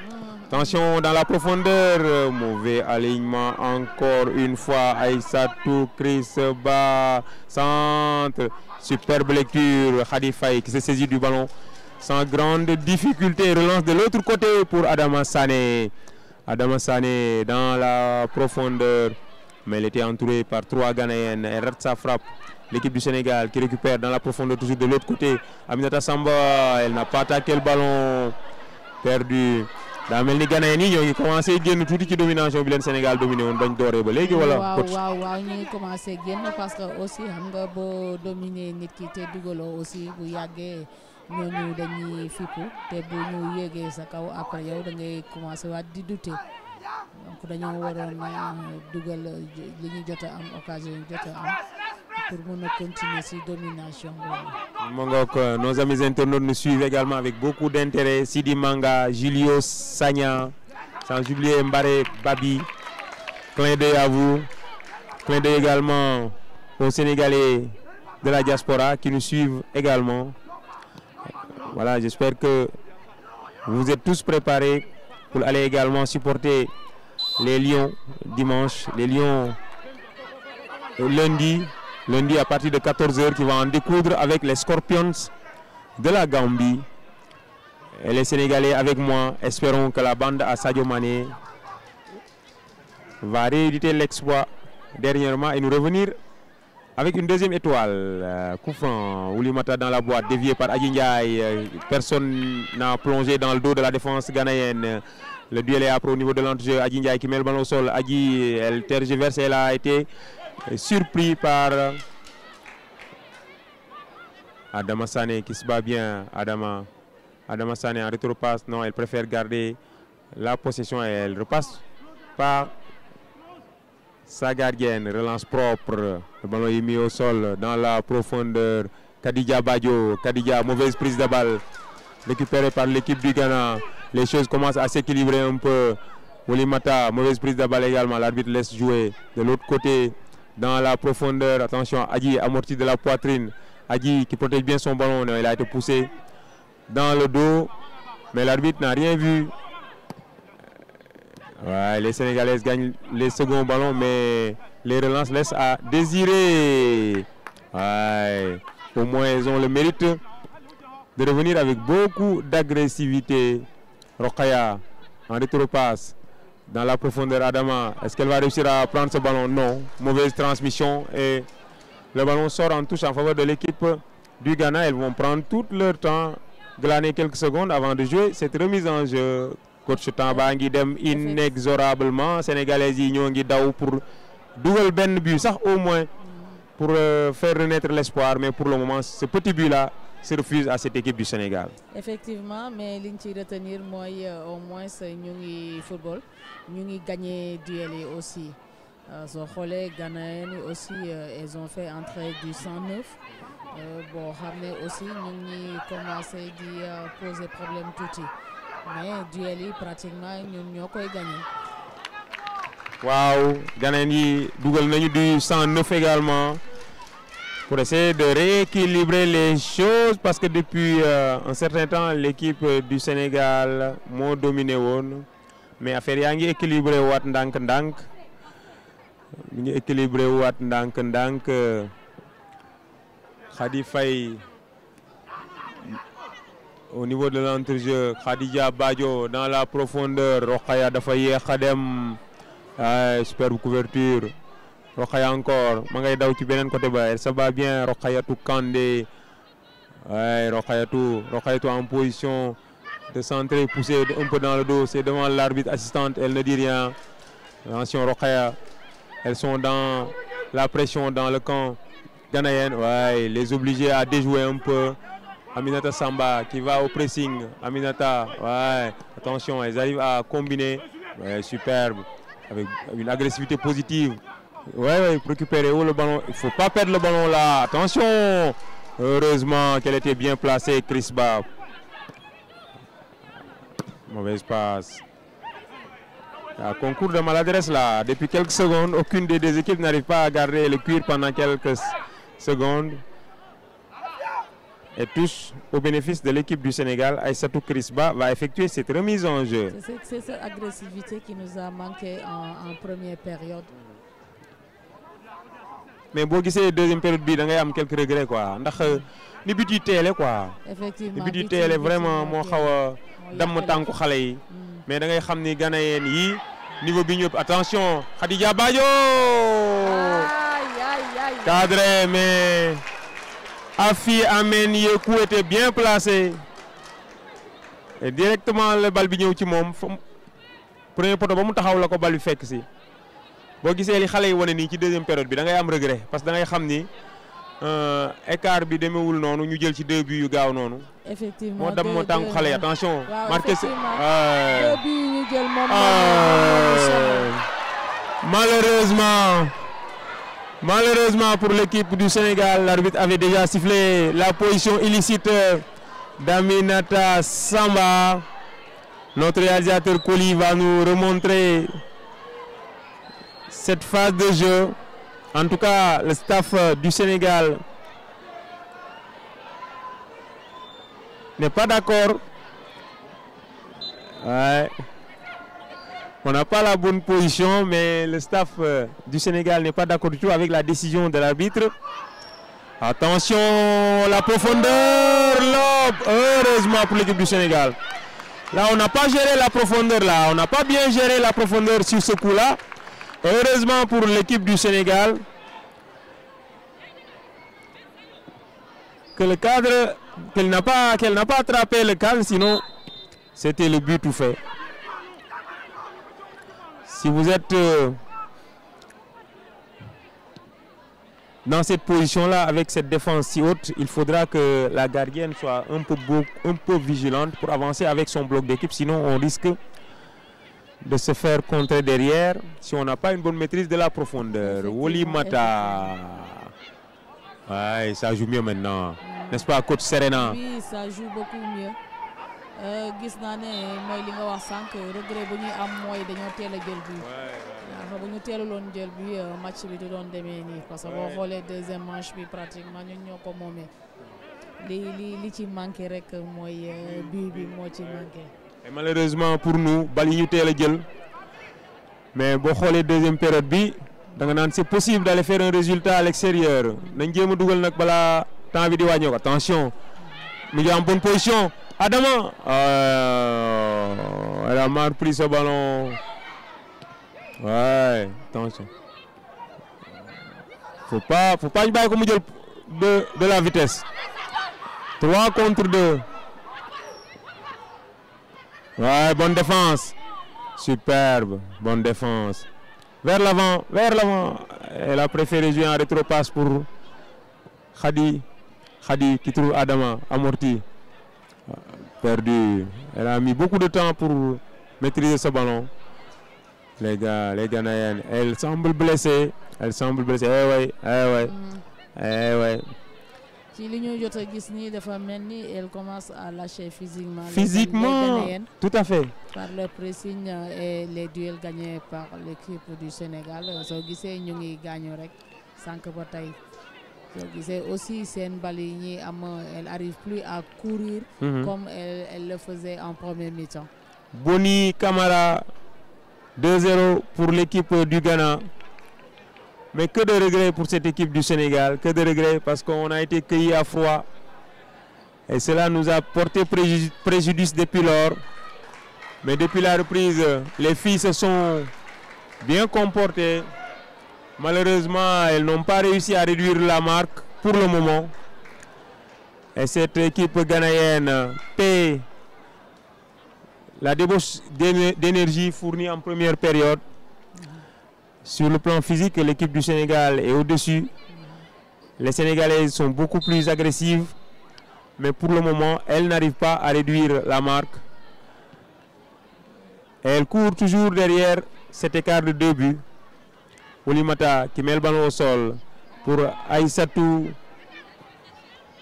Attention dans la profondeur, mauvais alignement encore une fois. Aïssatou, Chris Ba, centre, superbe lecture. Khady Faye qui se saisit du ballon sans grande difficulté. Relance de l'autre côté pour Adama Sané. Adama Sané dans la profondeur, mais elle était entourée par 3 Ghanéennes. Elle rate sa frappe. L'équipe du Sénégal qui récupère dans la profondeur toujours de l'autre côté. Aminata Samba, elle n'a pas attaqué le ballon. Perdu. daa mel ni Ghanéen yi ñoo ngi commencé génn tuuti ci domination bi leen Sénégal dominé woon bañ dooree ba léegi wala. waaw ñu ngi commencé génn parce que aussi xam nga boo dominé nit ki te dugaloo aussi bu yàggee ñooñu dañuy fippu te bu ñu yéegee sa kaw après yow da ngay commencé waat di douter donc dañoo waroon dugal li ñu jot a am occasion yi jot a am pour mën a continuer ci domination boobu. Nos amis internautes nous suivent également avec beaucoup d'intérêt. Sidi Manga, Julio Sagna, sans oublier Mbare Babi. Clin d'œil à vous. Clin d'œil également aux Sénégalais de la diaspora qui nous suivent également. Voilà, j'espère que vous êtes tous préparés pour aller également supporter les Lions dimanche, les Lions lundi à partir de 14 h qui va en découdre avec les Scorpions de la Gambie. Et les Sénégalais avec moi, espérons que la bande à Sadio Mané va rééditer l'exploit dernièrement et nous revenir avec une deuxième étoile. Coup franc, Oulimata dans la boîte, dévié par Adji Ndiaye. Personne n'a plongé dans le dos de la défense ghanéenne. Le duel est après au niveau de l'entrejeu. Adji Ndiaye qui met le ballon au sol. Adji, elle tergiverse, elle a été surpris par Adama Sané qui se bat bien. Adama Sané en rétro-passe. Non, elle préfère garder la possession et elle repasse par sa gardienne. Relance propre. Le ballon est mis au sol dans la profondeur. Kadija Badio. Kadija, mauvaise prise de balle. Récupérée par l'équipe du Ghana. Les choses commencent à s'équilibrer un peu. Oulimata, mauvaise prise de balle également. L'arbitre laisse jouer. De l'autre côté, dans la profondeur. Attention, Adji amorti de la poitrine. Adji qui protège bien son ballon. Il a été poussé dans le dos. Mais l'arbitre n'a rien vu. Ouais, les Sénégalaises gagnent les seconds ballons, mais les relances laissent à désirer. Ouais, au moins, ils ont le mérite de revenir avec beaucoup d'agressivité. Rokhaya en rétro-passe dans la profondeur. Adama, est-ce qu'elle va réussir à prendre ce ballon? Non. Mauvaise transmission et le ballon sort en touche en faveur de l'équipe du Ghana. Elles vont prendre tout leur temps, glaner quelques secondes avant de jouer cette remise en jeu. Coach Tamba ngi dem inexorablement. Sénégalais yi ñoo ngi daw pour double ben but sax au moins pour faire renaître l'espoir, mais pour le moment ce petit but là se refuse à cette équipe du Sénégal. Effectivement, mais liñ ci retenir mooy au moins ñu ngi football, ñu ngi gagné duel yi aussi. Soo xoolee Ghanéens yi aussi ils ont fait entrer du 109. Boo xam ne aussi ñu ngi commencé di poser problème tuuti. Mais duel yi pratiquement ñun ñoo koy gagné. Waaw, Ghanéens yi dugal nañu du 109 également pour essayer de rééquilibrer les choses parce que depuis un certain temps l'équipe du Sénégal moo dominé woon mais affaire yaa ngi équilibré waat ndànk-ndànk. Mi ngi équilibré waat ndànk-ndànk. Khady Faye au niveau de l'entrejeu, Khadija Badio dans la profondeur. Rokhaya dafa yéex a dem. Superbe couverture. Rokhaya encore ma ngay daw ci beneen côté ba, elle se bat bien. Rokhayatou Kandé. Rokhayatou en position de centrer, pousser un peu dans le dos. C'est devant l'arbitre assistante, elle ne dit rien. Attention Rokhaya, elles sont dans la pression dans le camp ghanéen. Ouais, les obliger à déjouer un peu. Aminata Samba qui va au pressing. Aminata, ouais, attention, elles arrivent à combiner. Ouais, superbe, avec une agressivité positive. Ouais, pour récupérer le ballon. Il ne faut pas perdre le ballon là. Attention, heureusement qu'elle était bien placée, Chris Ba. Mauvaise passe. Un concours de maladresse là. Depuis quelques secondes, aucune des deux équipes n'arrive pas à garder le cuir pendant quelques secondes. Et tous au bénéfice de l'équipe du Sénégal. Aïssatou Krisba va effectuer cette remise en jeu. C'est cette agressivité qui nous a manqué en première période. Mais boo gisee deuxième période bi da ngay am quelques regrets quoi ndax ni but yi teele quoi. Effectivement, ni but yi teele vraiment moo xaw a damm tànku xale yi. Mais da ngay xam ni Ghanéen yi niveau bi ñëpp. Attention Khadija Badio. Cadré mais Afi Amen Yekou était bien placé et directement le bal bi ñëw ci moom premier poteau ba mu taxaw la ko bal bi fekk si. Boo gisee li xale yi wane nii ci deuxième période bi da ngay am regret parce que da ngay xam ni écart bi demewul noonu ñu jël ci 2 buts yu gaaw noonu. Effectivement moo dam moo tànku xale yi attention. Marqué 2 buts ñu jël moom. Malheureusement pour l'équipe du Sénégal, l'arbitre avait déjà sifflé la position illicite d'Aminata Samba. Notre réalisateur Koli va nous remontrer cette phase de jeu. En tout cas, le staff du Sénégal n'est pas d'accord. Ouais. On n'a pas la bonne position, mais le staff du Sénégal n'est pas d'accord du tout avec la décision de l'arbitre. Attention, la profondeur, lob. Heureusement pour l'équipe du Sénégal. Là, on n'a pas géré la profondeur là. On n'a pas bien géré la profondeur sur ce coup-là. Heureusement pour l'équipe du Sénégal que le cadre, qu'elle n'a pas attrapé le cadre, sinon c'était le but tout fait. Si vous êtes dans cette position-là, avec cette défense si haute, il faudra que la gardienne soit un peu vigilante pour avancer avec son bloc d'équipe, sinon on risque de se faire contrer derrière si on n'a pas une bonne maîtrise de la profondeur. Oulimata. Ouais, ça joue mieux maintenant. N'est-ce pas, coach Serena? Oui, ça joue beaucoup mieux. Gis naa ne mooy li nga wax sànq regret bu ñuy am mooy dañoo teel a jël bi. waaw bu ñu teeluloon jël bi match bi du doon demee nii parce que boo xoolee deuxième manche bi pratiquement ñun ñoo ko moomee li ci manqué rek mooy but bi moo ci manqué. Et malheureusement pour nous bal yi ñu teel a jël mais boo xoolee deuxième période bi da nga naan c'est possible d'aller faire un résultat à l'extérieur nañ jéem a dugal nag balaa temps bi di wàññeeku. Attention mu ngi en bonne position. Adama elle a mal pris ce ballon. Ouais, attention. Faut pas ñu bàyyi ko mu jël de la vitesse. 3 contre 2. Ouais, bonne défense. Superbe, bonne défense. Vers l'avant, vers l'avant. Elle a préféré jouer en rétro-passe pour Khady qui trouve Adama amorti. Perdu. Elle a mis beaucoup de temps pour maîtriser ce ballon. Les Ghanéennes, elle semble blessée. Eh ouais. ci li ñu jot a gis nii dafa mel ni elle commence à lâcher physiquement. Physiquement, tout à fait. Par le pressing et les duels gagnés par l'équipe du Sénégal soo gisee ñu ngi gaañu rek sànq ba tey. soo gisee aussi seen bal yi ñuy am elle arrive plus à courir. Comme elle le faisait en première mi-temps. Boni Camara 2-0 pour l'équipe du Ghana. Mais que de regrets pour cette équipe du Sénégal, que de regrets parce qu'on a été cueillis à froid et cela nous a porté préjudice depuis lors. Mais depuis la reprise, les filles se sont bien comportées. Malheureusement, elles n'ont pas réussi à réduire la marque pour le moment. Et cette équipe ghanéenne paie la débauche d'énergie fournie en première période. Sur le plan physique, l'équipe du Sénégal est au-dessus. Les Sénégalaises sont beaucoup plus agressives. Mais pour le moment, elles n'arrivent pas à réduire la marque. Et elles courent toujours derrière cet écart de 2 buts. Oulimata qui met le ballon au sol pour Aïssatou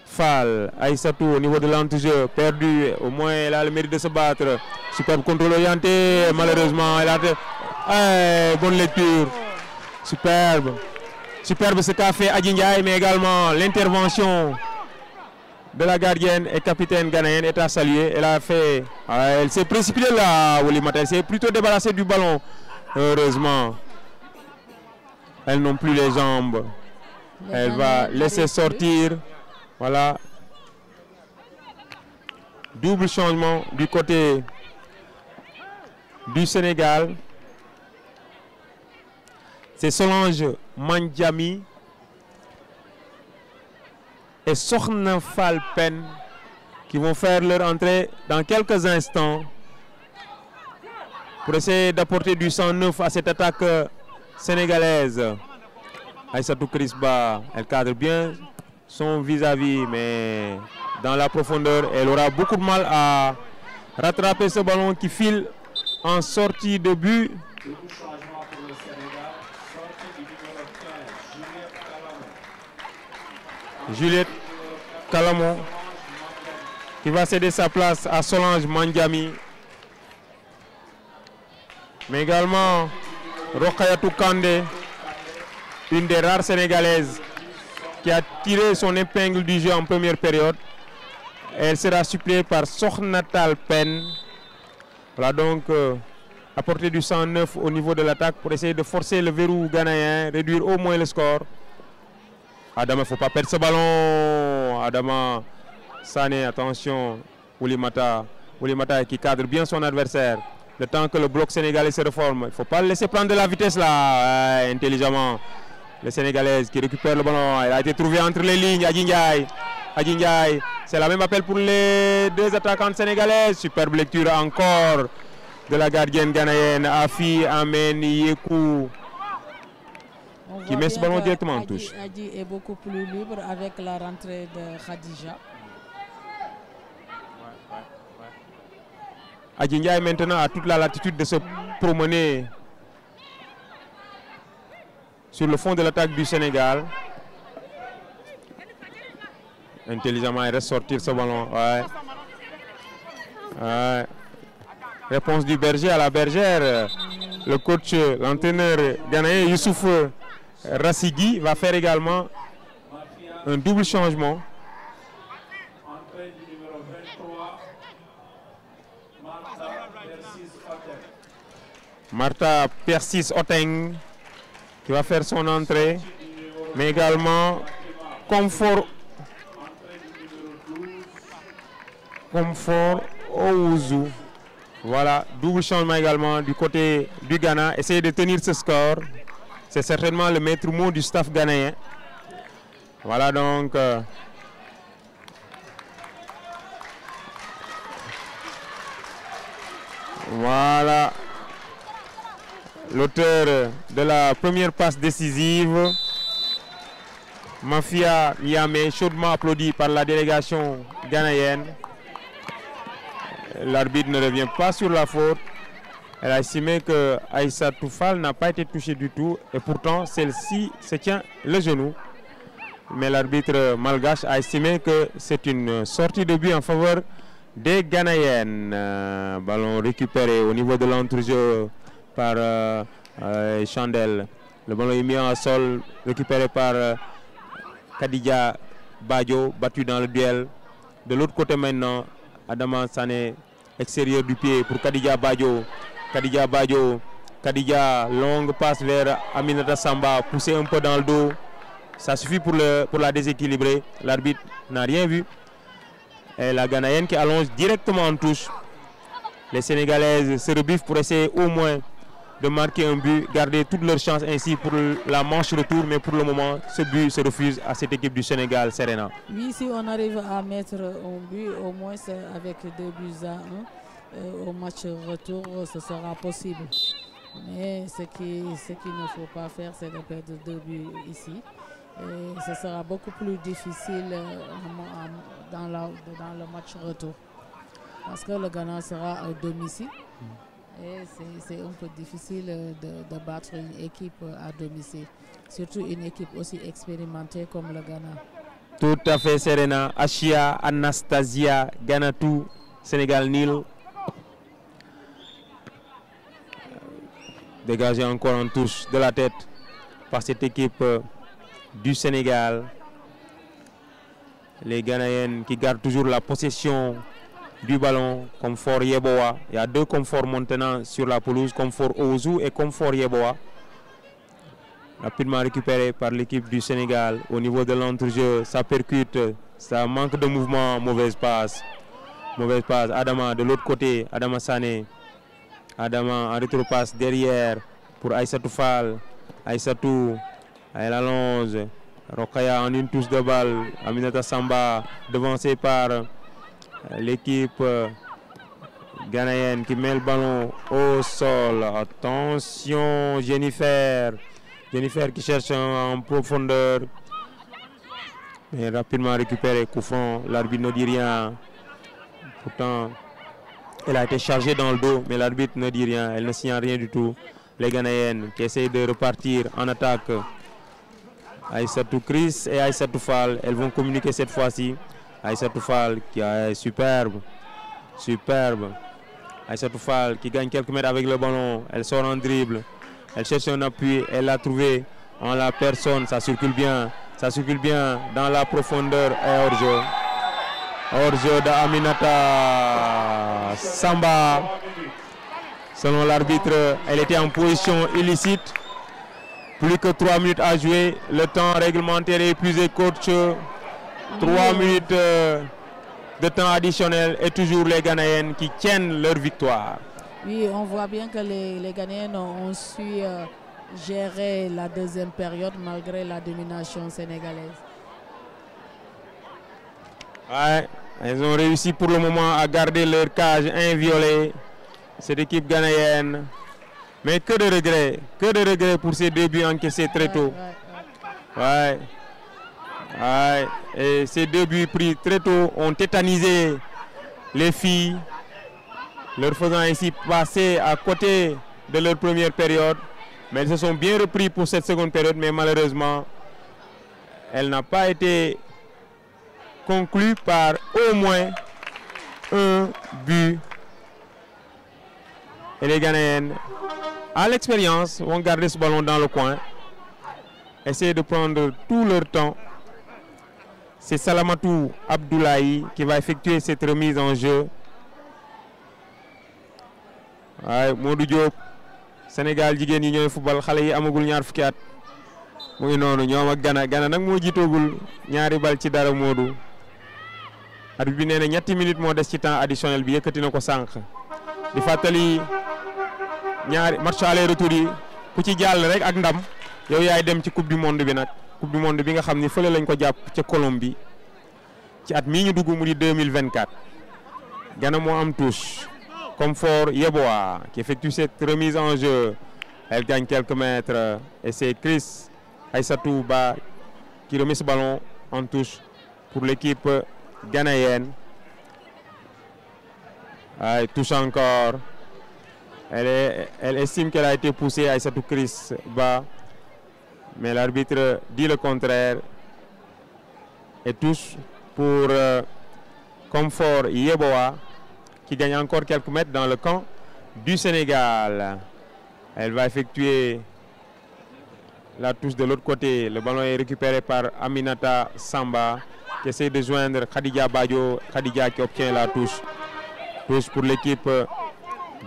Fall. Aïssatou au niveau de l'entrejeu, perdu. Au moins, elle a le mérite de se battre. Superbe contrôle orienté. Malheureusement, elle a... bonne lecture. Superbe ce qu'a fait Adji Ndiaye, mais également l'intervention de la gardienne et capitaine ghanéenne est à saluer. Elle s'est précipitée là, Oulimata. Elle s'est plutôt débarrassée du ballon. Heureusement, elles n'ont plus les jambes. Elle va laisser sortir. Voilà. Double changement du côté du Sénégal. C'est Solange Mandjami et Sokhna Fall Pen qui vont faire leur entrée dans quelques instants pour essayer d'apporter du sang neuf à cette attaque sénégalaise. Aïssatou Crisba, elle cadre bien son vis-à-vis, mais dans la profondeur, elle aura beaucoup de mal à rattraper ce ballon qui file en sortie de but. Juliette Calamon qui va céder sa place à Solange Mandjami, mais également Rokayatou Kandé, une des rares Sénégalaises qui a tiré son épingle du jeu en première période. Elle sera suppléée par Sokhna Fall Pen. Voilà donc apporter du sang neuf au niveau de l'attaque pour essayer de forcer le verrou ghanéen, réduire au moins le score. Adama, il ne faut pas perdre ce ballon. Adama Sané, attention. Oulimata qui cadre bien son adversaire. Le temps que le bloc sénégalais se reforme. Il ne faut pas le laisser prendre de la vitesse là. Intelligemment. Le Sénégalais qui récupère le ballon. Il a été trouvé entre les lignes. Adji Ndiaye. C'est la même appel pour les deux attaquantes sénégalaises. Superbe lecture encore de la gardienne ghanéenne Afi Amen Yekou. Qui met ce ballon directement en touche. Adji est beaucoup plus libre avec la rentrée de Khadija. Adji Ndiaye maintenant a toute la latitude de se promener sur le fond de l'attaque du Sénégal. Intelligemment, il reste sortir ce ballon. Ouais. Réponse du berger à la bergère. Le coach, l'entraîneur ghanéen Youssouf Rassigui va faire également un double changement. Martha Persis Oteng qui va faire son entrée, mais également Comfort Owuzu. Voilà, double changement également du côté du Ghana. Essayer de tenir ce score. C'est certainement le maître mot du staff ghanéen. Voilà donc. Voilà. L'auteur de la première passe décisive. Mafia Niamey, chaudement applaudi par la délégation ghanéenne. L'arbitre ne revient pas sur la faute. Elle a estimé que Aïssa Toufal n'a pas été touchée du tout et pourtant celle-ci se tient le genou. Mais l'arbitre malgache a estimé que c'est une sortie de but en faveur des Ghanéennes. Ballon récupéré au niveau de l'entrejeu par Chandel. Le ballon est mis en sol, récupéré par Khadija Badjo, battu dans le duel. De l'autre côté maintenant, Adama Sané, extérieur du pied pour Khadija Badjo. Khadija, longue passe vers Aminata Samba, poussé un peu dans le dos. Ça suffit pour la déséquilibrer. L'arbitre n'a rien vu. Et la Ghanéenne qui allonge directement en touche. Les Sénégalaises se rebiffent pour essayer au moins de marquer un but, garder toutes leurs chances ainsi pour la manche retour. Mais pour le moment, ce but se refuse à cette équipe du Sénégal, Serena. Oui, si on arrive à mettre un but, au moins avec 2-1, au match retour, ce sera possible. Mais ce qu'il ne faut pas faire, c'est de perdre 2 buts ici. Et ce sera beaucoup plus difficile dans le match retour. Parce que le Ghana sera à domicile. Et c'est un peu difficile de battre une équipe à domicile. Surtout une équipe aussi expérimentée comme le Ghana. Tout à fait, Serena. Achia, Anastasia, Ganatou, Sénégal nil. Dégagé encore en touche de la tête par cette équipe du Sénégal. Les Ghanéennes qui gardent toujours la possession du ballon. Comfort Yeboah. Il y a 2 Comfort maintenant sur la pelouse. Comfort Ouzou et Comfort Yeboah. Rapidement récupéré par l'équipe du Sénégal. Au niveau de l'entrejeu, ça percute. Ça manque de mouvement. Mauvaise passe. Adama de l'autre côté. Adama Sané. Adama en retropasse derrière pour Aïssatou Fall. Aïssatou, elle allonge. Rokaya en une touche de balle. Aminata Samba devancé par l'équipe ghanéenne qui met le ballon au sol. Attention, Jennifer qui cherche en profondeur. Mais rapidement récupéré. Coup franc, l'arbitre ne dit rien. Pourtant, elle a été chargée dans le dos, mais l'arbitre ne dit rien, elle ne signale rien du tout. Les Ghanéennes qui essayent de repartir en attaque. Aïssatou Chris et Aïssatou Fall, elles vont communiquer cette fois-ci. Aïssatou Fall qui est superbe. Aïssatou Fall qui gagne quelques mètres avec le ballon. Elle sort en dribble. Elle cherche un appui. Elle l'a trouvé en la personne. Ça circule bien dans la profondeur et hors-jeu. Hors-jeu d'Aminata Samba. Selon l'arbitre, elle était en position illicite. Plus que 3 minutes à jouer. Le temps réglementaire est épuisé, coach. 3 minutes de temps additionnel et toujours les Ghanéennes qui tiennent leur victoire. Oui, on voit bien que les Ghanéens ont su gérer la deuxième période malgré la domination sénégalaise. Ouais, ils ont réussi pour le moment à garder leur cage inviolée, cette équipe ghanéenne. Mais que de regrets pour ces deux buts encaissés très tôt. Ouais. Et ces deux buts pris très tôt ont tétanisé les filles, leur faisant ainsi passer à côté de leur première période. Mais elles se sont bien repris pour cette seconde période, mais malheureusement, elle n'a pas été conclue par au moins un but. Et les Ghanéennes, à l'expérience, vont garder ce ballon dans le coin, essayer de prendre tout leur temps. C'est Salamatou Abdoulaye qui va effectuer cette remise en jeu. Ouais, Modou Diop, Sénégal jigéen yi ñooy football, xale yi amagul ñaar fukki at. Mu ngi noonu ñoom ak Ghana nag moo jiitoogul ñaari bal ci dara Modou. Arbitre bi nee na ñetti minutes moo des ci temps additionnel bi, yëkkati na ko sànq. Di fàttali ñaari match aller retour yi ku ci jàll rek ak ndam yow yaay dem ci coupe du monde bi nag. Coupe du monde bi nga xam ni fële lañ ko jàpp ca Colombie ci at mii ñu dugg mu di 2024. Ghana moo am touche. Comfort Yeboah qui effectue cette remise en jeu. Elle gagne quelques mètres et c'est Chris Aïssatou Ba qui remet ce ballon en touche pour l'équipe ghanéenne. Elle touche encore. Elle estime qu'elle a été poussée, Aïssatou Chris Ba. Mais l'arbitre dit le contraire. Et touche pour Comfort Yeboah qui gagne encore quelques mètres dans le camp du Sénégal. Elle va effectuer la touche de l'autre côté. Le ballon est récupéré par Aminata Samba qui essaie de joindre Khadija Badio. Khadija qui obtient la touche. Touche pour l'équipe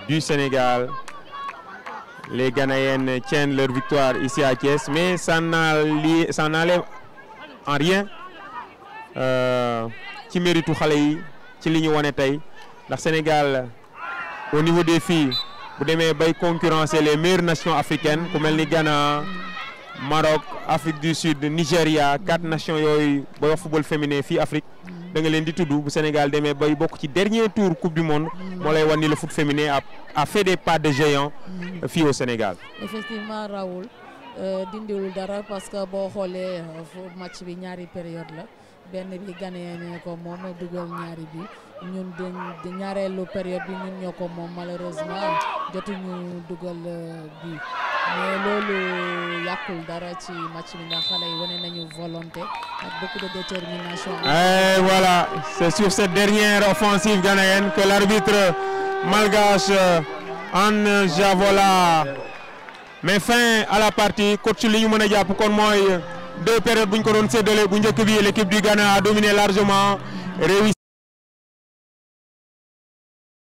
du Sénégal. Les Ghanéennes tiennent leur victoire ici à Thiès, mais ça n'enlève en rien ci méritu xale yi ci li ñu wane tey ndax Sénégal au niveau des filles bu demee bay concurrencer les meilleures nations africaines ku mel ni Ghana, Maroc, Afrique du Sud, Nigeria, 4 nations yooyu booy wax football féminin fii Afrique da nga leen di tudd. Bu Sénégal demee bay bokk ci dernier tour coupe du monde moo lay wan ni le foot féminin a fait des pas de géant fii au Sénégal. Effectivement Raoul dindiwul dara parce que boo xoolee match bi ñaari période la. benn bi Ghanéen ñoo ko moom dugal ñaari bi ñun de ñaareelu période bi ñun ñoo ko moom malheureusement jotuñu dugal bi mais loolu yàqul dara ci match bi ndax xale yi wane nañu volonté ak beaucoup de détermination. Et voilà, c'est sur cette dernière offensive ghanéenne que l'arbitre malgache Anne Javola met fin à la partie. Coach li ñu mën a jàpp kon mooy deux périodes bu ñu ko doon séddale bu njëkk bi l'équipe du Ghana a dominé largement, réussi